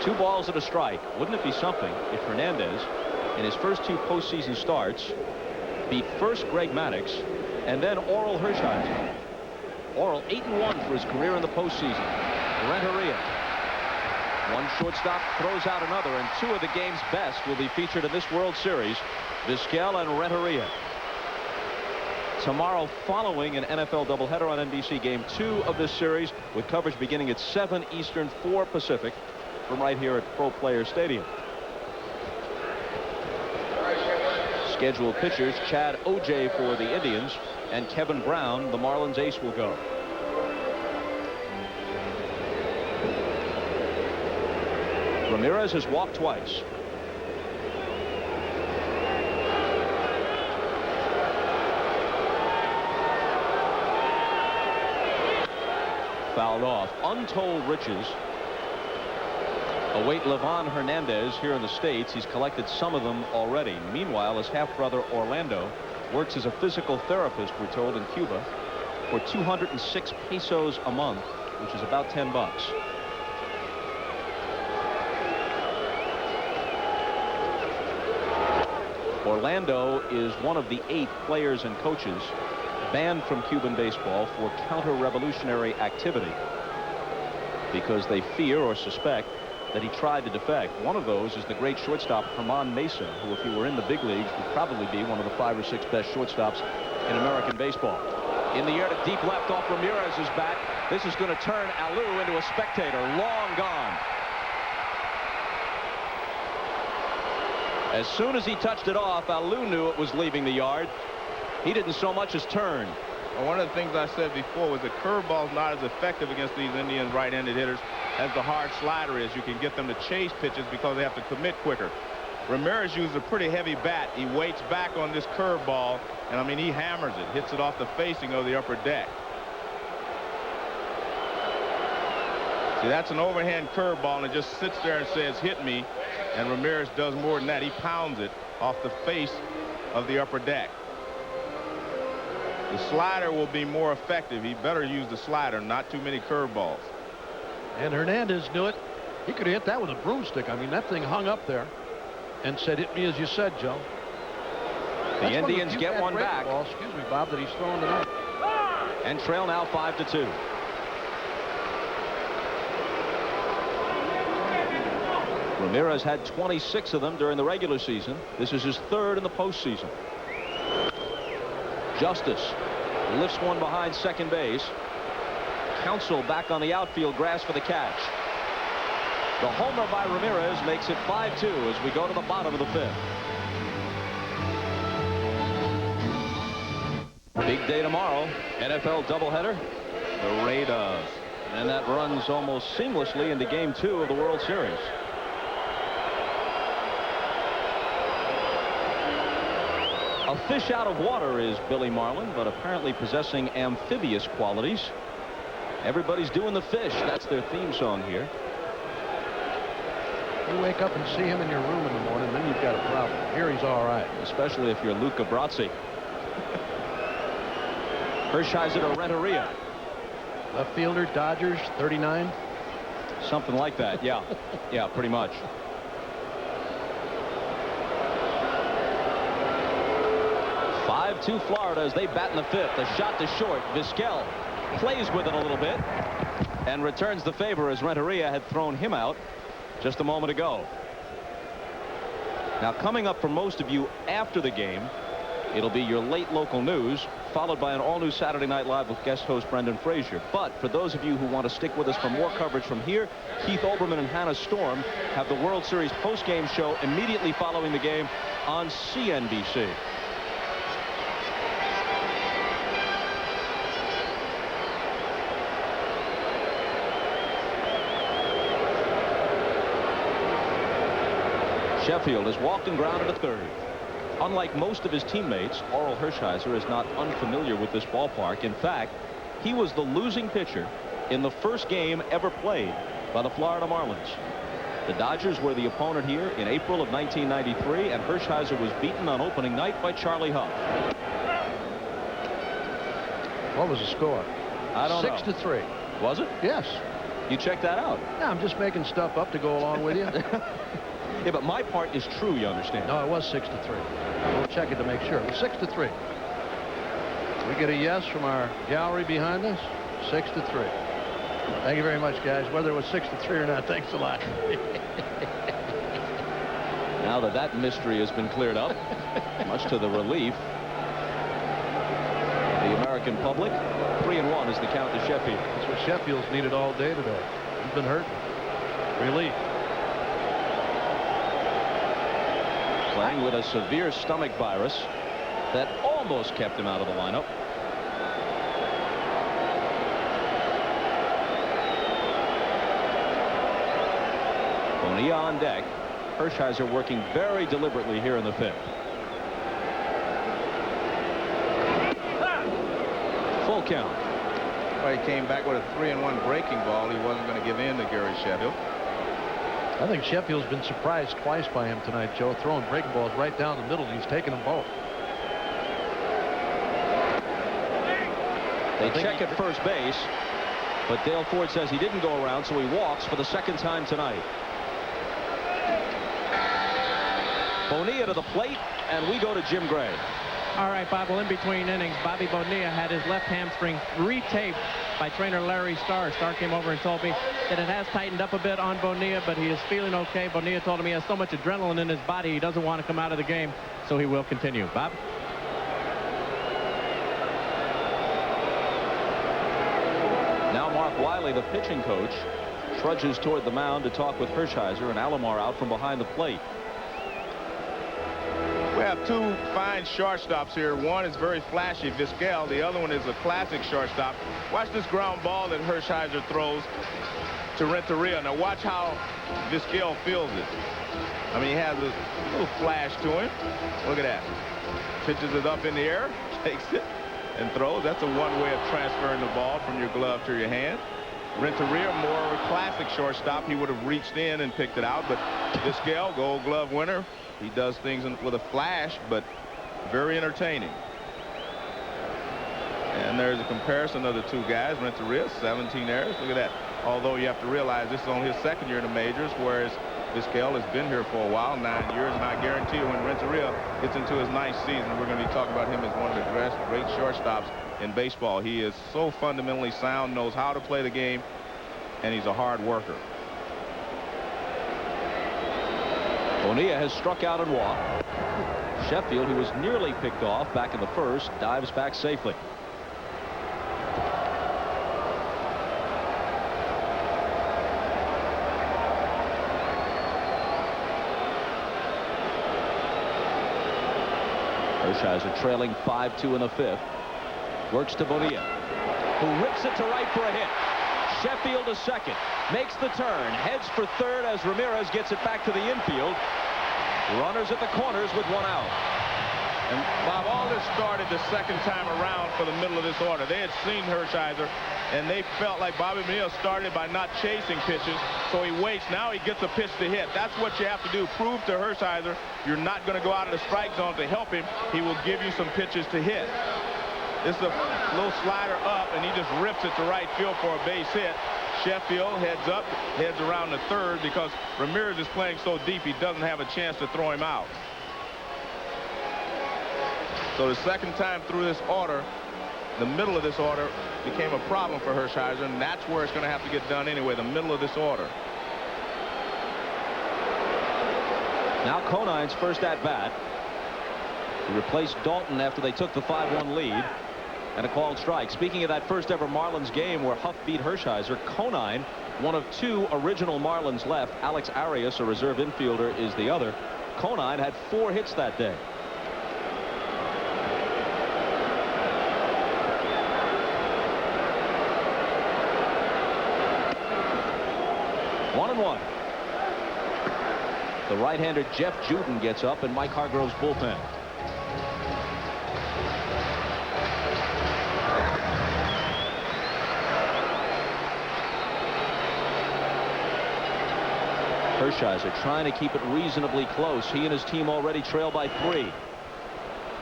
Two balls and a strike. Wouldn't it be something if Hernandez, in his first 2 postseason starts, beat first Greg Maddux and then Orel Hershiser. Orel 8-1 for his career in the postseason. Renteria. One shortstop throws out another, and 2 of the game's best will be featured in this World Series. Vizquel and Renteria. tomorrow following an NFL doubleheader on NBC, Game 2 of this series, with coverage beginning at 7 Eastern, 4 Pacific, from right here at Pro Player Stadium. Scheduled pitchers, Chad Ojay for the Indians, and Kevin Brown, the Marlins ace, will go. Ramirez has walked twice. Fouled off. Untold riches await Livan Hernandez here in the States. He's collected some of them already. Meanwhile, his half-brother Orlando works as a physical therapist, we're told, in Cuba for 206 pesos a month, which is about $10. Orlando is one of the 8 players and coaches banned from Cuban baseball for counter-revolutionary activity because they fear or suspect that he tried to defect. One of those is the great shortstop Herman Mesa, who, if he were in the big leagues, would probably be one of the 5 or 6 best shortstops in American baseball. In the air to deep left off Ramirez's bat. This is going to turn Alou into a spectator. Long gone. As soon as he touched it off, Alou knew it was leaving the yard. He didn't so much as turn. Well, one of the things I said before was the curveball's not as effective against these Indian right-handed hitters as the hard slider is. You can get them to chase pitches because they have to commit quicker. Ramirez uses a pretty heavy bat. He waits back on this curveball, and I mean, he hammers it, hits it off the facing of the upper deck. See, that's an overhand curveball, and it just sits there and says, hit me. And Ramirez does more than that. He pounds it off the face of the upper deck. The slider will be more effective. He better use the slider, not too many curveballs. And Hernandez knew it. He could have hit that with a broomstick. I mean, that thing hung up there and said, hit me as you said, Joe. The Indians get one back. Ball, excuse me, Bob, that he's throwing tonight. And trail now 5-2. Ramirez had 26 of them during the regular season. This is his 3rd in the postseason. Justice lifts one behind second base. Counsell back on the outfield grass for the catch. The homer by Ramirez makes it 5-2 as we go to the bottom of the 5th. Big day tomorrow. NFL doubleheader. The Raiders. And that runs almost seamlessly into Game 2 of the World Series. A fish out of water is Billy Marlin, but apparently possessing amphibious qualities. Everybody's doing the fish. That's their theme song here. You wake up and see him in your room in the morning, then you've got a problem. Here he's all right. Especially if you're Luca Brasi. Hershiser to Renteria. Left fielder, Dodgers, 39. Something like that, yeah. Yeah, pretty much. 5-2 Florida as they bat in the 5th. A shot to short. Vizquel plays with it a little bit and returns the favor as Renteria had thrown him out just a moment ago. Now, coming up for most of you after the game, it'll be your late local news, followed by an all-new Saturday Night Live with guest host Brendan Frazier. But for those of you who want to stick with us for more coverage from here, Keith Olbermann and Hannah Storm have the World Series post-game show immediately following the game on CNBC. Sheffield has walked and grounded at 3rd. Unlike most of his teammates, Orel Hershiser is not unfamiliar with this ballpark. In fact, he was the losing pitcher in the first game ever played by the Florida Marlins. The Dodgers were the opponent here in April of 1993, and Hershiser was beaten on opening night by Charlie Huff. What was the score? I don't know. 6-3. Was it? Yes. You checked that out? Yeah, I'm just making stuff up to go along with you. Yeah, but my part is true, you understand. No, it was 6-3. We'll check it to make sure. It was 6-3. We get a yes from our gallery behind us. 6-3. Thank you very much, guys. Whether it was 6-3 or not, thanks a lot. Now that mystery has been cleared up, much to the relief American public. 3-1 is the count to Sheffield. That's what Sheffield's needed all day today. He's been hurt. Relief. Playing with a severe stomach virus that almost kept him out of the lineup. Bonilla on deck. Hershiser working very deliberately here in the 5th. Full count. Well, he came back with a 3-1 breaking ball. He wasn't going to give in to Gary Sheffield. I think Sheffield's been surprised twice by him tonight, Joe, throwing breaking balls right down the middle, and he's taking them both. They check at first base, but Dale Ford says he didn't go around, so he walks for the 2nd time tonight. Bonilla to the plate, and we go to Jim Gray. All right, Bob, well, in between innings, Bobby Bonilla had his left hamstring retaped by trainer Larry Starr. Starr came over and told me that it has tightened up a bit on Bonilla, but he is feeling okay. Bonilla told him he has so much adrenaline in his body, he doesn't want to come out of the game, so he will continue. Bob? Now Mark Wiley, the pitching coach, trudges toward the mound to talk with Hershiser, and Alomar out from behind the plate. We have two fine shortstops here. One is very flashy, Vizquel. The other one is a classic shortstop. Watch this ground ball that Hershiser throws to Renteria. Now watch how Vizquel feels it. I mean, he has a little flash to him. Look at that. Pitches it up in the air, takes it, and throws. That's a one way of transferring the ball from your glove to your hand. Renteria, more of a classic shortstop. He would have reached in and picked it out, but Vizquel, Gold Glove winner, he does things with a flash, but very entertaining. And there's a comparison of the two guys. Renteria, 17 errors. Look at that. Although you have to realize this is only his 2nd year in the majors, whereas Vizquel has been here for a while, 9 years, and I guarantee you when Renteria gets into his 9th season, we're going to be talking about him as one of the great shortstops in baseball. He is so fundamentally sound, knows how to play the game, and he's a hard worker. Bonilla has struck out and walked. Sheffield, who was nearly picked off back in the 1st, dives back safely. Hershiser trailing 5-2 in the 5th. Works to Bonilla, who rips it to right for a hit. Sheffield to second, makes the turn, heads for third as Ramirez gets it back to the infield. Runners at the corners with 1 out. And Bob, all this started the 2nd time around for the middle of this order. They had seen Hershiser, and they felt like Bobby Bonilla started by not chasing pitches, so he waits. Now he gets a pitch to hit. That's what you have to do. Prove to Hershiser you're not going to go out of the strike zone to help him. He will give you some pitches to hit. This is a little slider up, and he just rips it to right field for a base hit. Sheffield heads up, heads around the 3rd because Ramirez is playing so deep he doesn't have a chance to throw him out. So the 2nd time through this order, the middle of this order became a problem for Hershiser, and that's where it's going to have to get done anyway, the middle of this order. Now Conine's first at bat. He replaced Dalton after they took the 5-1 lead. And a called strike. Speaking of that first ever Marlins game where Huff beat Hershiser, Conine, one of 2 original Marlins left. Alex Arias, a reserve infielder, is the other. Conine had 4 hits that day. One and one. The right-hander Jeff Juden gets up in Mike Hargrove's bullpen. Hershiser trying to keep it reasonably close. He and his team already trail by 3.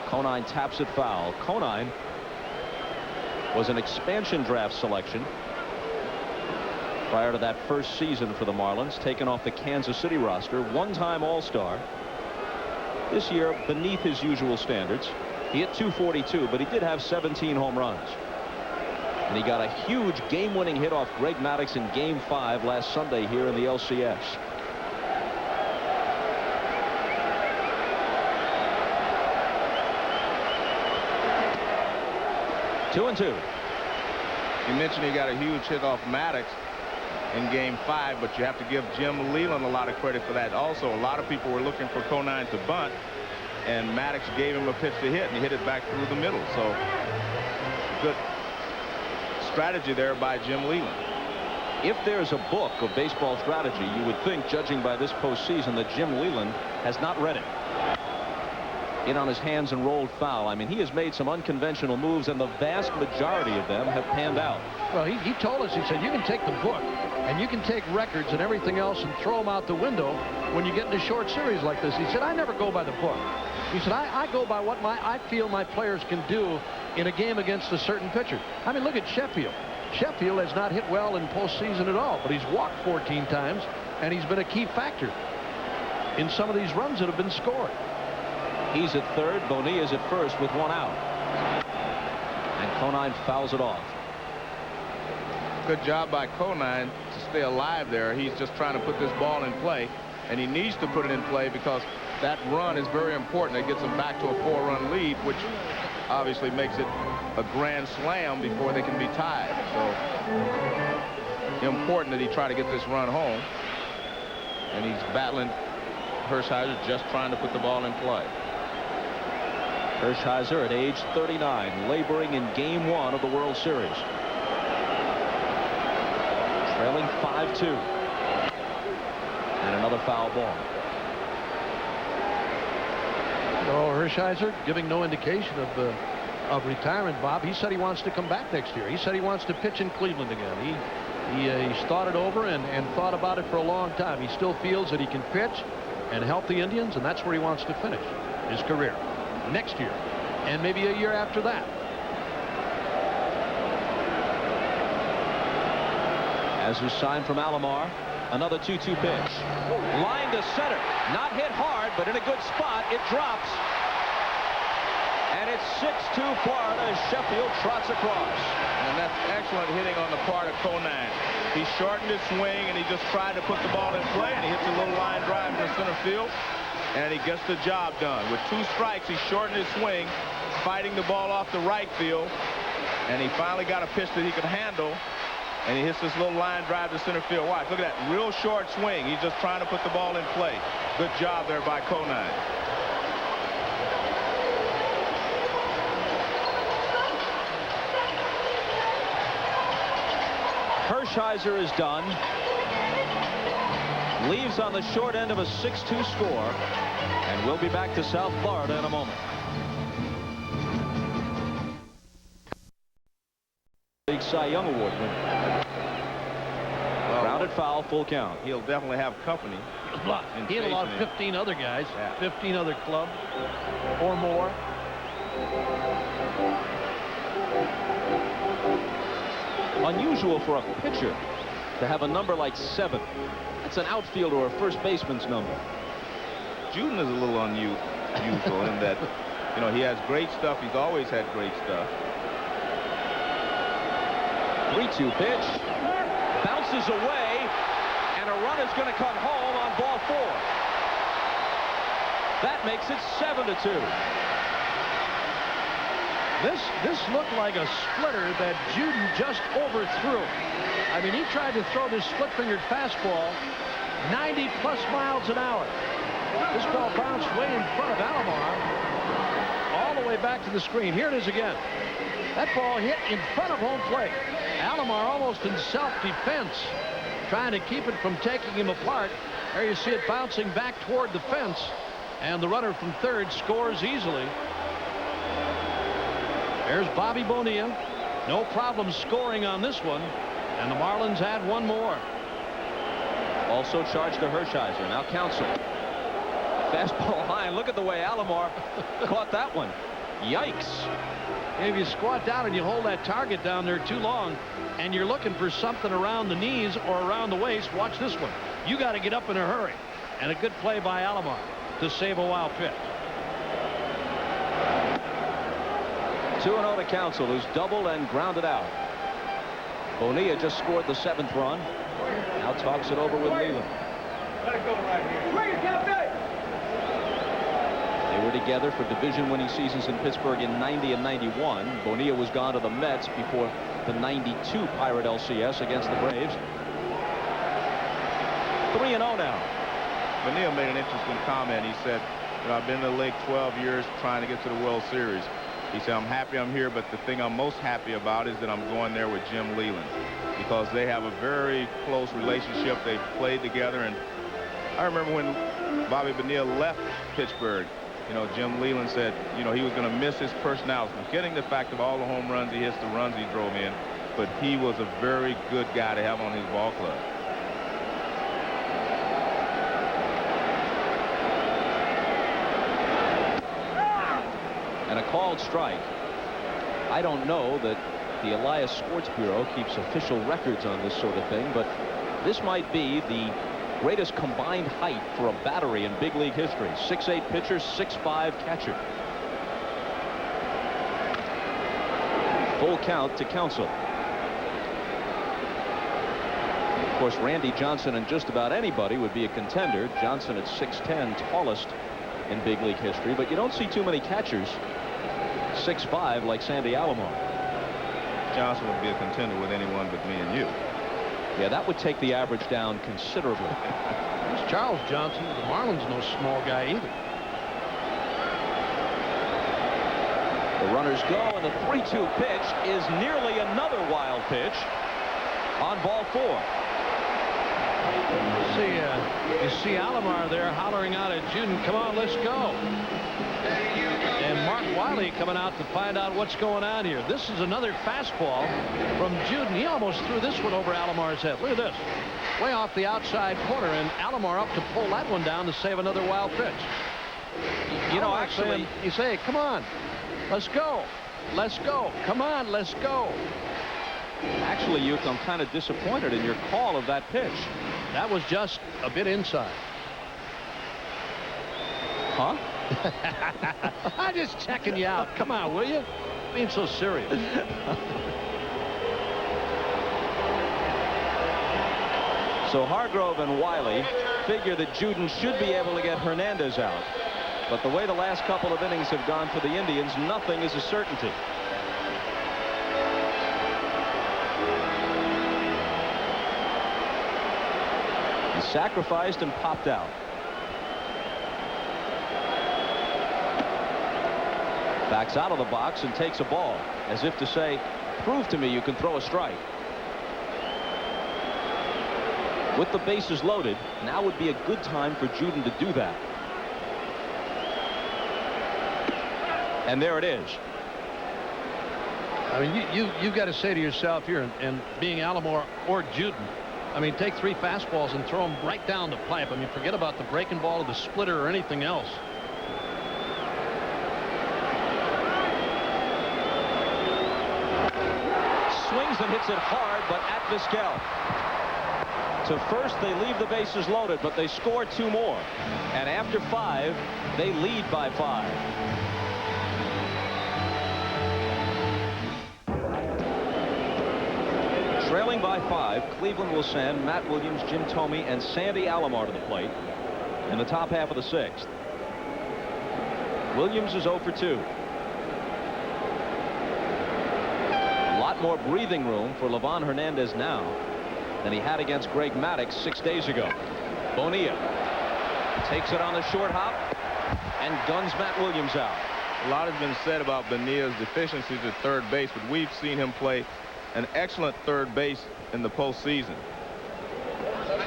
Conine taps it foul. Conine was an expansion draft selection prior to that first season for the Marlins, taken off the Kansas City roster. One-time All-Star. This year beneath his usual standards. He hit .242, but he did have 17 home runs. And he got a huge game-winning hit off Greg Maddux in Game 5 last Sunday here in the LCS. 2-2. You mentioned he got a huge hit off Maddox in Game 5, but you have to give Jim Leyland a lot of credit for that. Also, a lot of people were looking for Conine to bunt, and Maddox gave him a pitch to hit, and he hit it back through the middle. So good strategy there by Jim Leyland. If there's a book of baseball strategy, you would think, judging by this postseason, that Jim Leyland has not read it. In on his hands and rolled foul. I mean, he has made some unconventional moves, and the vast majority of them have panned out. Well, he told us, he said, you can take the book and you can take records and everything else and throw them out the window when you get into short series like this. He said, I never go by the book. He said, I go by what I feel my players can do in a game against a certain pitcher. I mean, look at Sheffield. Sheffield has not hit well in postseason at all, but he's walked 14 times, and he's been a key factor in some of these runs that have been scored. He's at third. Bonilla's at first with one out. And Conine fouls it off. Good job by Conine to stay alive there. He's just trying to put this ball in play, and he needs to put it in play because that run is very important. It gets them back to a 4-run lead, which obviously makes it a grand slam before they can be tied. So important that he try to get this run home. And he's battling Hershiser, just trying to put the ball in play. Hershiser at age 39, laboring in Game 1 of the World Series. Trailing 5-2. And another foul ball. Oh, Hershiser giving no indication of retirement, Bob. He said he wants to come back next year. He said he wants to pitch in Cleveland again. He's thought it over and thought about it for a long time. He still feels that he can pitch and help the Indians, and that's where he wants to finish his career next year and maybe a year after that. As is signed from Alomar, another 2-2 pitch. Line to center. Not hit hard, but in a good spot. It drops. And it's 6-2 Florida as Sheffield trots across. And that's excellent hitting on the part of Conine. He shortened his swing, and he just tried to put the ball in play, and he hits a little line drive in the center field, and he gets the job done. With 2 strikes, he shortened his swing, fighting the ball off the right field, and he finally got a pitch that he could handle, and he hits this little line drive to center field. Watch, look at that real short swing. He's just trying to put the ball in play. Good job there by Conine. Hershiser is done. Leaves on the short end of a 6-2 score, and we'll be back to South Florida in a moment. Big Cy Young Award winner. Grounded foul, full count. He'll definitely have company. He had a lot of 15 other guys, 15 other clubs or more. Unusual for a pitcher to have a number like 7. That's an outfielder or a first baseman's number. Juden is a little unusual in that, you know, he has great stuff. He's always had great stuff. 3-2 pitch. Bounces away, and a run is going to come home on ball 4. That makes it 7-2. This looked like a splitter that Juden just overthrew. I mean, he tried to throw this split-fingered fastball 90-plus miles an hour. This ball bounced way in front of Alomar, all the way back to the screen. Here it is again. That ball hit in front of home plate. Alomar almost in self-defense, trying to keep it from taking him apart. There you see it bouncing back toward the fence, and the runner from third scores easily. There's Bobby Bonilla. No problem scoring on this one, and the Marlins had one more. Also charged to Hershiser. Now Counsell. Fastball high. Look at the way Alomar caught that one. Yikes. If you squat down and you hold that target down there too long, and you're looking for something around the knees or around the waist, watch this one. You got to get up in a hurry. And a good play by Alomar to save a wild pitch. 2-0 to Counsell, who's doubled and grounded out. Bonilla just scored the 7th run. Now talks it over with Leyland. Let it go right here. Swing it, Captain! They were together for division-winning seasons in Pittsburgh in '90 and '91. Bonilla was gone to the Mets before the '92 Pirate LCS against the Braves. 3-0 now. Bonilla made an interesting comment. He said, you know, I've been in the league 12 years trying to get to the World Series. He said, I'm happy I'm here, but the thing I'm most happy about is that I'm going there with Jim Leyland, because they have a very close relationship. They've played together, and I remember when Bobby Bonilla left Pittsburgh, you know, Jim Leyland said, you know, he was going to miss his personality, forgetting the fact of all the home runs he hits, the runs he drove in, but he was a very good guy to have on his ball club. And a called strike. I don't know that the Elias Sports Bureau keeps official records on this sort of thing, but this might be the greatest combined height for a battery in big league history. 6'8" pitcher, 6'5" catcher. Full count to Counsell. Of course, Randy Johnson and just about anybody would be a contender. Johnson at 6'10", tallest in big league history, but you don't see too many catchers 6'5" like Sandy Alomar. Johnson would be a contender with anyone but me and you. Yeah, that would take the average down considerably. There's Charles Johnson. The Marlins no small guy either. The runners go, and the 3-2 pitch is nearly another wild pitch on ball 4. You see Alomar there hollering out at Juden, come on, let's go. And Mark Wiley coming out to find out what's going on here. This is another fastball from Juden. He almost threw this one over Alomar's head. Look at this. Way off the outside corner, and Alomar up to pull that one down to save another wild pitch. You know, actually, you say, come on, let's go. Let's go. Come on, let's go. Actually, Youth, I'm kind of disappointed in your call of that pitch. That was just a bit inside. Huh? I'm just checking you out. Come on, will you? Being so serious. So Hargrove and Wiley figure that Juden should be able to get Hernandez out. But the way the last couple of innings have gone for the Indians, nothing is a certainty. He sacrificed and popped out. Backs out of the box and takes a ball, as if to say, prove to me you can throw a strike. With the bases loaded, now would be a good time for Juden to do that. And there it is. I mean, you've got to say to yourself here, and being Alomar or Juden, I mean, take 3 fastballs and throw them right down the pipe. I mean, forget about the breaking ball or the splitter or anything else. Swings and hits it hard, but at Vizquel. To first, they leave the bases loaded, but they score 2 more. And after 5, they lead by 5. Trailing by 5, Cleveland will send Matt Williams, Jim Thome, and Sandy Alomar to the plate in the top half of the 6th. Williams is 0 for 2. A lot more breathing room for Livan Hernandez now than he had against Greg Maddux 6 days ago. Bonilla takes it on the short hop and guns Matt Williams out. A lot has been said about Bonilla's deficiencies at third base, but we've seen him play an excellent third base in the postseason.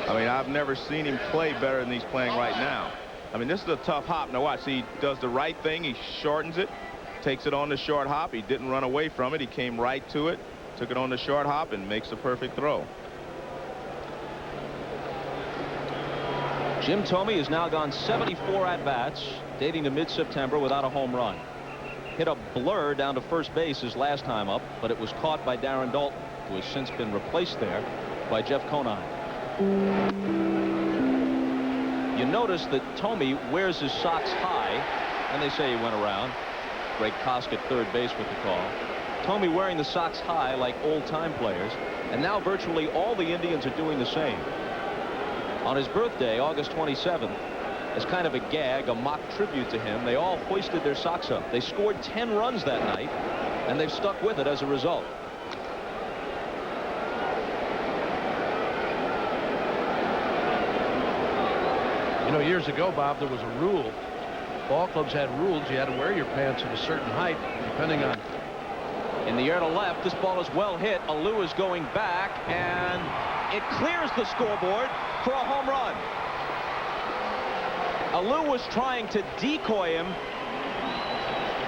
I mean, I've never seen him play better than he's playing right now. I mean, this is a tough hop. Now watch, he does the right thing. He shortens it, takes it on the short hop. He didn't run away from it. He came right to it, took it on the short hop, and makes a perfect throw. Jim Thome has now gone 74 at-bats, dating to mid-September, without a home run. Hit a blur down to first base his last time up, but it was caught by Darren Daulton, who has since been replaced there by Jeff Conine. You notice that Thome wears his socks high, and they say he went around. Greg Kosk at third base with the call. Thome wearing the socks high like old-time players, and now virtually all the Indians are doing the same. On his birthday, August 27th, as kind of a gag, a mock tribute to him. They all hoisted their socks up. They scored 10 runs that night, and they've stuck with it as a result. You know, years ago, Bob, there was a rule. Ball clubs had rules. You had to wear your pants at a certain height, depending on. In the air to left, this ball is well hit. Alou is going back, and it clears the scoreboard for a home run. Alou was trying to decoy him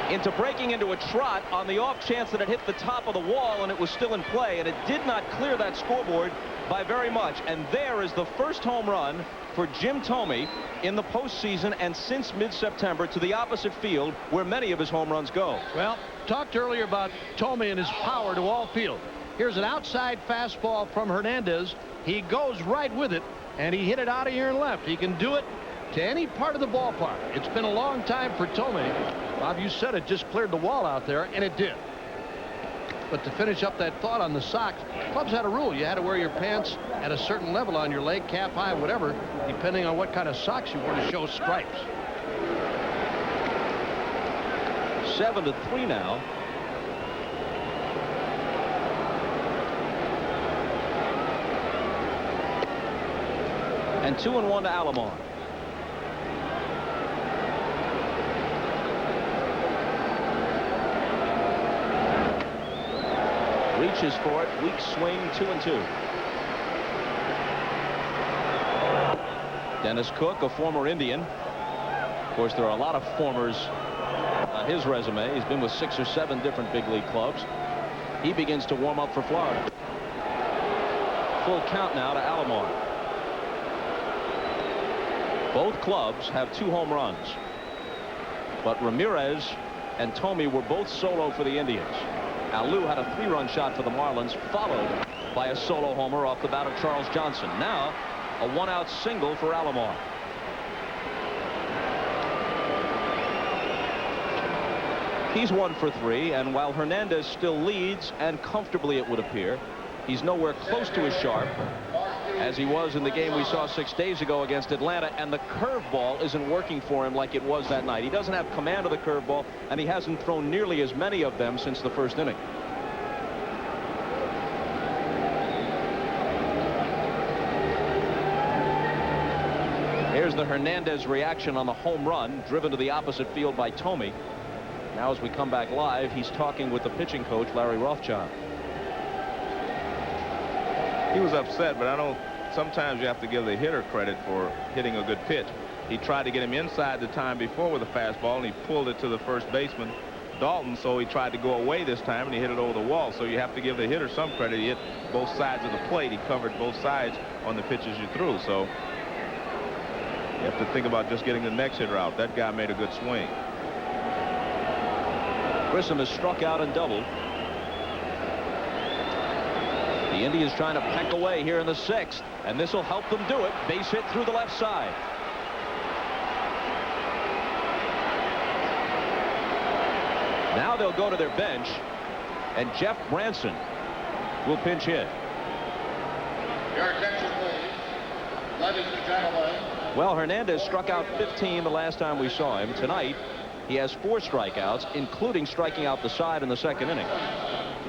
into breaking into a trot on the off chance that it hit the top of the wall and it was still in play, and it did not clear that scoreboard by very much. And there is the first home run for Jim Thome in the postseason and since mid-September to the opposite field where many of his home runs go. Well, talked earlier about Thome and his power to all field. Here's an outside fastball from Hernandez. He goes right with it, and he hit it out of here and left. He can do it to any part of the ballpark. It's been a long time for Thome. Bob, you said it just cleared the wall out there, and it did. But to finish up that thought on the socks, clubs had a rule. You had to wear your pants at a certain level on your leg, cap high, whatever, depending on what kind of socks you wore to show stripes. 7-3 now. And 2-1 to Alomar. Reaches for it. Weak swing. 2-2. Dennis Cook, a former Indian. Of course, there are a lot of formers on his resume. He's been with 6 or 7 different big league clubs. He begins to warm up for Florida. Full count now to Alomar. Both clubs have 2 home runs. But Ramirez and Thome were both solo for the Indians. Alou had a 3-run shot for the Marlins, followed by a solo homer off the bat of Charles Johnson. Now, a 1-out single for Alomar. He's 1 for 3, and while Hernandez still leads, and comfortably it would appear, he's nowhere close to as sharp as he was in the game we saw 6 days ago against Atlanta, and the curveball isn't working for him like it was that night. He doesn't have command of the curveball, and he hasn't thrown nearly as many of them since the first inning. Here's the Hernandez reaction on the home run, driven to the opposite field by Thome. Now as we come back live, he's talking with the pitching coach, Larry Rothschild. He was upset, but sometimes you have to give the hitter credit for hitting a good pitch. He tried to get him inside the time before with a fastball, and he pulled it to the first baseman, Dalton, so he tried to go away this time, and he hit it over the wall. So you have to give the hitter some credit. He hit both sides of the plate. He covered both sides on the pitches you threw. So you have to think about just getting the next hitter out. That guy made a good swing. Grissom has struck out and doubled. The Indians trying to peck away here in the 6th, and this will help them do it. Base hit through the left side. Now they'll go to their bench, and Jeff Branson will pinch hit. Your attention, please. Ladies and gentlemen. Well, Hernandez struck out 15 the last time we saw him. Tonight, he has 4 strikeouts, including striking out the side in the 2nd inning.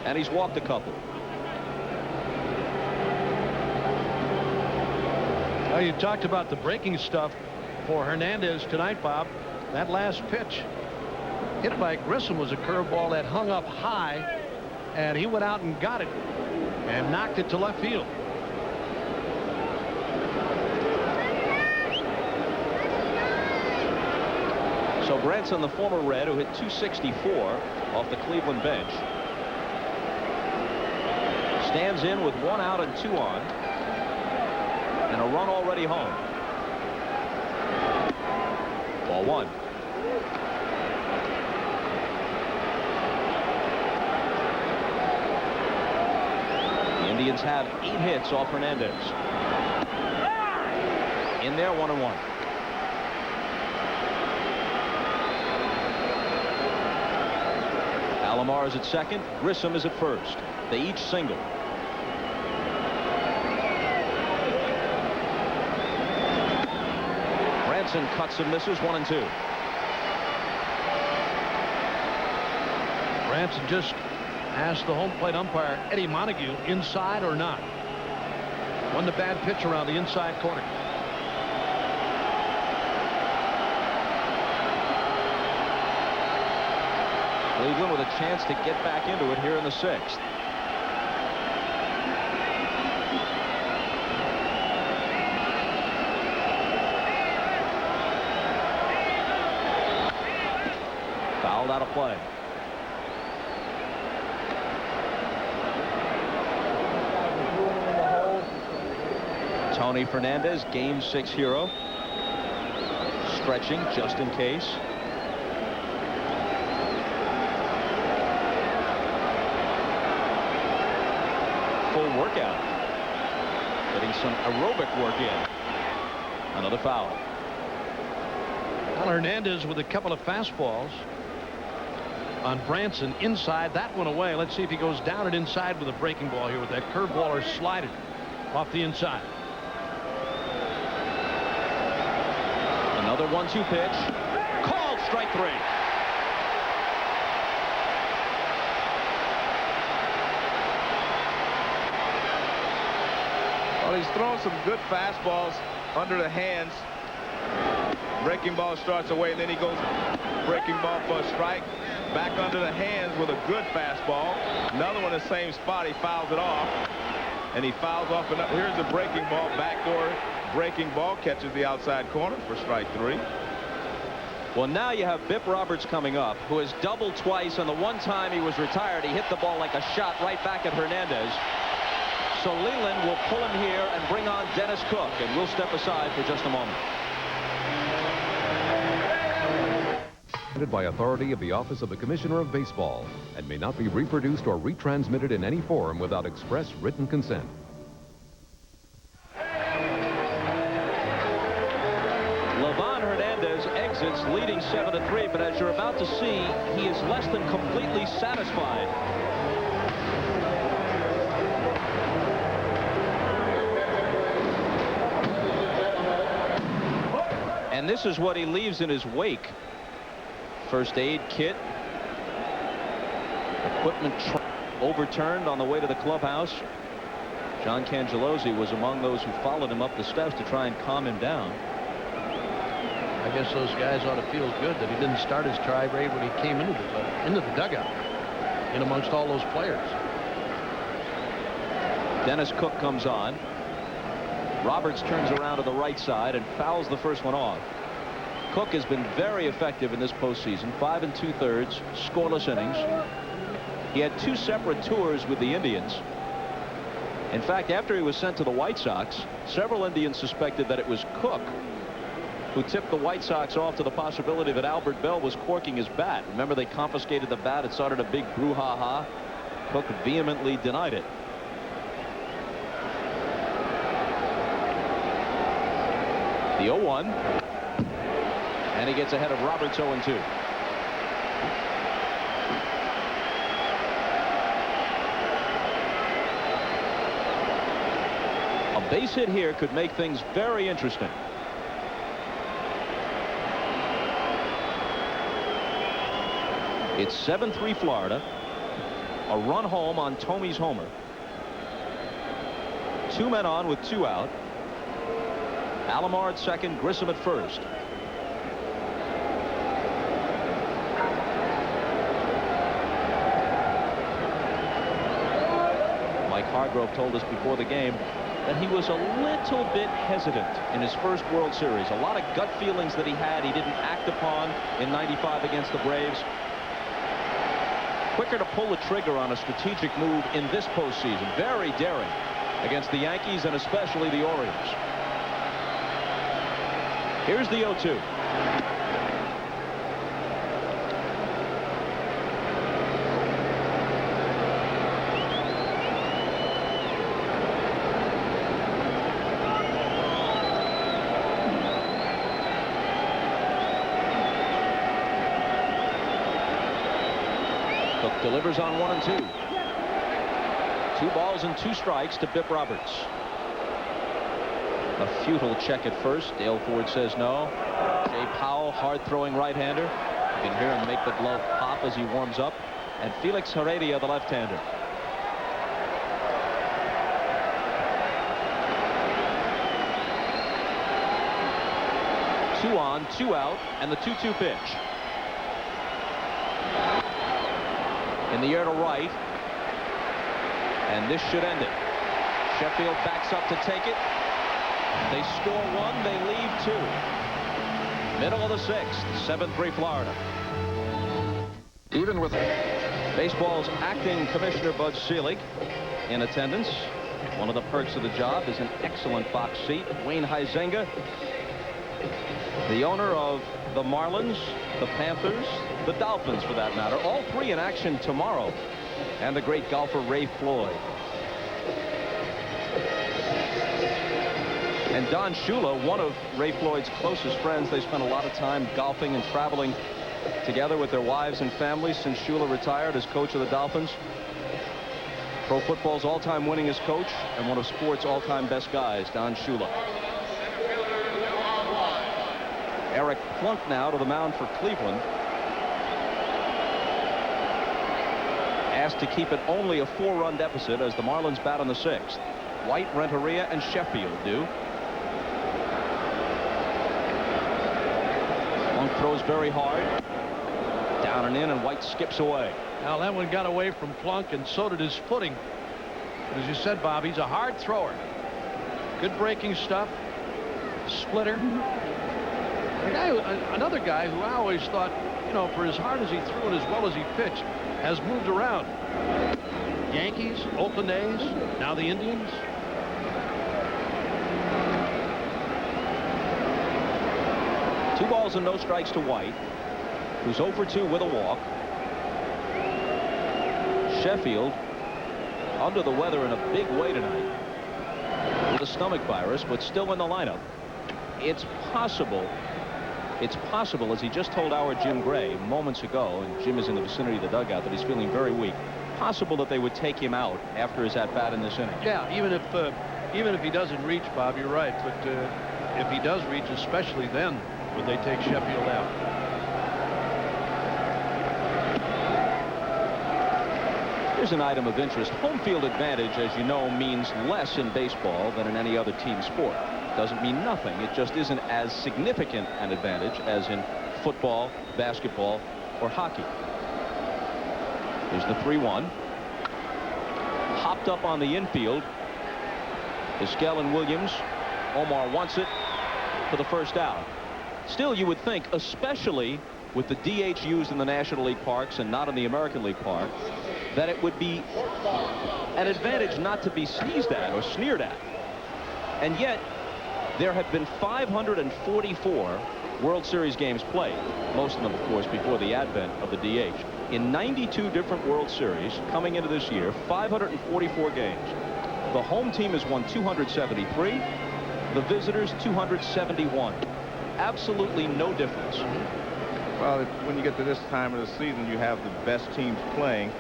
And he's walked a couple. Well, you talked about the breaking stuff for Hernandez tonight, Bob. That last pitch hit by Grissom was a curveball that hung up high, and he went out and got it and knocked it to left field. So Branson, the former Red, who hit .264 off the Cleveland bench, stands in with 1 out and 2 on, and a run already home. Ball 1. The Indians have 8 hits off Hernandez. In there, 1-1. Alomar is at second. Grissom is at first. They each single. Branson cuts and misses, 1-2. Branson just asked the home plate umpire, Eddie Montague, inside or not. Won the bad pitch around the inside corner. Cleveland with a chance to get back into it here in the 6th. Fouled out of play. Tony Fernandez, Game 6 hero. Stretching just in case. Full workout. Getting some aerobic work in. Another foul. Well, Hernandez with a couple of fastballs on Branson inside. That one away. Let's see if he goes down and inside with a breaking ball here with that curveball or slided off the inside. Another 1-2 pitch. Called strike 3. Well, he's throwing some good fastballs under the hands. Breaking ball starts away, and then he goes breaking ball for a strike. Back under the hands with a good fastball. Another one in the same spot. He fouls it off. And he fouls off. Here's the breaking ball. Backdoor breaking ball. Catches the outside corner for strike 3. Well, now you have Bip Roberts coming up, who has doubled twice, and the one time he was retired, he hit the ball like a shot right back at Hernandez. So Leland will pull him here and bring on Dennis Cook, and we'll step aside for just a moment. By authority of the Office of the Commissioner of Baseball, and may not be reproduced or retransmitted in any form without express written consent. Livan Hernandez exits leading 7-3, but as you're about to see, he is less than completely satisfied. And this is what he leaves in his wake. First aid kit. Equipment overturned on the way to the clubhouse. John Cangellosi was among those who followed him up the steps to try and calm him down. I guess those guys ought to feel good that he didn't start his tirade when he came into the dugout in amongst all those players. Dennis Cook comes on. Roberts turns around to the right side and fouls the first one off. Cook has been very effective in this postseason. 5 2/3 scoreless innings. He had 2 separate tours with the Indians. In fact, after he was sent to the White Sox, several Indians suspected that it was Cook who tipped the White Sox off to the possibility that Albert Bell was corking his bat. Remember, they confiscated the bat. It started a big brouhaha. Cook vehemently denied it. The 0-1. And he gets ahead of Roberts 0-2. A base hit here could make things very interesting. It's 7-3 Florida. A run home on Thomey's homer. 2 men on with 2 out. Alomar at second, Grissom at first. Mike Hargrove told us before the game that he was a little bit hesitant in his first World Series. A lot of gut feelings that he had, he didn't act upon in '95 against the Braves. Quicker to pull the trigger on a strategic move in this postseason. Very daring against the Yankees and especially the Orioles. Here's the 0-2. Cook delivers on 1 and 2. 2 balls and 2 strikes to Bip Roberts. A futile check at first. Dale Ford says no. Jay Powell, hard-throwing right-hander. You can hear him make the glove pop as he warms up. And Felix Heredia, the left-hander. Two on, two out, and the 2-2 pitch. In the air to right. And this should end it. Sheffield backs up to take it. They score one, they leave two. Middle of the sixth, 7-3 Florida. Even with baseball's acting commissioner Bud Selig in attendance. One of the perks of the job is an excellent box seat. Wayne Huizenga, the owner of the Marlins, the Panthers, the Dolphins for that matter, all three in action tomorrow. And the great golfer Ray Floyd. And Don Shula, one of Ray Floyd's closest friends. They spent a lot of time golfing and traveling together with their wives and families since Shula retired as coach of the Dolphins. Pro football's all-time winningest coach and one of sports' all-time best guys, Don Shula. Eric Plunk now to the mound for Cleveland. Asked to keep it only a 4-run deficit as the Marlins bat in the sixth. White, Renteria, and Sheffield do. Plunk throws very hard. Down and in, and White skips away. Now that one got away from Plunk, and so did his footing. But as you said, Bob, he's a hard thrower. Good breaking stuff. Splitter. Another guy who I always thought, you know, for as hard as he threw and as well as he pitched, has moved around. Yankees, Oakland A's, now the Indians. Two balls and no strikes to White, who's 0 for 2 with a walk. Sheffield under the weather in a big way tonight with a stomach virus, but still in the lineup. It's possible, as he just told our Jim Gray moments ago, and Jim is in the vicinity of the dugout, that he's feeling very weak. Possible that they would take him out after his at-bat in this inning. Yeah, even if he doesn't reach, Bob, you're right. But if he does reach, especially then, would they take Sheffield out? Here's an item of interest. Home field advantage, as you know, means less in baseball than in any other team sport. Doesn't mean nothing. It just isn't as significant an advantage as in football, basketball, or hockey. Here's the 3-1. Hopped up on the infield. Vizquel and Williams. Omar wants it for the first out. Still, you would think, especially with the DH used in the National League parks and not in the American League park, that it would be an advantage not to be sneezed at or sneered at. And yet, there have been 544 World Series games played, most of them, of course, before the advent of the DH. In 92 different World Series coming into this year, 544 games. The home team has won 273, the visitors 271. Absolutely no difference. Well, when you get to this time of the season, you have the best teams playing,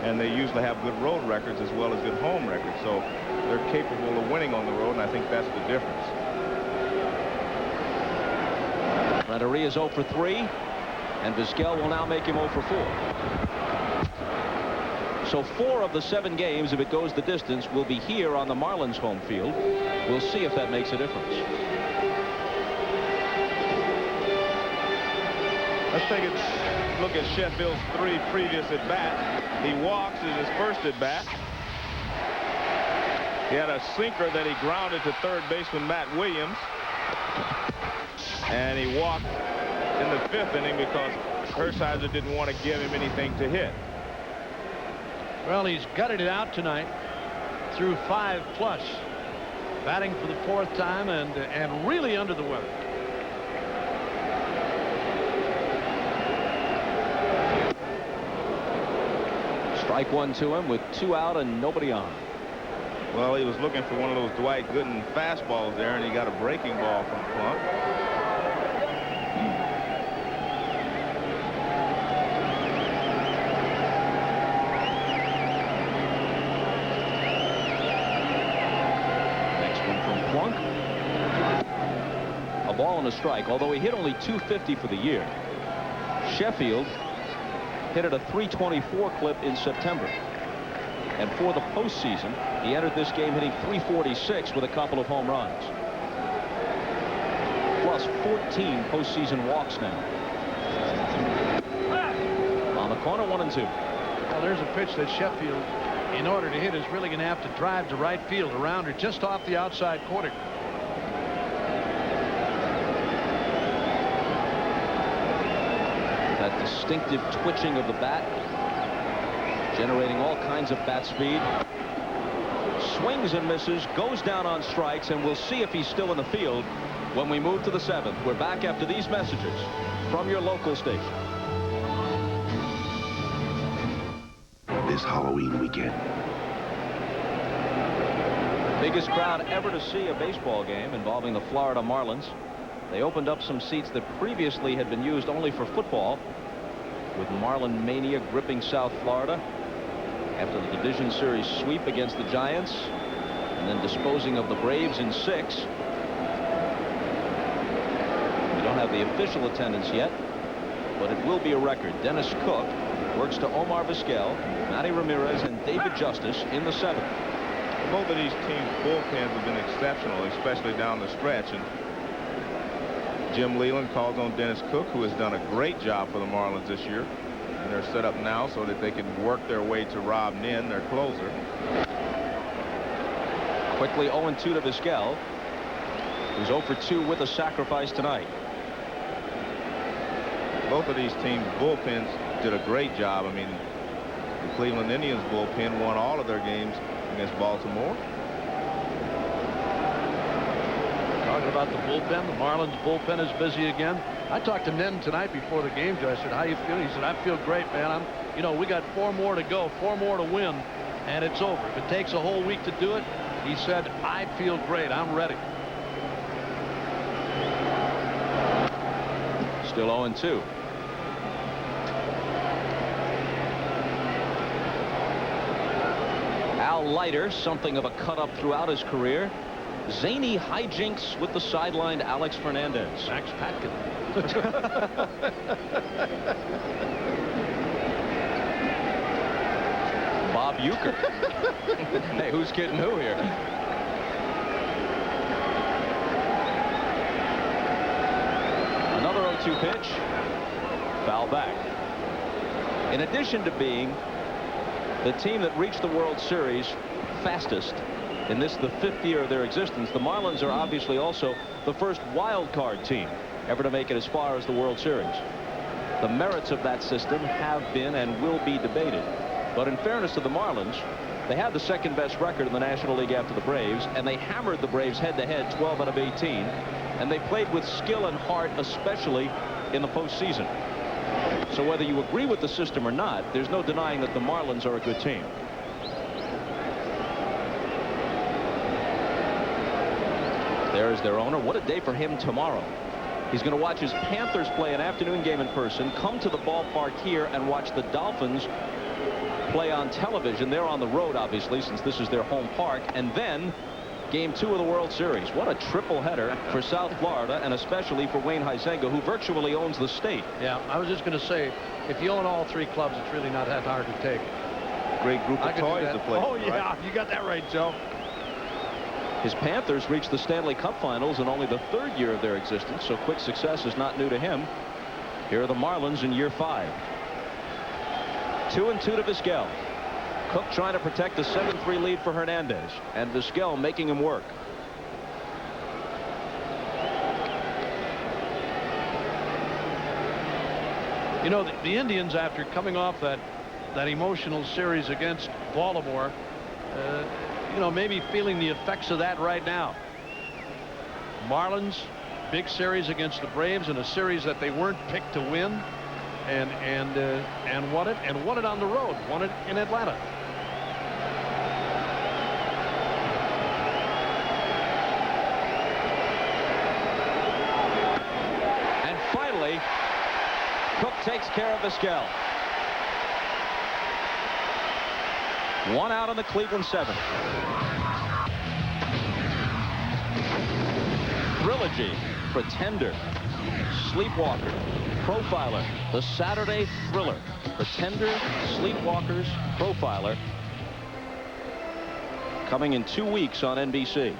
and they usually have good road records as well as good home records. So they're capable of winning on the road, and I think that's the difference. Renteria is 0 for 3, and Vizquel will now make him 0 for 4. So 4 of the 7 games, if it goes the distance, will be here on the Marlins home field. We'll see if that makes a difference. Let's take a look at Sheffield's 3 previous at-bats. He walks in his first at-bat. He had a sinker that he grounded to third baseman Matt Williams. And he walked in the 5th inning because Hershiser didn't want to give him anything to hit. Well, he's gutted it out tonight through 5+, batting for the 4th time and really under the weather. Strike 1 to him with 2 out and nobody on. Well, he was looking for one of those Dwight Gooden fastballs there, and he got a breaking ball from Plunk. ball and a strike, although he hit only .250 for the year. Sheffield hit at a .324 clip in September. And for the postseason, he entered this game hitting .346 with a couple of home runs. Plus 14 postseason walks now. On the corner, 1-2. Well, there's a pitch that Sheffield, in order to hit, is really going to have to drive to right field around or just off the outside corner. That distinctive twitching of the bat, generating all kinds of bat speed. Swings and misses, goes down on strikes, and we'll see if he's still in the field when we move to the 7th. We're back after these messages from your local station. This Halloween weekend. Biggest crowd ever to see a baseball game involving the Florida Marlins. They opened up some seats that previously had been used only for football, with Marlin mania gripping South Florida after the division series sweep against the Giants and then disposing of the Braves in 6. We don't have the official attendance yet, but it will be a record. Dennis Cook works to Omar Vizquel, Matty Ramirez, and David Justice in the 7th. Both of these teams' bullpens have been exceptional, especially down the stretch. And Jim Leyland calls on Dennis Cook, who has done a great job for the Marlins this year. And they're set up now so that they can work their way to Rob Nin, their closer. Quickly 0-2 to Vizquel, who's 0 for 2 with a sacrifice tonight. Both of these teams' bullpens did a great job. I mean, the Cleveland Indians bullpen won all of their games against Baltimore. Talking about the bullpen, the Marlins bullpen is busy again. I talked to Nen tonight before the game, Joe. I said, how you feeling? He said, I feel great, man. We got 4 more to go, 4 more to win, and it's over. If it takes a whole week to do it, he said, I feel great. I'm ready. Still 0-2. Al Leiter, something of a cut-up throughout his career. Zany hijinks with the sidelined Alex Fernandez. Max Patkin. Bob Uecker. Hey, who's kidding who here? Another 0-2 pitch. Foul back. In addition to being the team that reached the World Series fastest in this, the 5th year of their existence, the Marlins are obviously also the first wild card team ever to make it as far as the World Series. The merits of that system have been and will be debated. But in fairness to the Marlins, they had the 2nd best record in the National League after the Braves, and they hammered the Braves head-to-head 12 out of 18, and they played with skill and heart, especially in the postseason. So whether you agree with the system or not, there's no denying that the Marlins are a good team. There's their owner. What a day for him tomorrow. He's going to watch his Panthers play an afternoon game in person, come to the ballpark here and watch the Dolphins play on television. They're on the road, obviously, since this is their home park. And then Game 2 of the World Series. What a triple header for South Florida, and especially for Wayne Huizenga, who virtually owns the state. Yeah, I was just going to say, if you own all 3 clubs, it's really not that hard to take. Great group of toys to play. Oh, yeah, right? You got that right, Joe. His Panthers reached the Stanley Cup Finals in only the 3rd year of their existence, so quick success is not new to him. Here are the Marlins in year 5. 2-2 to Vizquel. Cook trying to protect a 7-3 lead for Hernandez, and Vizquel making him work. You know, the Indians, after coming off that emotional series against Baltimore, you know, maybe feeling the effects of that right now. Marlins, big series against the Braves, in a series that they weren't picked to win, and won it on the road, won it in Atlanta. And finally, Cook takes care of Vizquel. 1 out on the Cleveland 7th. Trilogy Pretender, Sleepwalker, Profiler, The Saturday Thriller. Pretender, Sleepwalkers, Profiler. Coming in 2 weeks on NBC.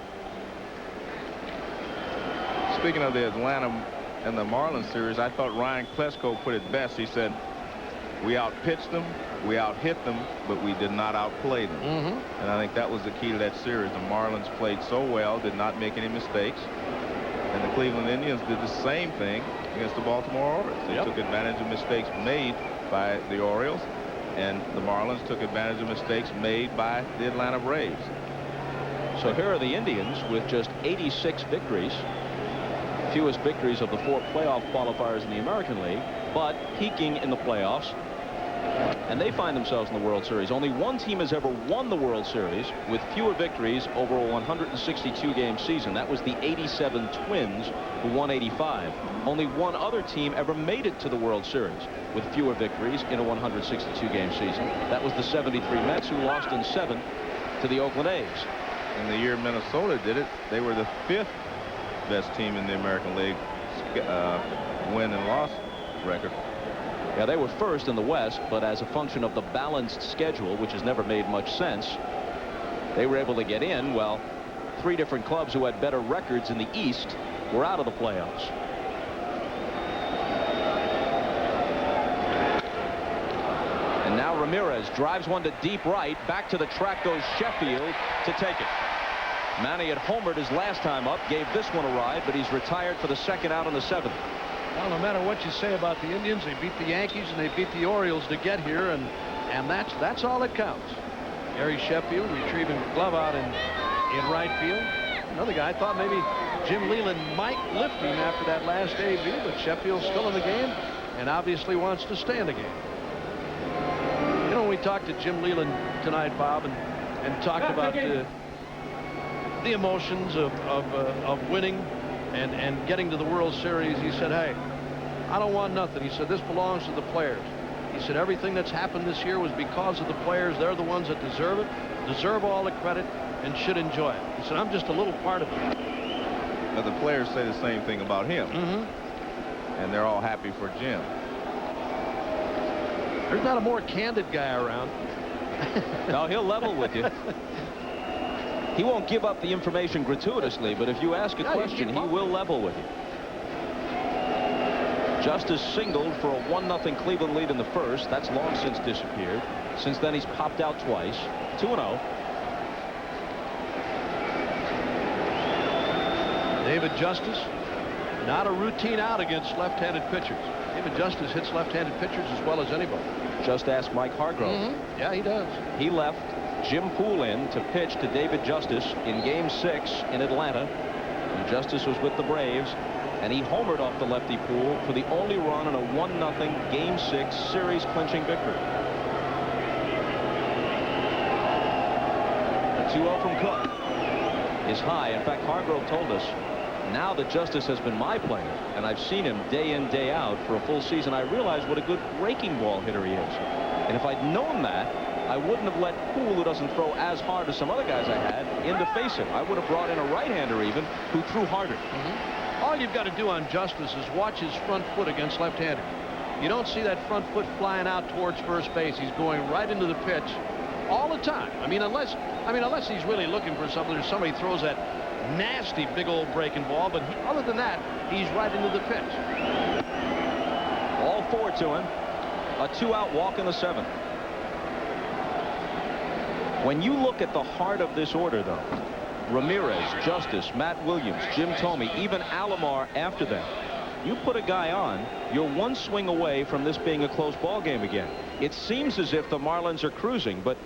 Speaking of the Atlanta and the Marlins series, I thought Ryan Klesko put it best. He said, we outpitched them, we out-hit them, but we did not outplay them. And I think that was the key to that series. The Marlins played so well, did not make any mistakes. And the Cleveland Indians did the same thing against the Baltimore Orioles. They took advantage of mistakes made by the Orioles, and the Marlins took advantage of mistakes made by the Atlanta Braves. So here are the Indians with just 86 victories. Fewest victories of the 4 playoff qualifiers in the American League, but peaking in the playoffs. And they find themselves in the World Series. Only one team has ever won the World Series with fewer victories over a 162-game season. That was the '87 Twins, who won 85. Only one other team ever made it to the World Series with fewer victories in a 162-game season. That was the '73 Mets, who lost in 7 to the Oakland A's. And the year Minnesota did it, they were the 5th best team in the American League win and loss record. Yeah, they were first in the West, but as a function of the balanced schedule, which has never made much sense, they were able to get in. Well, 3 different clubs who had better records in the East were out of the playoffs. And now Ramirez drives one to deep right. Back to the track goes Sheffield to take it. Manny had homered his last time up, gave this one a ride, but he's retired for the 2nd out in the 7th. Well, no matter what you say about the Indians, they beat the Yankees and they beat the Orioles to get here, and that's all that counts. Gary Sheffield retrieving the glove out in right field. Another guy, I thought maybe Jim Leland might lift him after that last AB, but Sheffield's still in the game and obviously wants to stay in the game. You know, we talked to Jim Leland tonight, Bob, and talked about the emotions of winning and getting to the World Series. He said, hey, I don't want nothing. He said, this belongs to the players. He said, everything that's happened this year was because of the players. They're the ones that deserve it, deserve all the credit, and should enjoy it. He said, I'm just a little part of it. But the players say the same thing about him. And they're all happy for Jim. There's not a more candid guy around. No, he'll level with you. He won't give up the information gratuitously, but if you ask a question, he will level with you. Justice singled for a 1-0 Cleveland lead in the 1st. That's long since disappeared. Since then, he's popped out twice. 2-0. David Justice, not a routine out against left-handed pitchers. David Justice hits left-handed pitchers as well as anybody. Just ask Mike Hargrove. Yeah, he does. He left Jim Poole in to pitch to David Justice in Game 6 in Atlanta. And Justice was with the Braves, and he homered off the lefty Poole for the only run in a 1-0 Game 6 series-clinching victory. A 2-0 from Cook is high. In fact, Hargrove told us, now that Justice has been my player, and I've seen him day in, day out for a full season, I realize what a good breaking ball hitter he is. And if I'd known that, I wouldn't have let Poole, who doesn't throw as hard as some other guys I had, in to face him. I would have brought in a right-hander even who threw harder. All you've got to do on Justice is watch his front foot against left-handers. You don't see that front foot flying out towards first base. He's going right into the pitch all the time. I mean, unless he's really looking for something, or somebody throws that nasty big old breaking ball, but other than that, he's right into the pitch. All 4 to him. A 2-out walk in the 7th. When you look at the heart of this order, though, Ramirez, Justice, Matt Williams, Jim Thome, even Alomar after them, you put a guy on, you're one swing away from this being a close ball game again. It seems as if the Marlins are cruising, but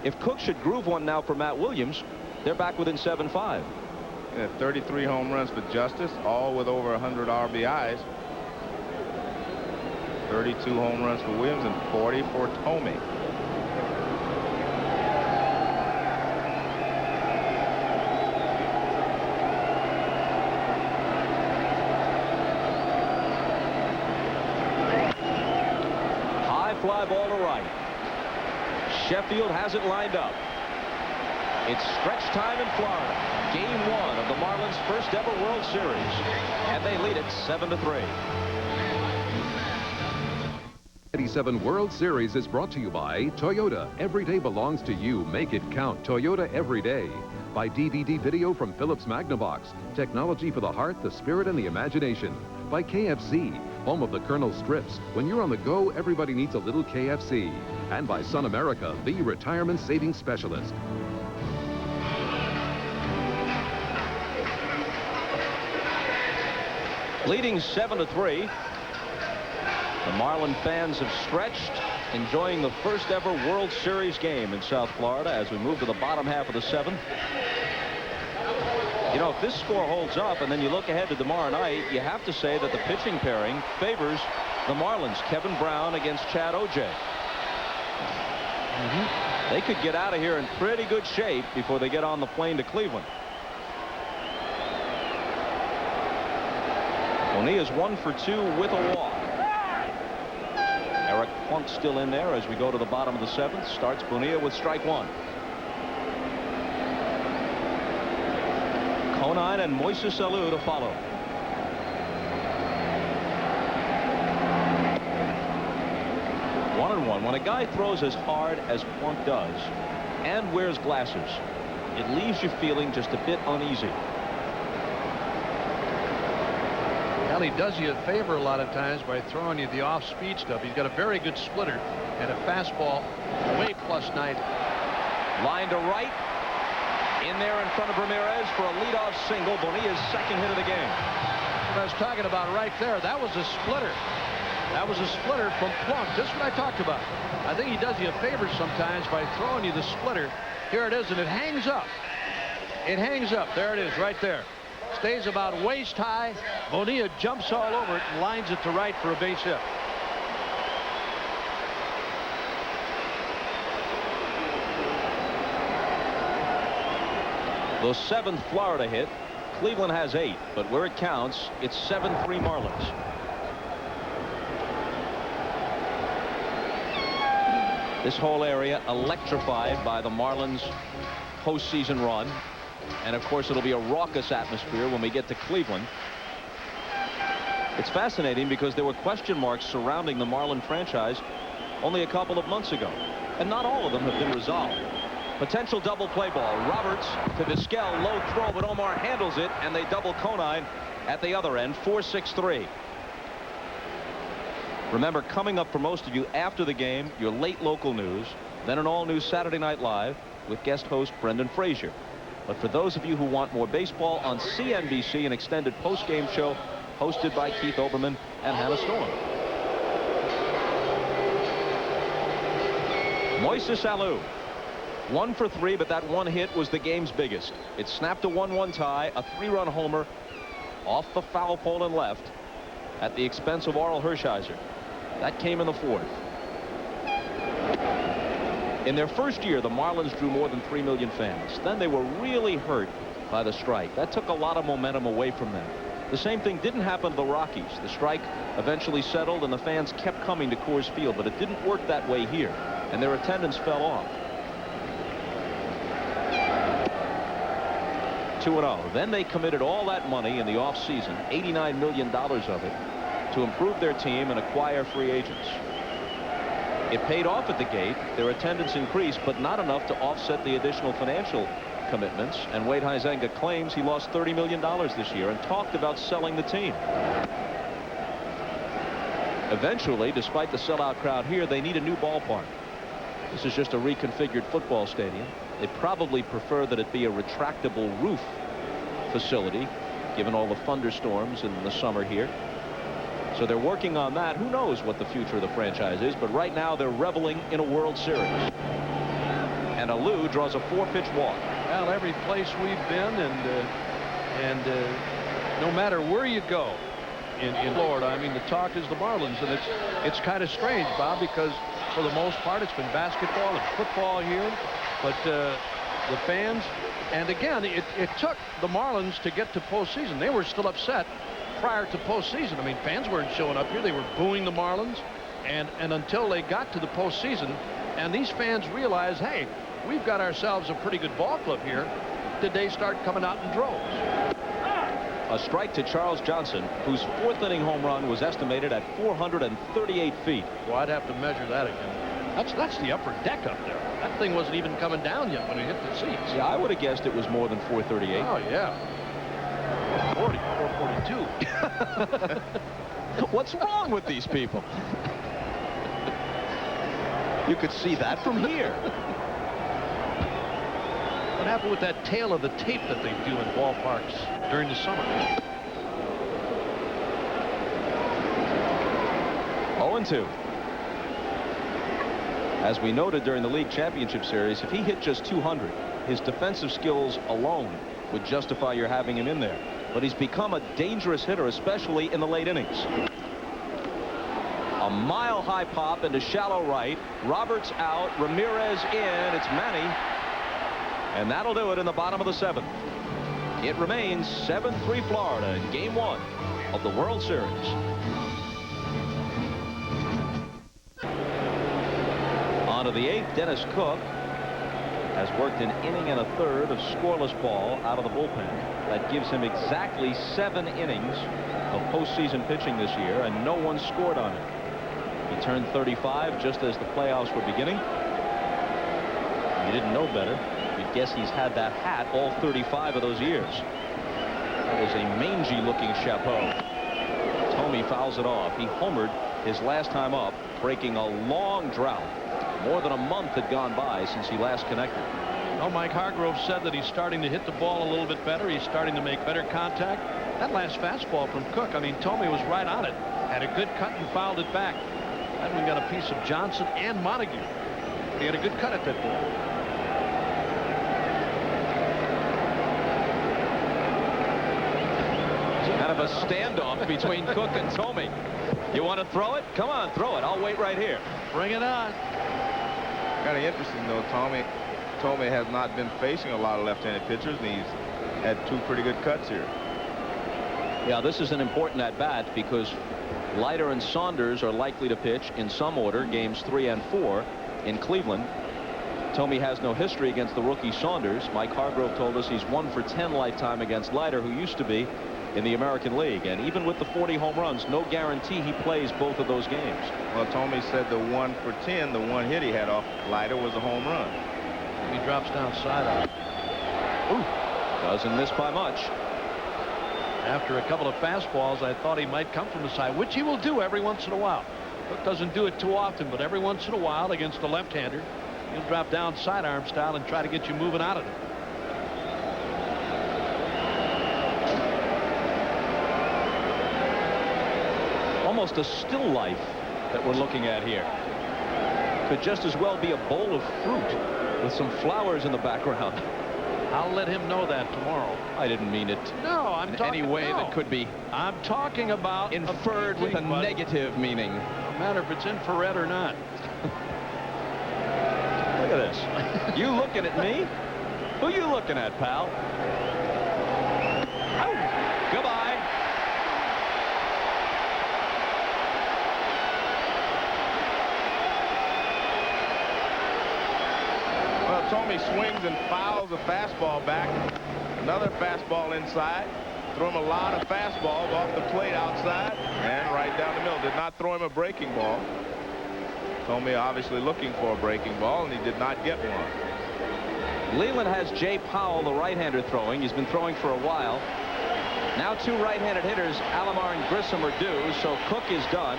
if Cook should groove one now for Matt Williams, they're back within 7-5. Yeah, 33 home runs for Justice, all with over 100 RBIs. 32 home runs for Williams and 40 for Thome. High fly ball to right. Sheffield has it lined up. It's stretch time in Florida. Game 1 of the Marlins' first ever World Series. And they lead it 7-3. 87 World Series is brought to you by Toyota. Every day belongs to you. Make it count. Toyota every day. By DVD video from Philips Magnavox. Technology for the heart, the spirit, and the imagination. By KFC, home of the Colonel Strips. When you're on the go, everybody needs a little KFC. And by Sun America, the retirement savings specialist. Leading 7-3. The Marlin fans have stretched, enjoying the first ever World Series game in South Florida as we move to the bottom half of the 7th. You know, if this score holds up and then you look ahead to tomorrow night, you have to say that the pitching pairing favors the Marlins. Kevin Brown against Chad Ogea. They could get out of here in pretty good shape before they get on the plane to Cleveland. Bonilla's 1 for 2 with a walk. Eric Plunk still in there as we go to the bottom of the 7th. Starts Bonilla with strike 1. Conine and Moises Alou to follow. One and one. When a guy throws as hard as Plunk does and wears glasses, it leaves you feeling just a bit uneasy. Well, he does you a favor a lot of times by throwing you the off-speed stuff. He's got a very good splitter and a fastball way +90. Line to right. In there in front of Ramirez for a leadoff single. Bonilla's second hit of the game. What I was talking about right there, that was a splitter. That was a splitter from Plunk. Just what I talked about. I think he does you a favor sometimes by throwing you the splitter. Here it is, and it hangs up. It hangs up. There it is, right there. Stays about waist high. Bonilla jumps all over it and lines it to right for a base hit. The 7th Florida hit. Cleveland has 8, but where it counts, it's 7-3 Marlins. This whole area electrified by the Marlins postseason run. And of course, it'll be a raucous atmosphere when we get to Cleveland. It's fascinating because there were question marks surrounding the Marlin franchise only a couple of months ago, and not all of them have been resolved. Potential double play ball. Roberts to Vizquel. Low throw, but Omar handles it, and they double Conine at the other end. 4-6-3. Remember, coming up for most of you after the game, your late local news, then an all-new Saturday Night Live with guest host Brendan Frazier. But for those of you who want more baseball, on CNBC, an extended post-game show hosted by Keith Olbermann and Hannah Storm. Moises Alou. 1 for 3, but that one hit was the game's biggest. It snapped a 1-1 tie, a 3-run homer off the foul pole and left at the expense of Oral Hershiser. That came in the 4th. In their first year, the Marlins drew more than 3 million fans. Then they were really hurt by the strike. That took a lot of momentum away from them. The same thing didn't happen to the Rockies. The strike eventually settled and the fans kept coming to Coors Field, but it didn't work that way here, and their attendance fell off. 2-0. Then they committed all that money in the offseason, $89 million of it, to improve their team and acquire free agents. It paid off at the gate. Their attendance increased, but not enough to offset the additional financial commitments. And Wade Huizenga claims he lost $30 million this year and talked about selling the team. Eventually, despite the sellout crowd here, they need a new ballpark. This is just a reconfigured football stadium. They probably prefer that it be a retractable roof facility, given all the thunderstorms in the summer here. So they're working on that. Who knows what the future of the franchise is, but right now they're reveling in a World Series. And Alou draws a 4-pitch walk. Well, every place we've been, and no matter where you go in Florida, I mean, the talk is the Marlins, and it's kind of strange, Bob, because for the most part it's been basketball and football here, but the fans, and again, it took the Marlins to get to postseason. They were still upset prior to postseason. I mean, fans weren't showing up here. They were booing the Marlins, and until they got to the postseason, and these fans realized, hey, we've got ourselves a pretty good ball club here. Did they start coming out in droves? A strike to Charles Johnson, whose 4th inning home run was estimated at 438 feet. Well, I'd have to measure that again. That's the upper deck up there. That thing wasn't even coming down yet when it hit the seats. Yeah, I would have guessed it was more than 438. Oh, yeah. 442. What's wrong with these people? You could see that from here. What happened with that tail of the tape that they do in ballparks during the summer? 0-2. As we noted during the league championship series, if he hit just 200, his defensive skills alone would justify your having him in there. But he's become a dangerous hitter, especially in the late innings. A mile-high pop into shallow right. Roberts out. Ramirez in. It's Manny. And that'll do it in the bottom of the 7th. It remains 7-3 Florida in Game 1 of the World Series. On to the 8th, Dennis Cook has worked an inning and a third of scoreless ball out of the bullpen. That gives him exactly 7 innings of postseason pitching this year, and no one scored on him. He turned 35 just as the playoffs were beginning. You didn't know better. You'd guess he's had that hat all 35 of those years. That is a mangy-looking chapeau. Thome fouls it off. He homered his last time up, breaking a long drought. More than a month had gone by since he last connected. Well, Mike Hargrove said that he's starting to hit the ball a little bit better. He's starting to make better contact. That last fastball from Cook, I mean, Thome was right on it. Had a good cut and fouled it back. That one got a piece of Johnson and Montague. He had a good cut at that ball. Kind of a standoff between Cook and Thome. You want to throw it? Come on, throw it. I'll wait right here. Bring it on. Kind of interesting, though. Thome has not been facing a lot of left-handed pitchers, and he's had 2 pretty good cuts here. Yeah, this is an important at-bat because Leiter and Saunders are likely to pitch in some order games 3 and 4 in Cleveland. Thome has no history against the rookie Saunders. Mike Hargrove told us he's 1 for 10 lifetime against Leiter, who used to be in the American League. And even with the 40 home runs, no guarantee he plays both of those games. Well, Thome said the 1 for 10, the one hit he had off Leiter was a home run. He drops down sidearm. Doesn't miss by much. After a couple of fastballs, I thought he might come from the side, which he will do every once in a while. Cook doesn't do it too often, but every once in a while against a left-hander, he'll drop down sidearm style and try to get you moving out of it. Almost a still life that we're looking at here. Could just as well be a bowl of fruit with some flowers in the background. I'll let him know that tomorrow. I didn't mean it. No, I'm in talking any way that could be. I'm talking about inferred with a negative meaning. No matter if it's infrared or not. Look at this. You looking at me? Who you looking at, pal? Oh, goodbye. Thome swings and fouls a fastball back. Another fastball inside. Threw him a lot of fastballs off the plate outside and right down the middle. Did not throw him a breaking ball. Thome obviously looking for a breaking ball, and he did not get one. Leland has Jay Powell, the right-hander, throwing. He's been throwing for a while. Now 2 right-handed hitters, Alomar and Grissom, are due, so Cook is done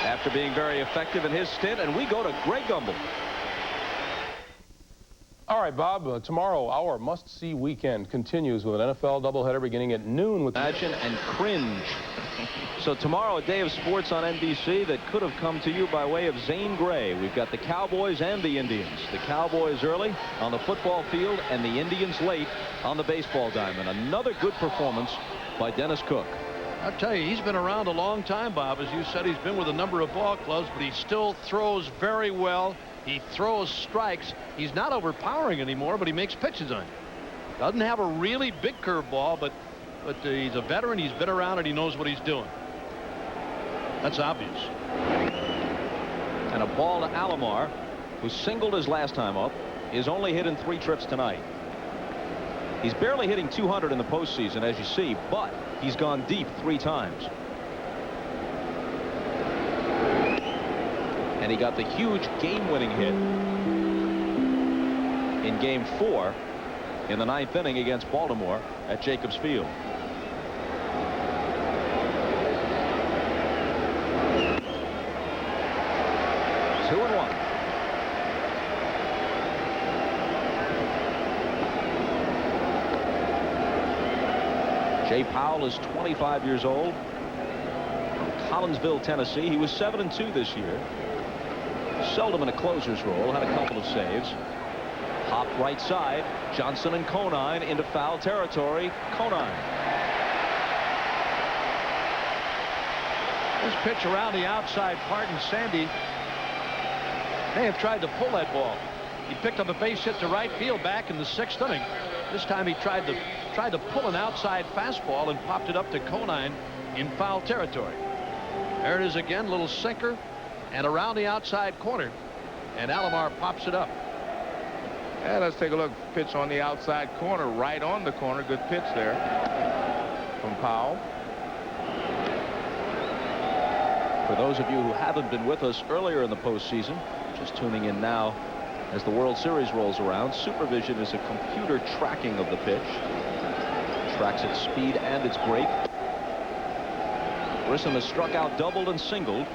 after being very effective in his stint, and we go to Greg Gumbel. All right, Bob, tomorrow our must-see weekend continues with an NFL doubleheader beginning at noon with Imagine and cringe. So tomorrow, a day of sports on NBC that could have come to you by way of Zane Grey. We've got the Cowboys and the Indians. The Cowboys early on the football field and the Indians late on the baseball diamond. Another good performance by Dennis Cook. I'll tell you, he's been around a long time, Bob. As you said, he's been with a number of ball clubs, but he still throws very well. He throws strikes. He's not overpowering anymore, but he makes pitches on you. Doesn't have a really big curveball, but he's a veteran. He's been around, and he knows what he's doing. That's obvious. And a ball to Alomar, who singled his last time up. is only hit in 3 trips tonight. He's barely hitting 200 in the postseason, as you see, but he's gone deep 3 times. And he got the huge game-winning hit in Game 4 in the 9th inning against Baltimore at Jacobs Field. Two and one. Jay Powell is 25 years old from Collinsville, Tennessee. He was 7-2 this year. Seldom in a closer's role, had a couple of saves. Hop right side. Johnson and Conine into foul territory. Conine. This pitch around the outside. Pardon Sandy may have tried to pull that ball. He picked up a base hit to right field back in the 6th inning. This time he tried to pull an outside fastball and popped it up to Conine in foul territory. There it is again, little sinker and around the outside corner, and Alomar pops it up. And let's take a look. Pitch on the outside corner, right on the corner. Good pitch there from Powell. For those of you who haven't been with us earlier in the postseason, just tuning in now as the World Series rolls around, supervision is a computer tracking of the pitch. Tracks its speed and its break. Grissom has struck out, doubled, and singled.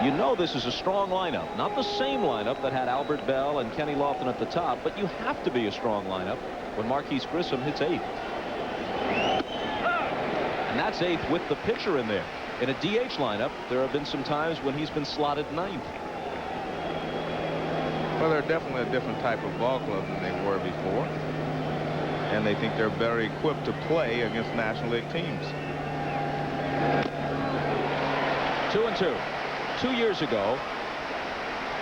You know this is a strong lineup. Not the same lineup that had Albert Bell and Kenny Lofton at the top, but you have to be a strong lineup when Marquise Grissom hits 8th. And that's 8th with the pitcher in there. In a DH lineup, there have been some times when he's been slotted 9th. Well, they're definitely a different type of ball club than they were before. And they think they're better equipped to play against National League teams. 2-2. 2 years ago,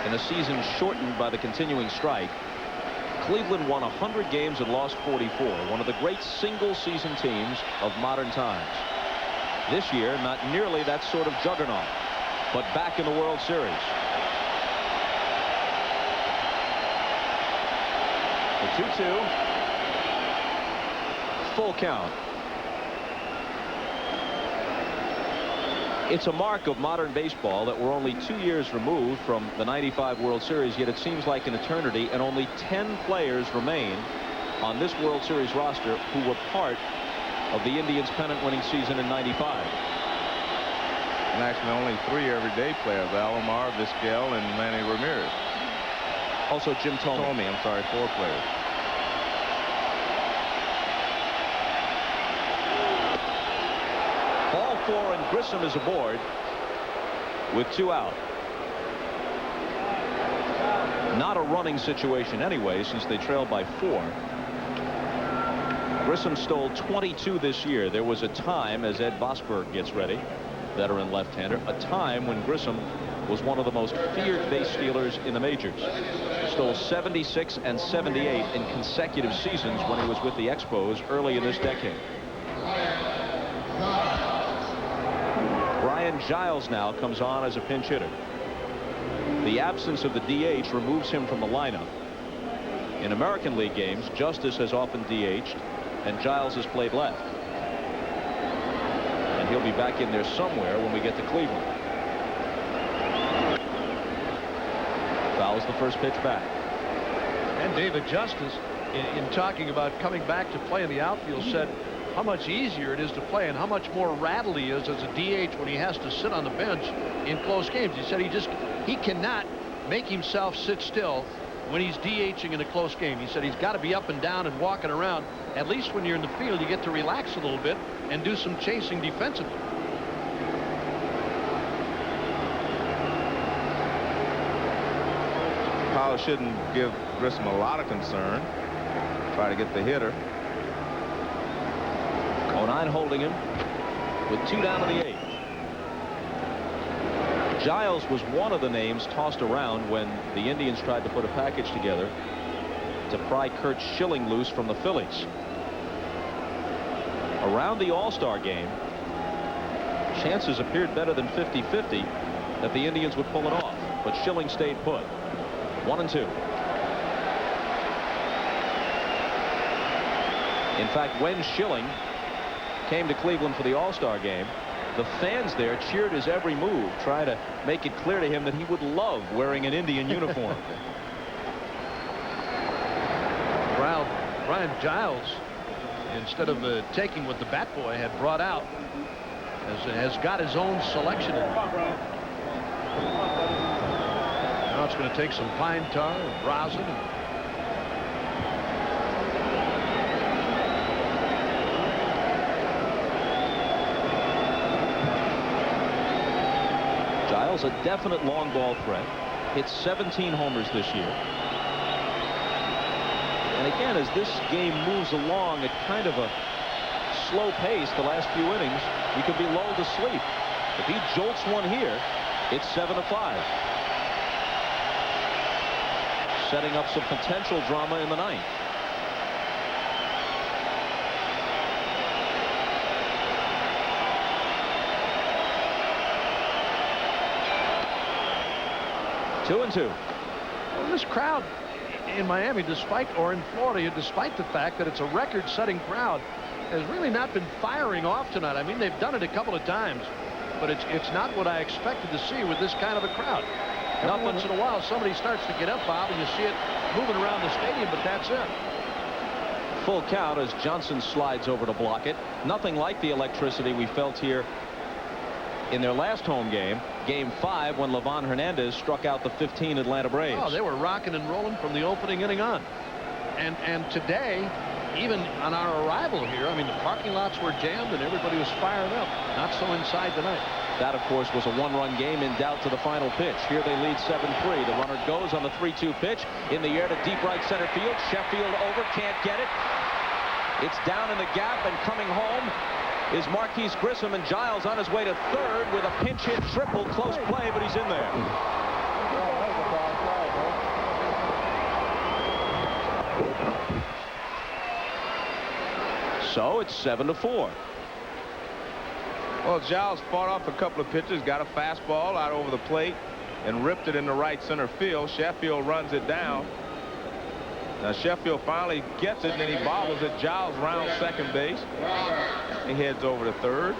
in a season shortened by the continuing strike, Cleveland won 100 games and lost 44. One of the great single-season teams of modern times. This year, not nearly that sort of juggernaut, but back in the World Series. The 2-2. Full count. It's a mark of modern baseball that we're only 2 years removed from the '95 World Series, yet it seems like an eternity, and only 10 players remain on this World Series roster who were part of the Indians' pennant-winning season in '95. And actually only 3 everyday players: Alomar, Vizquel, and Manny Ramirez. Also Jim Thome. I'm sorry, 4 players. Ball 4, and Grissom is aboard with 2 out. Not a running situation anyway, since they trailed by 4. Grissom stole 22 this year. There was a time, as Ed Vosberg gets ready, veteran left-hander, a time when Grissom was one of the most feared base stealers in the majors. He stole 76 and 78 in consecutive seasons when he was with the Expos early in this decade. Brian Giles now comes on as a pinch hitter. The absence of the DH removes him from the lineup. In American League games, Justice has often DH'd, and Giles has played left. And he'll be back in there somewhere when we get to Cleveland. Fouls the first pitch back. And David Justice, in talking about coming back to play in the outfield, said how much easier it is to play and how much more rattled he is as a DH when he has to sit on the bench in close games. He said he cannot make himself sit still when he's DHing in a close game. He said he's got to be up and down and walking around. At least when you're in the field, you get to relax a little bit and do some chasing defensively. Powell shouldn't give Grissom a lot of concern. Try to get the hitter. Conine holding him with 2 down to the 8th. Giles was one of the names tossed around when the Indians tried to put a package together to pry Curt Schilling loose from the Phillies. Around the All-Star game, chances appeared better than 50-50 that the Indians would pull it off, but Schilling stayed put. 1-2. In fact, when Schilling came to Cleveland for the All-Star game, the fans there cheered his every move, trying to make it clear to him that he would love wearing an Indian uniform. Brian Giles, instead of taking what the bat boy had brought out, has got his own selection in. Now it's going to take some pine tar and rosin. Giles, a definite long ball threat, hit 17 homers this year. And again, as this game moves along at kind of a slow pace the last few innings, he could be lulled to sleep. If he jolts one here, it's 7-5. Setting up some potential drama in the ninth. Two and two. Well, this crowd in Miami, or in Florida, despite the fact that it's a record-setting crowd, has really not been firing off tonight. I mean, they've done it a couple of times, but it's not what I expected to see with this kind of a crowd. Every once in a while, somebody starts to get up, Bob, and you see it moving around the stadium, but that's it. Full count as Johnson slides over to block it. Nothing like the electricity we felt here in their last home game, Game 5, when Livan Hernandez struck out the 15 Atlanta Braves. Oh, they were rocking and rolling from the opening inning on. And today, even on our arrival here, I mean, the parking lots were jammed and everybody was fired up. Not so inside tonight. That, of course, was a one-run game in doubt to the final pitch. Here they lead 7-3. The runner goes on the 3-2 pitch. In the air to deep right center field. Sheffield over, can't get it. It's down in the gap, and coming home is Marquise Grissom, and Giles on his way to third with a pinch hit triple. Close play, but he's in there. So it's 7-4. Well, Giles fought off a couple of pitches, got a fastball out over the plate and ripped it in the right center field. Sheffield runs it down. Now Sheffield finally gets it, and then he bobbles it. Giles rounds second base. He heads over to third.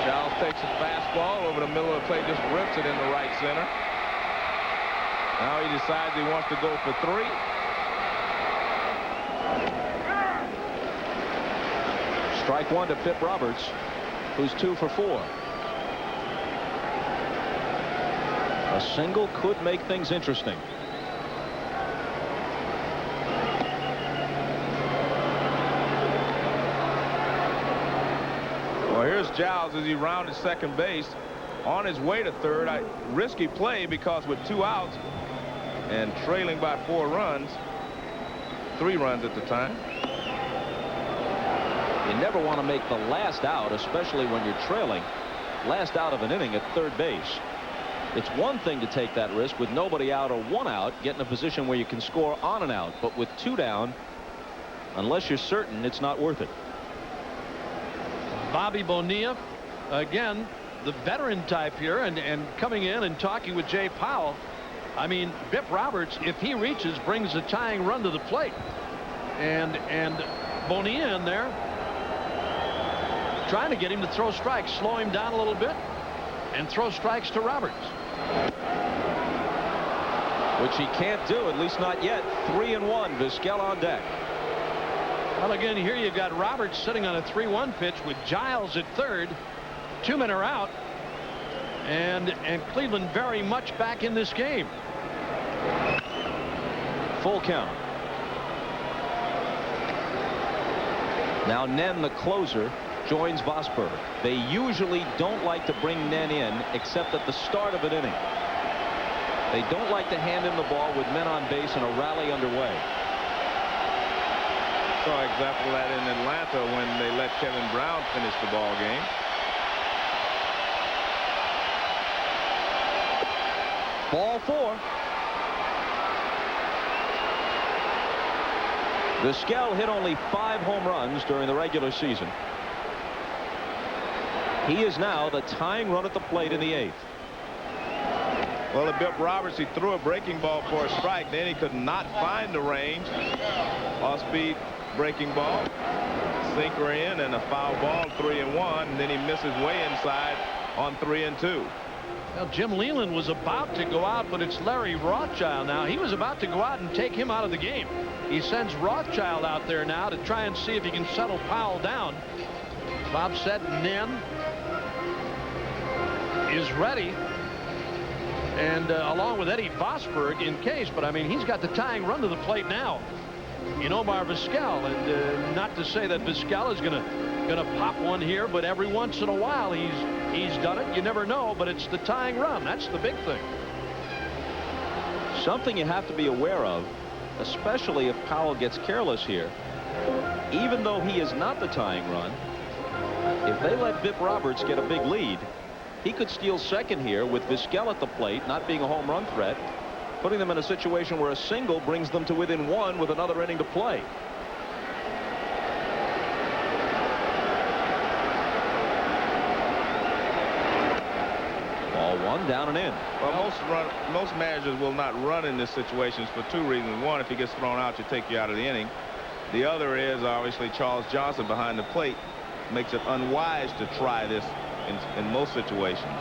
Giles takes a fastball over the middle of the plate, just rips it in the right center. Now he decides he wants to go for three. Strike one to Pip Roberts, who's 2 for 4. A single could make things interesting. Well, here's Giles as he rounded second base on his way to third. Risky play, because with 2 outs and trailing by 4 runs, 3 runs at the time. You never want to make the last out, especially when you're trailing. Last out of an inning at third base. It's one thing to take that risk with nobody out or 1 out, get in a position where you can score on an out. But with 2 down, unless you're certain, it's not worth it. Bobby Bonilla, again, the veteran type here, and coming in and talking with Jay Powell. I mean, Bip Roberts, if he reaches, brings a tying run to the plate. And Bonilla in there trying to get him to throw strikes, slow him down a little bit, and throw strikes to Roberts. Which he can't do, at least not yet. 3-1, Vizquel on deck. Well, again, here you've got Roberts sitting on a 3-1 pitch with Giles at third. 2 men are out, and Cleveland very much back in this game. Full count. Now Nen, the closer, joins Vosburg. They usually don't like to bring Nen in except at the start of an inning. They don't like to hand him the ball with men on base and a rally underway. Saw an example of that in Atlanta when they let Kevin Brown finish the ball game. Ball 4. Vizquel hit only 5 home runs during the regular season. He is now the tying run at the plate in the 8th. Well, to Bip Roberts, he threw a breaking ball for a strike. Then he could not find the range. Off-speed breaking ball. Sinker in and a foul ball, 3-1. And then he misses way inside on 3-2. Well, Jim Leyland was about to go out, but it's Larry Rothschild now. He was about to go out and take him out of the game. He sends Rothschild out there now to try and see if he can settle Powell down. Bob said Nen is ready. And along with Eddie Vosberg in case, but I mean, he's got the tying run to the plate now in Omar Vizquel. And not to say that Vizquel is gonna pop one here, but every once in a while he's done it. You never know, but it's the tying run. That's the big thing. Something you have to be aware of, especially if Powell gets careless here. Even though he is not the tying run, if they let Bip Roberts get a big lead, he could steal second here with Vizquel at the plate, not being a home run threat, putting them in a situation where a single brings them to within 1 with another inning to play. Ball 1, down and in. Well, most managers will not run in this situation for 2 reasons. One, if he gets thrown out, you take you out of the inning. The other is obviously Charles Johnson behind the plate makes it unwise to try this in most situations.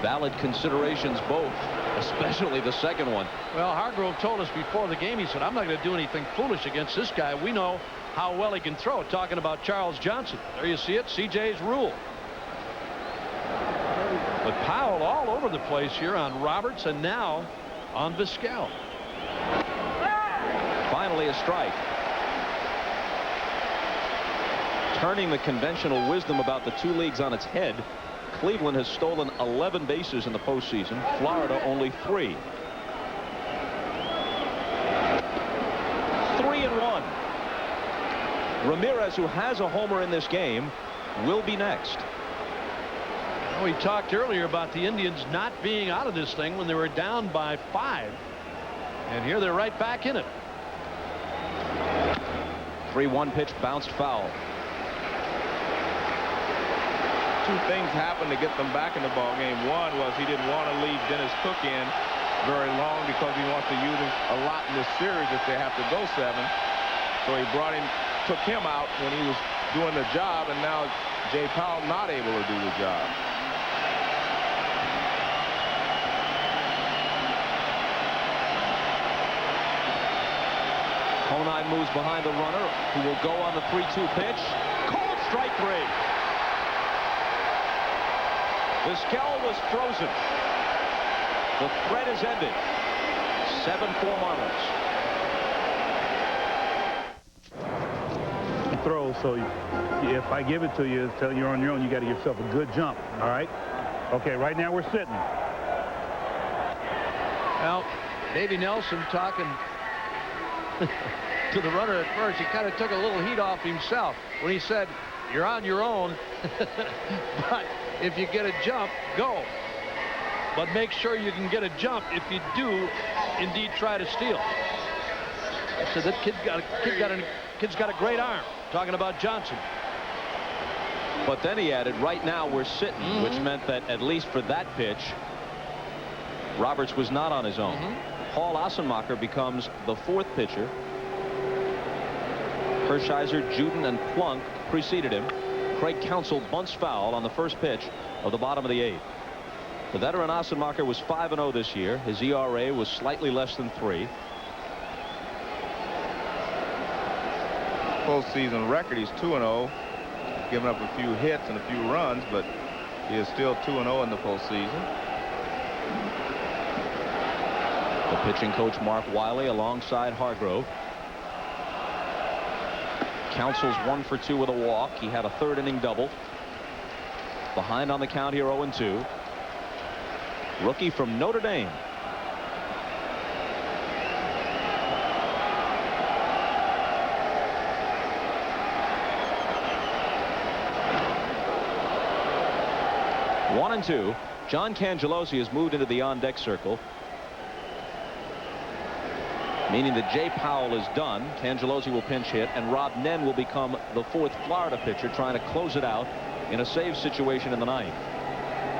Valid considerations both, especially the second one. Well, Hargrove told us before the game, he said, I'm not going to do anything foolish against this guy. We know how well he can throw. Talking about Charles Johnson. There you see it, CJ's rule. But Powell all over the place here on Roberts and now on Vizquel. Finally a strike. Turning the conventional wisdom about the 2 leagues on its head, Cleveland has stolen 11 bases in the postseason. Florida only 3. 3-1. Ramirez, who has a homer in this game, will be next. We talked earlier about the Indians not being out of this thing when they were down by 5. And here they're right back in it. 3-1 pitch bounced foul. 2 things happened to get them back in the ball game. One was he didn't want to leave Dennis Cook in very long because he wants to use him a lot in this series if they have to go 7. So he took him out when he was doing the job, and now Jay Powell not able to do the job. Conine moves behind the runner, who will go on the 3-2 pitch. Called strike 3. Vizquel was frozen. The threat is ended. 7-4 Marlins. Throw, so if I give it to you, tell you're on your own, you got to give yourself a good jump. All right. Okay, right now we're sitting. Well, Davey Nelson talking to the runner at first. He kind of took a little heat off himself when he said, you're on your own, but if you get a jump, go. But make sure you can get a jump if you do indeed try to steal. So that kid's got a great arm. Talking about Johnson. But then he added, right now we're sitting, which meant that at least for that pitch, Roberts was not on his own. Paul Assenmacher becomes the 4th pitcher. Hershiser, Juden, and Plunk preceded him. Craig Counsell bunts foul on the first pitch of the bottom of the 8th. The veteran Assenmacher was 5-0 this year. His ERA was slightly less than 3. Postseason record, he's 2-0, giving up a few hits and a few runs, but he is still 2-0 in the postseason. The pitching coach Mark Wiley alongside Hargrove. Counsell's 1 for 2 with a walk. He had a 3rd inning double. Behind on the count here, 0-2. Rookie from Notre Dame. One and 2. John Cangelosi has moved into the on-deck circle, meaning that Jay Powell is done. Cangelosi will pinch hit, and Rob Nen will become the 4th Florida pitcher, trying to close it out in a save situation in the ninth.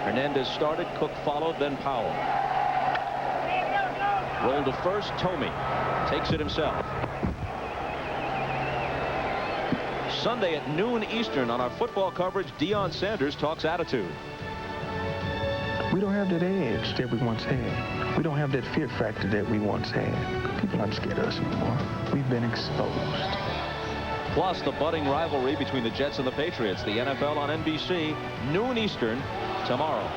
Hernandez started, Cook followed, then Powell. Roll to first, Thome takes it himself. Sunday at noon Eastern on our football coverage, Deion Sanders talks attitude. We don't have that edge that we once had. We don't have that fear factor that we once had. People aren't scared of us anymore. We've been exposed. Plus the budding rivalry between the Jets and the Patriots. The NFL on NBC, noon Eastern tomorrow.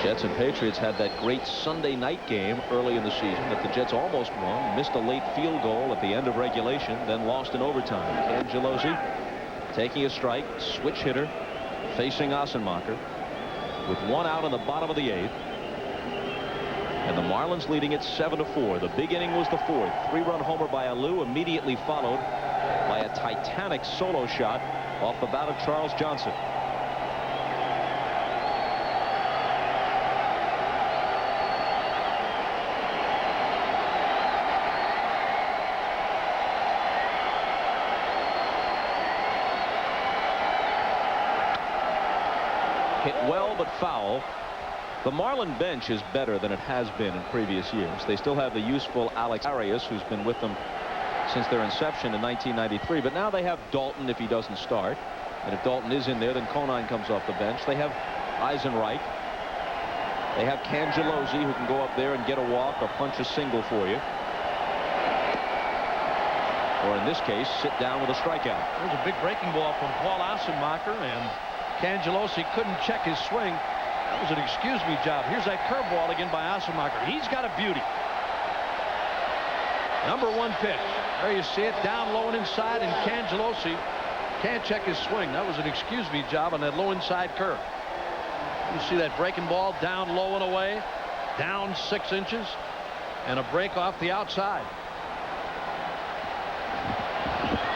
Jets and Patriots had that great Sunday night game early in the season that the Jets almost won, missed a late field goal at the end of regulation, then lost in overtime. Angelosi taking a strike, switch hitter, facing Assenmacher with one out in the bottom of the eighth. And the Marlins leading it 7-4. The big inning was the fourth. 3-run homer by Alou, immediately followed by a titanic solo shot off the bat of Charles Johnson. Hit well but foul. The Marlin bench is better than it has been in previous years. They still have the useful Alex Arias, who's been with them since their inception in 1993. But now they have Dalton if he doesn't start. And if Dalton is in there, then Conine comes off the bench. They have Eisenreich. They have Cangelosi, who can go up there and get a walk or punch a single for you. Or in this case, sit down with a strikeout. There's a big breaking ball from Paul Assenmacher, and Cangelosi couldn't check his swing. That was an excuse me job. Here's that curveball again by Assenmacher. He's got a beauty. Number one pitch. There you see it, down low and inside, and Cangelosi can't check his swing. That was an excuse me job on that low inside curve. You see that breaking ball down low and away, down 6 inches, and a break off the outside.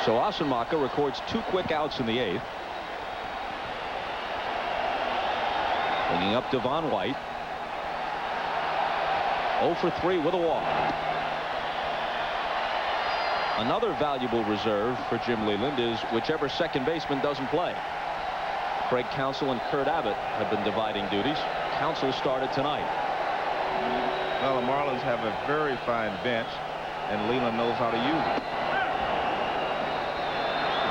So Assenmacher records 2 quick outs in the eighth. Bringing up Devon White. 0 for 3 with a walk. Another valuable reserve for Jim Leyland is whichever second baseman doesn't play. Craig Counsell and Kurt Abbott have been dividing duties. Counsell started tonight. Well, the Marlins have a very fine bench, and Leyland knows how to use it.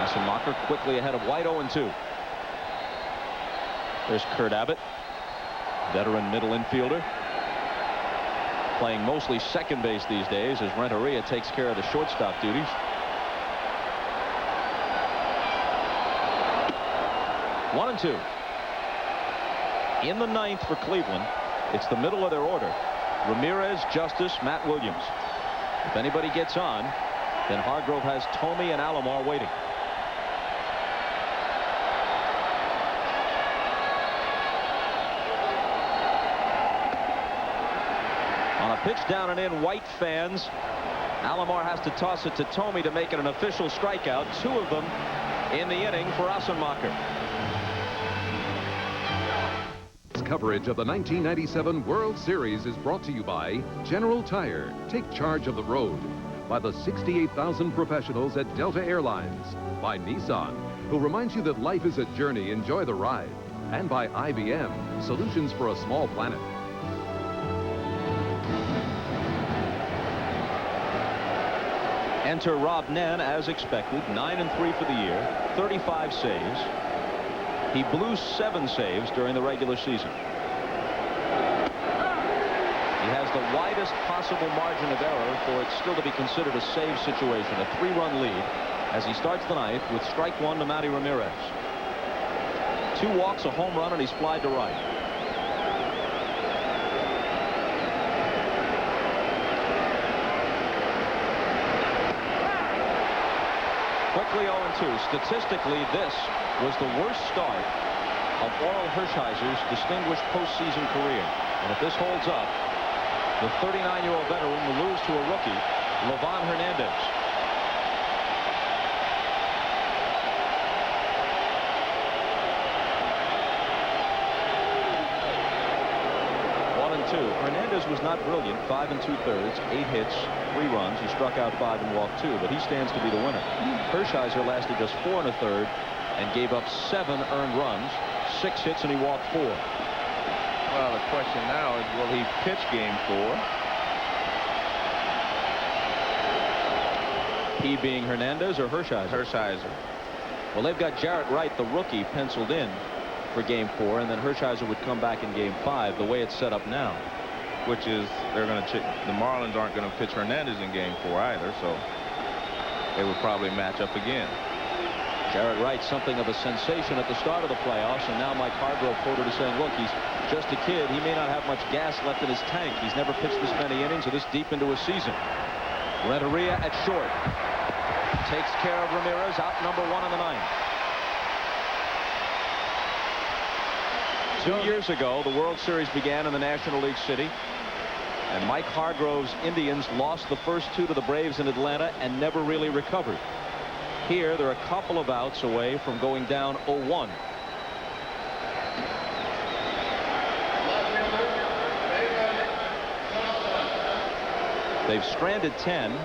Assenmacher quickly ahead of White, 0-2. There's Kurt Abbott, veteran middle infielder, playing mostly second base these days as Renteria takes care of the shortstop duties. 1-2. In the ninth for Cleveland, it's the middle of their order: Ramirez, Justice, Matt Williams. If anybody gets on, then Hargrove has Thome and Alomar waiting. On a pitch down and in, White fans. Alomar has to toss it to Thome to make it an official strikeout. 2 of them in the inning for Assenmacher. Coverage of the 1997 World Series is brought to you by General Tire. Take charge of the road. By the 68,000 professionals at Delta Airlines. By Nissan, who reminds you that life is a journey, enjoy the ride. And by IBM, solutions for a small planet. Enter Rob Nen as expected. 9-3 for the year, 35 saves. He blew 7 saves during the regular season. He has the widest possible margin of error for it still to be considered a save situation. A 3-run lead as he starts the ninth with strike 1 to Matty Ramirez. 2 walks, a home run, and he's flied to right. Quickly 0-2. Statistically, this was the worst start of Orel Hershiser's distinguished postseason career. And if this holds up, the 39-year-old veteran will lose to a rookie, Livan Hernandez. Hernandez was not brilliant. 5 2/3, 8 hits, 3 runs. He struck out 5 and walked 2, but he stands to be the winner. Hershiser lasted just 4 1/3 and gave up 7 earned runs, 6 hits, and he walked 4. Well, the question now is, will he pitch game 4? He being Hernandez or Hershiser? Hershiser. Well, they've got Jarrett Wright, the rookie, penciled in for game 4, and then Hershiser would come back in game 5, the way it's set up now. Which is, the Marlins aren't going to pitch Hernandez in game 4 either, so they would probably match up again. Jarrett Wright, something of a sensation at the start of the playoffs, and now Mike Hargrove quoted as saying, look, he's just a kid. He may not have much gas left in his tank. He's never pitched this many innings or this deep into a season. Renteria at short. Takes care of Ramirez, out number 1 in the 9th. 2 years ago, the World Series began in the National League City, and Mike Hargrove's Indians lost the first 2 to the Braves in Atlanta and never really recovered. Here, they're a couple of outs away from going down 0-1. They've stranded 10,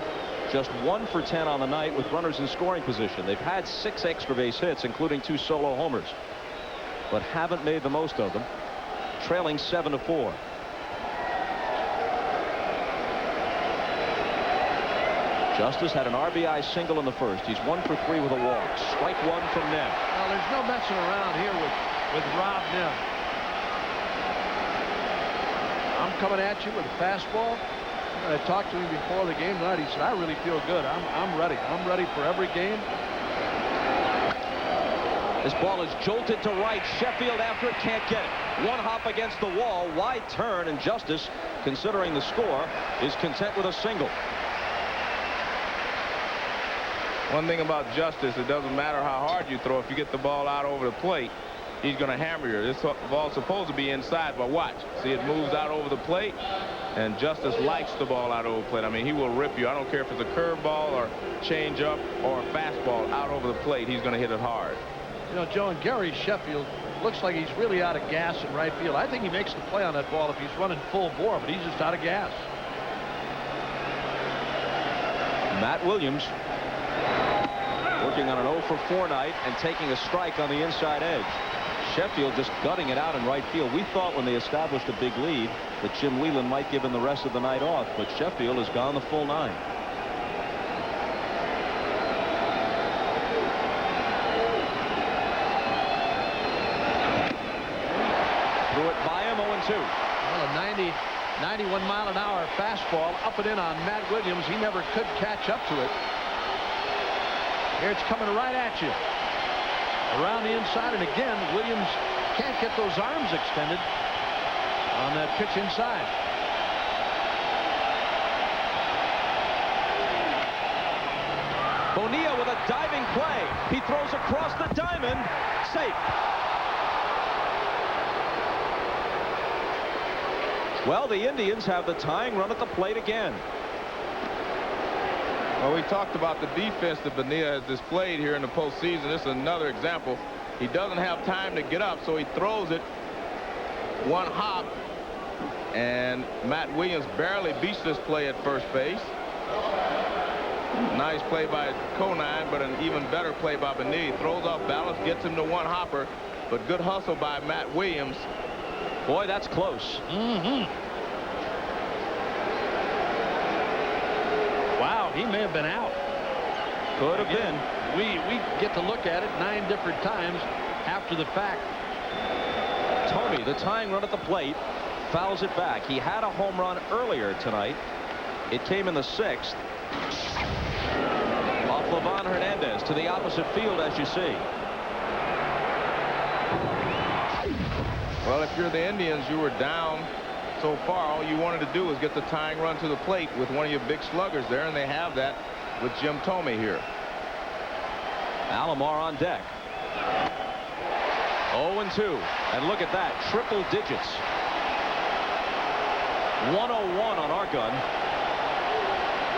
just 1 for 10 on the night with runners in scoring position. They've had 6 extra base hits, including 2 solo homers, but haven't made the most of them, trailing 7-4. Justice had an RBI single in the first. He's 1 for 3 with a walk. Strike 1 from Nehm. Well, there's no messing around here with Rob Nehm. I'm coming at you with a fastball. I talked to him before the game tonight. He said, I really feel good. I'm ready. I'm ready for every game. This ball is jolted to right. Sheffield after it, can't get it. 1 hop against the wall, wide turn, and Justice, considering the score, is content with a single. One thing about Justice, it doesn't matter how hard you throw. If you get the ball out over the plate, he's going to hammer you. This ball's supposed to be inside, but watch. See, it moves out over the plate, and Justice likes the ball out over the plate. I mean, he will rip you. I don't care if it's a curveball or changeup or a fastball out over the plate. He's going to hit it hard. You know, Joe, and Gary Sheffield looks like he's really out of gas in right field. I think he makes the play on that ball if he's running full bore, but he's just out of gas. Matt Williams working on an 0 for 4 night and taking a strike on the inside edge. Sheffield just gutting it out in right field. We thought when they established a big lead that Jim Leyland might give him the rest of the night off, but Sheffield has gone the full 9. Threw it by him, 0-2. Well, a 91 mile an hour fastball up and in on Matt Williams. He never could catch up to it. Here it's coming right at you. Around the inside, and again, Williams can't get those arms extended on that pitch inside. Bonilla with a diving play. He throws across the diamond. Safe. Well, the Indians have the tying run at the plate again. Well, we talked about the defense that Bonilla has displayed here in the postseason. This is another example. He doesn't have time to get up, so he throws it 1 hop, and Matt Williams barely beats this play at first base. Nice play by Conine, but an even better play by Bonilla. He throws off balance, gets him to 1 hopper, but good hustle by Matt Williams. Boy, that's close. Wow, he may have been out. Could have been. We get to look at it 9 different times after the fact. Tomey, the tying run at the plate, fouls it back. He had a home run earlier tonight. It came in the 6th. Off Livan Hernandez to the opposite field, as you see. Well, if you're the Indians, you were down so far. All you wanted to do was get the tying run to the plate with one of your big sluggers there, and they have that with Jim Tomey here. Alomar on deck. 0-2, and look at that, triple digits. 101 on our gun.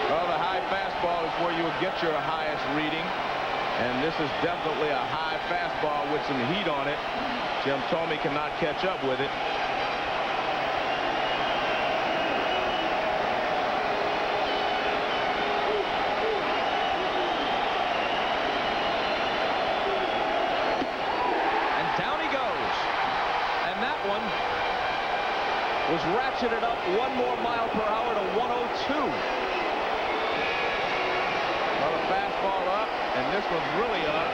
Well, the high fastball is where you would get your highest reading, and this is definitely a high fastball with some heat on it. Jim Tomey cannot catch up with it. was ratcheted up 1 more mile per hour to 102. Well, a fastball up, and this one's really up.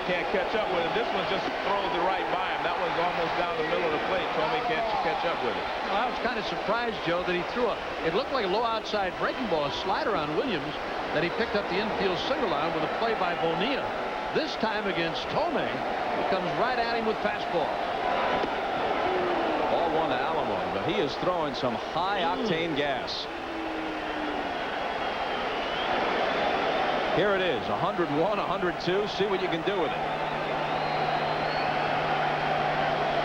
Can't catch up with it. This one just throws it right by him. That one's almost down the middle of the plate. Tommy can't catch up with it. Well, I was kind of surprised, Joe, that he threw it looked like a low outside breaking ball, a slider on Williams, that he picked up the infield single on with a play by Bonilla. This time against Tomei, he comes right at him with fastball. Ball 1 to Alomar, but he is throwing some high-octane gas. Here it is, 101, 102. See what you can do with it.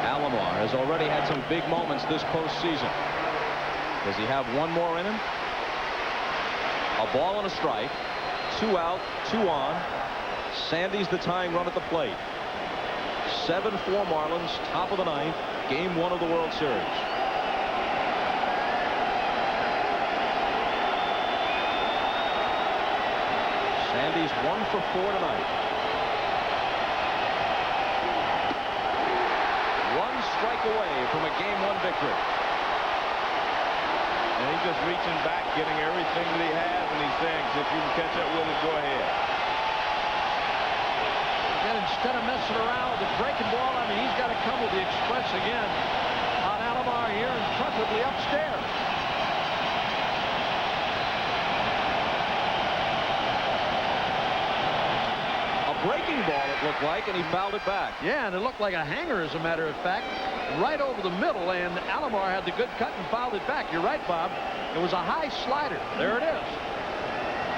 Alomar has already had some big moments this postseason. Does he have one more in him? A ball and a strike. 2 out, 2 on. Sandy's the tying run at the plate. 7-4 Marlins, top of the 9th, game 1 of the World Series. Sandy's 1 for 4 tonight. 1 strike away from a game 1 victory. And he's just reaching back, getting everything that he has, and he's saying, if you can catch up with it, go ahead. And instead of messing around with the breaking ball, I mean, he's got to come with the express again on Alomar here and preferably upstairs. Breaking ball, it looked like, and he fouled it back. Yeah, and it looked like a hanger, as a matter of fact, right over the middle, and Alomar had the good cut and fouled it back. You're right, Bob. It was a high slider. There it is.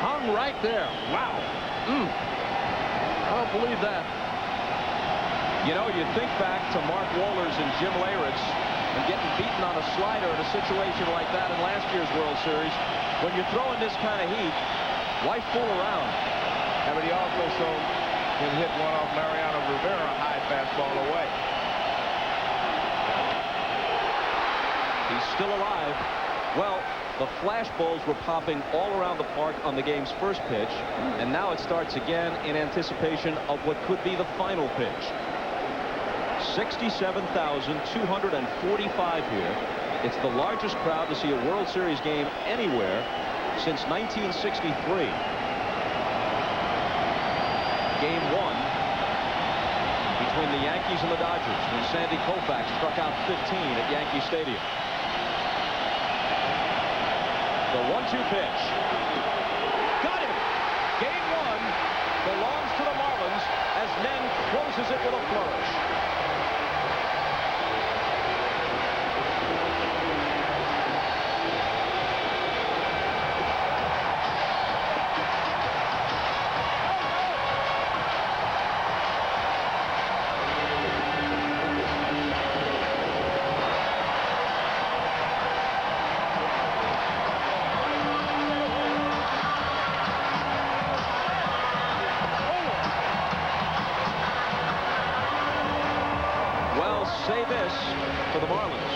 Hung right there. Wow. I don't believe that. You know, you think back to Mark Wohlers and Jim Leyritz and getting beaten on a slider in a situation like that in last year's World Series. When you're throwing this kind of heat, why fool around? Yeah, but he also can hit one off Mariano Rivera, a high fastball away. He's still alive. Well, the flash balls were popping all around the park on the game's first pitch, and now it starts again in anticipation of what could be the final pitch. 67,245 here. It's the largest crowd to see a World Series game anywhere since 1963. Game 1 between the Yankees and the Dodgers when Sandy Koufax struck out 15 at Yankee Stadium. The 1-2 pitch. Got him! Game 1 belongs to the Marlins as Nen closes it with a flourish. Say this for the Marlins.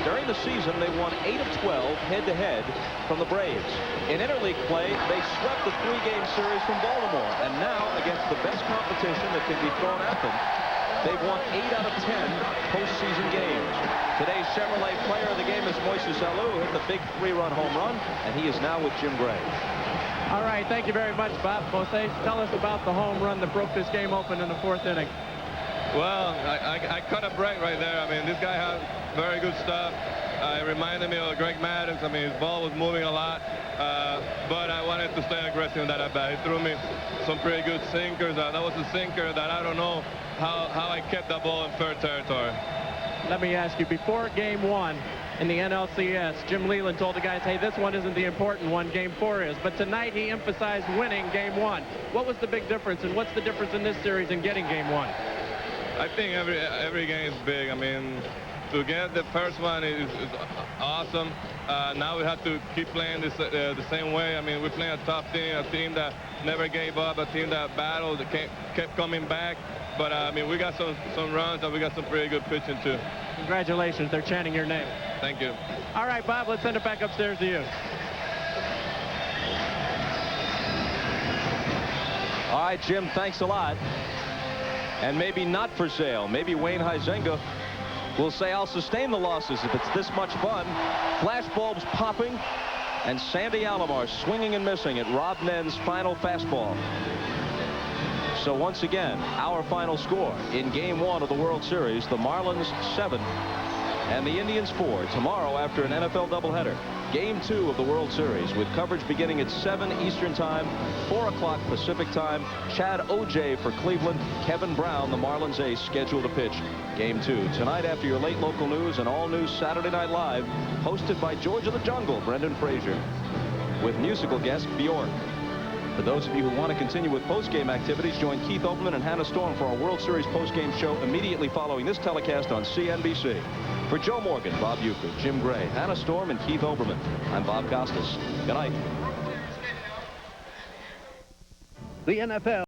During the season, they won 8 of 12 head-to-head from the Braves. In interleague play, they swept the 3-game series from Baltimore. And now, against the best competition that can be thrown at them, they've won 8 out of 10 postseason games. Today's Chevrolet player of the game is Moises Alou, who hit the big 3-run home run, and he is now with Jim Gray. All right, thank you very much, Bob. Moises, tell us about the home run that broke this game open in the 4th inning. Well, I cut a break right there. I mean, this guy has very good stuff. It reminded me of Greg Maddux. I mean, his ball was moving a lot, but I wanted to stay aggressive in that at bat. He threw me some pretty good sinkers. That was a sinker that I don't know how I kept that ball in fair territory. Let me ask you, before Game 1 in the NLCS, Jim Leyland told the guys, hey, this one isn't the important one, Game 4 is. But tonight he emphasized winning Game 1. What was the big difference, and what's the difference in this series in getting Game 1? I think every game is big. I mean, to get the first one is awesome. Now we have to keep playing this the same way. I mean, we're playing a tough team, a team that never gave up, a team that battled, that kept coming back. But I mean, we got some runs, and we got some pretty good pitching too. Congratulations, they're chanting your name. Thank you. All right, Bob, let's send it back upstairs to you. All right, Jim, thanks a lot. And maybe not for sale. Maybe Wayne Huizenga will say, I'll sustain the losses if it's this much fun. Flashbulbs popping, and Sandy Alomar swinging and missing at Rob Nenn's final fastball. So once again, our final score in Game 1 of the World Series, the Marlins 7 and the Indians 4. Tomorrow, after an NFL doubleheader, Game 2 of the World Series, with coverage beginning at 7 Eastern Time, 4 o'clock Pacific Time. Chad O'Jay for Cleveland. Kevin Brown, the Marlins ace, scheduled to pitch Game 2 tonight after your late local news and all news Saturday Night Live, hosted by George of the Jungle, Brendan Fraser, with musical guest Bjork. For those of you who want to continue with post-game activities, join Keith Olbermann and Hannah Storm for our World Series post-game show immediately following this telecast on CNBC. For Joe Morgan, Bob Uecker, Jim Gray, Hannah Storm, and Keith Olbermann, I'm Bob Costas. Good night. The NFL